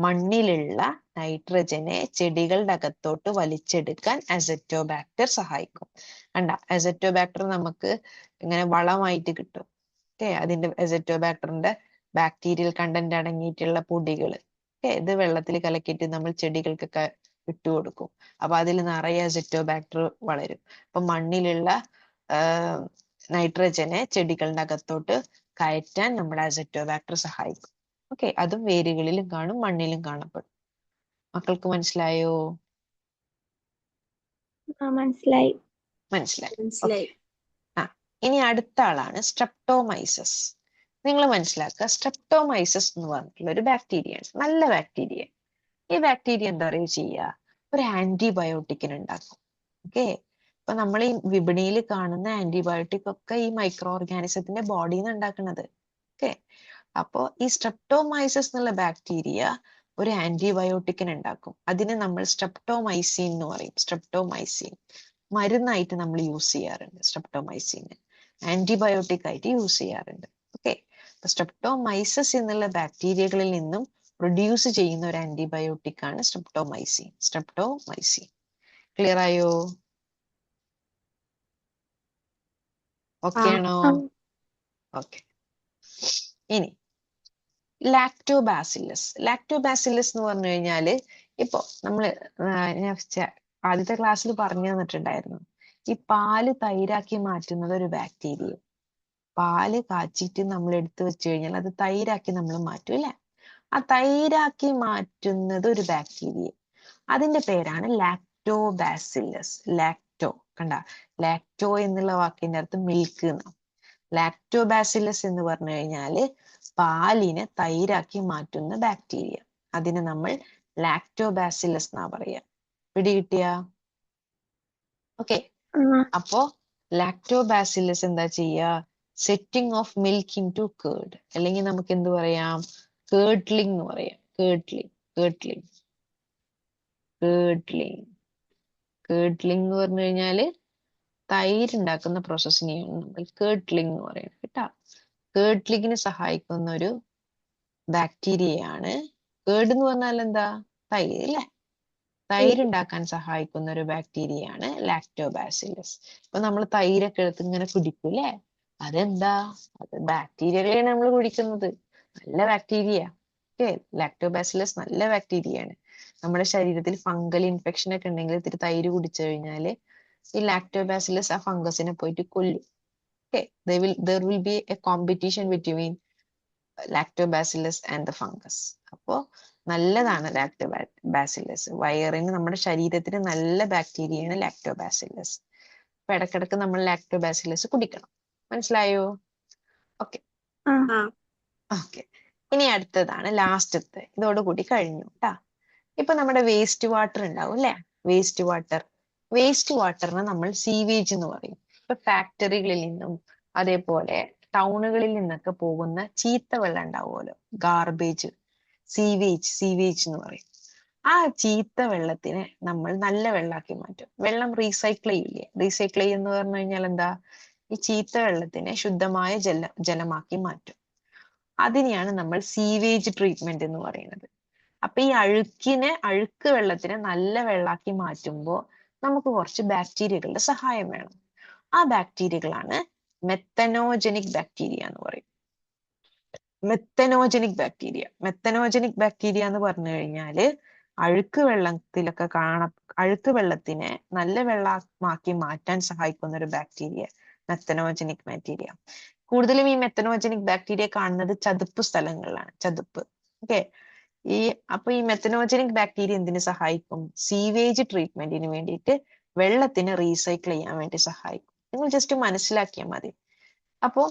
[SPEAKER 1] മണ്ണിലുള്ള നൈട്രജനെ ചെടികളുടെ അകത്തോട്ട് വലിച്ചെടുക്കാൻ അസറ്റോബാക്ടർ സഹായിക്കും. കണ്ട, അസറ്റോബാക്ടർ നമുക്ക് ഇങ്ങനെ വളമായിട്ട് കിട്ടും. ഓക്കെ, അതിന്റെ അസറ്റോബാക്ടറിന്റെ ബാക്ടീരിയൽ കണ്ടന്റ് അടങ്ങിയിട്ടുള്ള പൊടികൾ, ഇത് വെള്ളത്തിൽ കലക്കിയിട്ട് നമ്മൾ ചെടികൾക്കൊക്കെ ഇട്ടുകൊടുക്കും. അപ്പൊ അതിൽ നിറയെ അസറ്റോബാക്ടർ വളരും. അപ്പൊ മണ്ണിലുള്ള നൈട്രജനെ ചെടികളുടെ അകത്തോട്ട് കയറ്റാൻ നമ്മുടെ അസറ്റോബാക്ടർ സഹായിക്കും. ഓക്കെ, അതും വേരുകളിലും കാണും, മണ്ണിലും കാണപ്പെടും. മക്കൾക്ക് മനസ്സിലായോ?
[SPEAKER 2] മനസ്സിലായി.
[SPEAKER 3] മനസ്സിലായി.
[SPEAKER 1] ഇനി അടുത്ത ആളാണ് സ്ട്രെപ്റ്റോമൈസസ്. നിങ്ങൾ മനസ്സിലാക്കുക, സ്ട്രെപ്റ്റോമൈസസ് എന്ന് പറഞ്ഞിട്ടുള്ള ഒരു ബാക്ടീരിയയാണ്. നല്ല ബാക്ടീരിയ. ഈ ബാക്ടീരിയ എന്താ പറയുക ചെയ്യുക? ഒരു ആന്റിബയോട്ടിക്കിന് ഉണ്ടാക്കും. ഓക്കെ, ഇപ്പൊ നമ്മൾ ഈ വിപണിയിൽ കാണുന്ന ആന്റിബയോട്ടിക് ഒക്കെ ഈ മൈക്രോ ഓർഗാനിസത്തിന്റെ ബോഡിയിൽ നിന്ന് ഉണ്ടാക്കുന്നത്. ഓക്കെ, അപ്പോ ഈ സ്ട്രെപ്റ്റോമൈസസ് എന്നുള്ള ബാക്ടീരിയ ഒരു ആന്റിബയോട്ടിക്കിന് ഉണ്ടാക്കും. അതിനെ നമ്മൾ സ്ട്രെപ്റ്റോമൈസിൻ എന്ന് പറയും. സ്ട്രെപ്റ്റോമൈസിൻ മരുന്നായിട്ട് നമ്മൾ യൂസ് ചെയ്യാറുണ്ട്. സ്ട്രെപ്റ്റോമൈസിന് ആന്റിബയോട്ടിക് ആയിട്ട് യൂസ് ചെയ്യാറുണ്ട്. ഓക്കെ, സ്ട്രെപ്റ്റോമൈസസ് എന്നുള്ള ബാക്ടീരിയകളിൽ നിന്നും പ്രൊഡ്യൂസ് ചെയ്യുന്ന ഒരു ആന്റിബയോട്ടിക് ആണ് സ്ട്രെപ്റ്റോമൈസിൻ. ക്ലിയർ ആയോ? ഓക്കെ ആണോ? ഓക്കെ. ഇനി ലാക്ടോബാസില്ലസ് എന്ന് പറഞ്ഞു കഴിഞ്ഞാല്, ഇപ്പൊ നമ്മള് ആദ്യത്തെ ക്ലാസ്സിൽ പറഞ്ഞു തന്നിട്ടുണ്ടായിരുന്നു, ഈ പാല് തൈരാക്കി മാറ്റുന്നത് ഒരു ബാക്ടീരിയ. പാല് കാച്ചിട്ട് നമ്മൾ എടുത്തു വെച്ച് കഴിഞ്ഞാൽ അത് തൈരാക്കി നമ്മൾ മാറ്റും അല്ലെ? ആ തൈരാക്കി മാറ്റുന്നത് ഒരു ബാക്ടീരിയ. അതിന്റെ പേരാണ് ലാക്ടോബാസില്ലസ്. കണ്ട, ലാക്ടോ എന്നുള്ള വാക്കിന്റെ അർത്ഥം മിൽക്ക് എന്നാണ്. ലാക്ടോബാസില്ലസ് എന്ന് പറഞ്ഞു കഴിഞ്ഞാല് പാലിനെ തൈരാക്കി മാറ്റുന്ന ബാക്ടീരിയ. അതിന് നമ്മൾ ലാക്ടോബാസില്ലസ് എന്നാ പറയാ. പിടികിട്ടിയ? ഓക്കെ, അപ്പോ ലാക്ടോബാസില്ലസ് എന്താ ചെയ്യുക? Setting of milk into curd, അല്ലെങ്കിൽ നമുക്ക് എന്ത് പറയാം? കേർഡ്ലിംഗ് എന്ന് പറയാം. കേർഡ്ലിംഗ് എന്ന് പറഞ്ഞു കഴിഞ്ഞാല് തൈര് ഉണ്ടാക്കുന്ന പ്രോസസ്സിനെയാണ് നമ്മൾ കേർഡ്ലിംഗ് എന്ന് പറയുന്നത് കേട്ടോ. കേർഡ്ലിങ്ങിന് സഹായിക്കുന്ന ഒരു ബാക്ടീരിയയാണ്. കേർഡ് എന്ന് പറഞ്ഞാൽ എന്താ? തൈര് അല്ലെ? തൈര് ഉണ്ടാക്കാൻ സഹായിക്കുന്ന ഒരു ബാക്ടീരിയയാണ് ലാക്ടോബാസില്ലസ്. ഇപ്പൊ നമ്മൾ തൈരൊക്കെ എടുത്ത് ഇങ്ങനെ കുടിക്കും അല്ലെ? അതെന്താ? അത് ബാക്ടീരിയകളെയാണ് നമ്മൾ കുടിക്കുന്നത്. നല്ല ബാക്ടീരിയ. ഓക്കെ, ലാക്ടോബാസില്ലസ് നല്ല ബാക്ടീരിയയാണ്. നമ്മുടെ ശരീരത്തിൽ ഫംഗൽ ഇൻഫെക്ഷൻ ഒക്കെ ഉണ്ടെങ്കിൽ ഇത്തിരി തൈര് കുടിച്ചു കഴിഞ്ഞാല് ഈ ലാക്ടോബാസില്ലസ് ആ ഫംഗസിനെ പോയിട്ട് കൊല്ലും. Okay, there will be a competition between lactobacillus and the fungus. അപ്പോ നല്ലതാണ് ലാക്ടോബാസില്ലസ്. വയറിന്, നമ്മുടെ ശരീരത്തിന് നല്ല ബാക്ടീരിയയാണ് ലാക്ടോബാസില്ലസ്. അപ്പൊ ഇടക്കിടക്ക് നമ്മൾ ലാക്ടോബാസില്ലസ് കുടിക്കണം. മനസ്സിലായോ? ഓക്കെ
[SPEAKER 3] ആ
[SPEAKER 1] ഓക്കെ. ഇനി അടുത്തതാണ് ലാസ്റ്റത്തെ. ഇതോടുകൂടി കഴിഞ്ഞു കേട്ടാ. ഇപ്പൊ നമ്മുടെ വേസ്റ്റ് വാട്ടർ ഉണ്ടാവും അല്ലെ? വേസ്റ്റ് വാട്ടറിനെ നമ്മൾ സീവേജ് എന്ന് പറയും. ഇപ്പൊ ഫാക്ടറികളിൽ നിന്നും അതേപോലെ ടൗണുകളിൽ നിന്നൊക്കെ പോകുന്ന ചീത്ത വെള്ളം ഉണ്ടാവുമല്ലോ, ഗാർബേജ്, സീവേജ് എന്ന് പറയും. ആ ചീത്ത വെള്ളത്തിനെ നമ്മൾ നല്ല വെള്ളമാക്കി മാറ്റും. വെള്ളം റീസൈക്കിൾ ചെയ്യില്ലേ? റീസൈക്കിൾ ചെയ്യുന്ന പറഞ്ഞു കഴിഞ്ഞാൽ എന്താ? ഈ ചീത്ത വെള്ളത്തിനെ ശുദ്ധമായ ജലമാക്കി മാറ്റും. അതിനെയാണ് നമ്മൾ സീവേജ് ട്രീറ്റ്മെന്റ് എന്ന് പറയുന്നത്. അപ്പൊ ഈ അഴുക്ക് വെള്ളത്തിനെ നല്ല വെള്ളാക്കി മാറ്റുമ്പോൾ നമുക്ക് കുറച്ച് ബാക്ടീരിയകളുടെ സഹായം വേണം. ആ ബാക്ടീരിയകളാണ് മെത്തനോജനിക് ബാക്ടീരിയ എന്ന് പറയും. മെത്തനോജനിക് ബാക്ടീരിയ എന്ന് പറഞ്ഞു കഴിഞ്ഞാല് അഴുക്ക് വെള്ളത്തിനെ നല്ല വെള്ളമാക്കി മാറ്റാൻ സഹായിക്കുന്ന ഒരു ബാക്ടീരിയ, മെത്തനോജനിക് ബാക്ടീരിയ. കൂടുതലും ഈ മെത്തനോജനിക് ബാക്ടീരിയ കാണുന്നത് ചതുപ്പ് സ്ഥലങ്ങളിലാണ്. ഓക്കെ. അപ്പൊ ഈ മെത്തനോജനിക് ബാക്ടീരിയ എന്തിനു സഹായിക്കും? സീവേജ് ട്രീറ്റ്മെന്റിന് വേണ്ടിയിട്ട് വെള്ളത്തിനെ റീസൈക്കിൾ ചെയ്യാൻ വേണ്ടി സഹായിക്കും. നിങ്ങൾ ജസ്റ്റ് മനസ്സിലാക്കിയാൽ മതി. അപ്പോ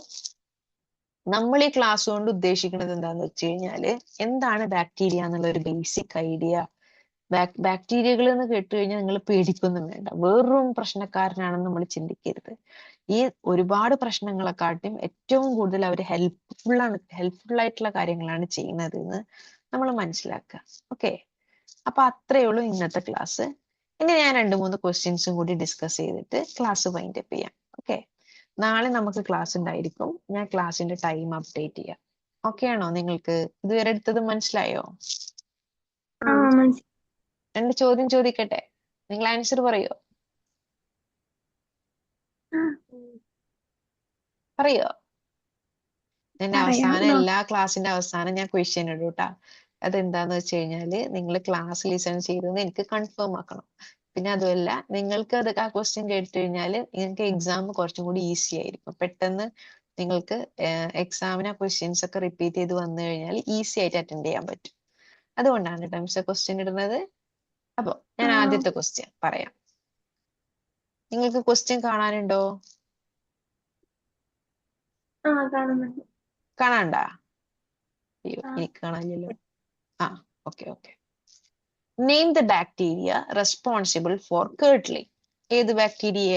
[SPEAKER 1] നമ്മൾ ഈ ക്ലാസ് കൊണ്ട് ഉദ്ദേശിക്കുന്നത് എന്താന്ന് വെച്ച് കഴിഞ്ഞാല്, എന്താണ് ബാക്ടീരിയ എന്നുള്ള ഒരു ബേസിക് ഐഡിയ. ബാക്ടീരിയകൾ എന്ന് കേട്ട് കഴിഞ്ഞാൽ നിങ്ങൾ പേടിക്കൊന്നും വേണ്ട. വേറൊരു പ്രശ്നക്കാരനാണെന്ന് നമ്മൾ ചിന്തിക്കരുത്. ഈ ഒരുപാട് പ്രശ്നങ്ങളെക്കാട്ടും ഏറ്റവും കൂടുതൽ അവർ ഹെൽപ്ഫുൾ ആയിട്ടുള്ള കാര്യങ്ങളാണ് ചെയ്യുന്നത് എന്ന് നമ്മൾ മനസ്സിലാക്കുക. ഓക്കെ. അപ്പൊ അത്രയേ ഉള്ളൂ ഇന്നത്തെ ക്ലാസ്. ഇനി ഞാൻ 2-3 ക്വസ്റ്റ്യൻസും കൂടി ഡിസ്കസ് ചെയ്തിട്ട് ക്ലാസ് വൈൻഡ് അപ്പ് ചെയ്യാം. ഓക്കെ. നാളെ നമുക്ക് ക്ലാസ് ഉണ്ടായിരിക്കും. ഞാൻ ക്ലാസ്സിന്റെ ടൈം അപ്ഡേറ്റ് ചെയ്യാം. ഓക്കെ ആണോ? നിങ്ങൾക്ക് ഇതുവരെ എടുത്തത് മനസ്സിലായോ?
[SPEAKER 2] മനസ്സിലായി.
[SPEAKER 1] 2 ചോദ്യം ചോദിക്കട്ടെ, നിങ്ങൾ ആൻസർ പറയോ? പറയോ? എന്റെ അവസാനം, എല്ലാ ക്ലാസ്സിന്റെ അവസാനം ഞാൻ ക്വസ്റ്റ്യൻ ഇടും കേട്ടാ. അതെന്താന്ന് വെച്ച് കഴിഞ്ഞാല് നിങ്ങൾ ക്ലാസ് ലിസൺ ചെയ്തെന്ന് എനിക്ക് കൺഫേം ആക്കണം. പിന്നെ അതുമല്ല, നിങ്ങൾക്ക് ആ ക്വസ്റ്റ്യൻ കേട്ട് കഴിഞ്ഞാല് നിങ്ങൾക്ക് എക്സാം കുറച്ചും കൂടി ഈസി ആയിരിക്കും. പെട്ടെന്ന് നിങ്ങൾക്ക് എക്സാമിന് ആ ക്വസ്റ്റ്യൻസ് ഒക്കെ റിപ്പീറ്റ് ചെയ്ത് വന്നു കഴിഞ്ഞാൽ ഈസി ആയിട്ട് അറ്റൻഡ് ചെയ്യാൻ പറ്റും. അതുകൊണ്ടാണ് ടൈംസ് ക്വസ്റ്റ്യൻ ഇടുന്നത്. അപ്പൊ ഞാൻ ആദ്യത്തെ ക്വസ്റ്റ്യൻ പറയാം. നിങ്ങൾക്ക് ക്വസ്റ്റ്യൻ കാണാനുണ്ടോ? കാണാണ്ടാ? അയ്യോ, എനിക്ക് കാണാനില്ലല്ലോ. Okay. Name the bacteria responsible for curdling. ഏത് ബാക്ടീരിയ?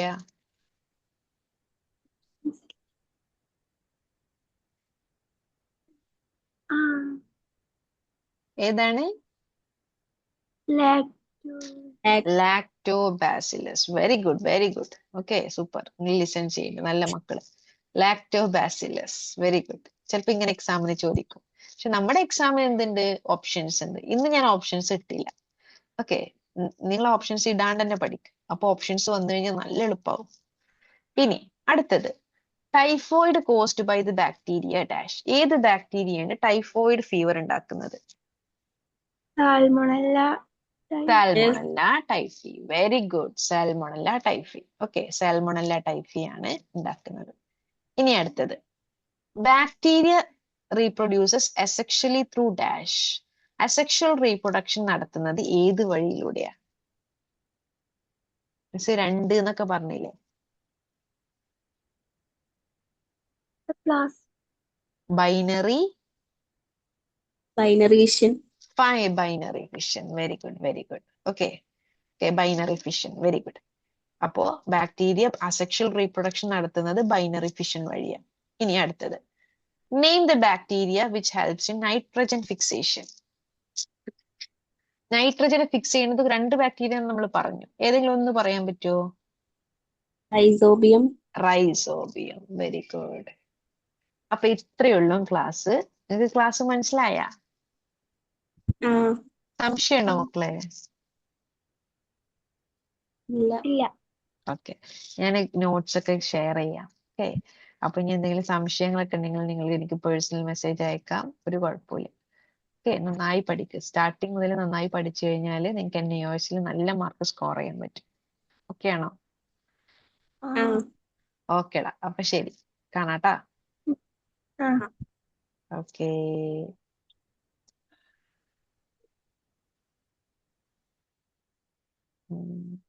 [SPEAKER 1] ഏതാണ്? Lactobacillus. Very good. Okay, super. നിങ്ങൾ ലിസൺ ചെയ്യുന്നു, നല്ല മക്കള്. Lactobacillus, very good. ചിലപ്പോ ഇങ്ങനെ എക്സാമിന് ചോദിക്കും. പക്ഷെ നമ്മുടെ എക്സാമിന് എന്തുണ്ട്? ഓപ്ഷൻസ് ഉണ്ട്. ഇന്ന് ഞാൻ ഓപ്ഷൻസ് ഇട്ടില്ല. ഓക്കെ. നിങ്ങൾ ഓപ്ഷൻസ് ഇടാണ്ട് തന്നെ പഠിക്കും. അപ്പൊ ഓപ്ഷൻസ് വന്നു കഴിഞ്ഞാൽ നല്ല എളുപ്പമാവും. ഇനി അടുത്തത്, typhoid caused by the bacteria dash. ഏത് ബാക്ടീരിയയാണ് ടൈഫോയിഡ് ഫീവർ ഉണ്ടാക്കുന്നത്? Salmonella typhi. Very good. Salmonella typhi. Okay, Salmonella typhi ആണ് ഉണ്ടാക്കുന്നത്. ഇനി അടുത്തത്, bacteria reproduces asexually through dash. Asexual reproduction നടത്തുന്നത് ഏത് വഴിയിലൂടെയാ? 2 എന്നൊക്കെ പറഞ്ഞില്ലേ? Binary
[SPEAKER 3] vision.
[SPEAKER 1] Binary fission. Very good. Okay, binary fission. Very good. അപ്പോ ബാക്ടീരിയ അസെക്ഷൽ റീപ്രൊഡക്ഷൻ നടത്തുന്നത് ബൈനറി ഫിഷൻ വഴിയാണ്. ഇനി അടുത്തത്, name the bacteria which helps in nitrogen fixation. നൈട്രജനെ fix ചെയ്യുന്നത് 2 ബാക്ടീരിയ നമ്മൾ പറഞ്ഞു. ഏതെങ്കിലും ഒന്ന് പറയാൻ പറ്റുമോ?
[SPEAKER 3] റൈസോബിയം.
[SPEAKER 1] Very good. അപ്പൊ ഇത്രയുള്ളൂ ക്ലാസ്. നിങ്ങൾക്ക് ക്ലാസ് മനസ്സിലായ? സംശയമുണ്ടോ മക്കളെ?
[SPEAKER 2] ഇല്ല.
[SPEAKER 1] ഓക്കെ, ഞാൻ നോട്ട്സ് ഒക്കെ ഷെയർ ചെയ്യാം. ഓക്കെ. അപ്പൊ ഇനി എന്തെങ്കിലും സംശയങ്ങളൊക്കെ ഉണ്ടെങ്കിൽ നിങ്ങൾ എനിക്ക് പേഴ്സണൽ മെസ്സേജ് അയക്കാം. ഒരു കുഴപ്പമില്ല. ഓക്കെ, നന്നായി പഠിക്കുക. സ്റ്റാർട്ടിങ് മുതൽ നന്നായി പഠിച്ചു കഴിഞ്ഞാൽ നിങ്ങൾക്ക് NIOSൽ നല്ല മാർക്ക് സ്കോർ ചെയ്യാൻ പറ്റും. ഓക്കെ ആണോ? ഓക്കേടാ. അപ്പൊ ശരി, കാണാട്ടാ. ഓക്കേ. ഉം.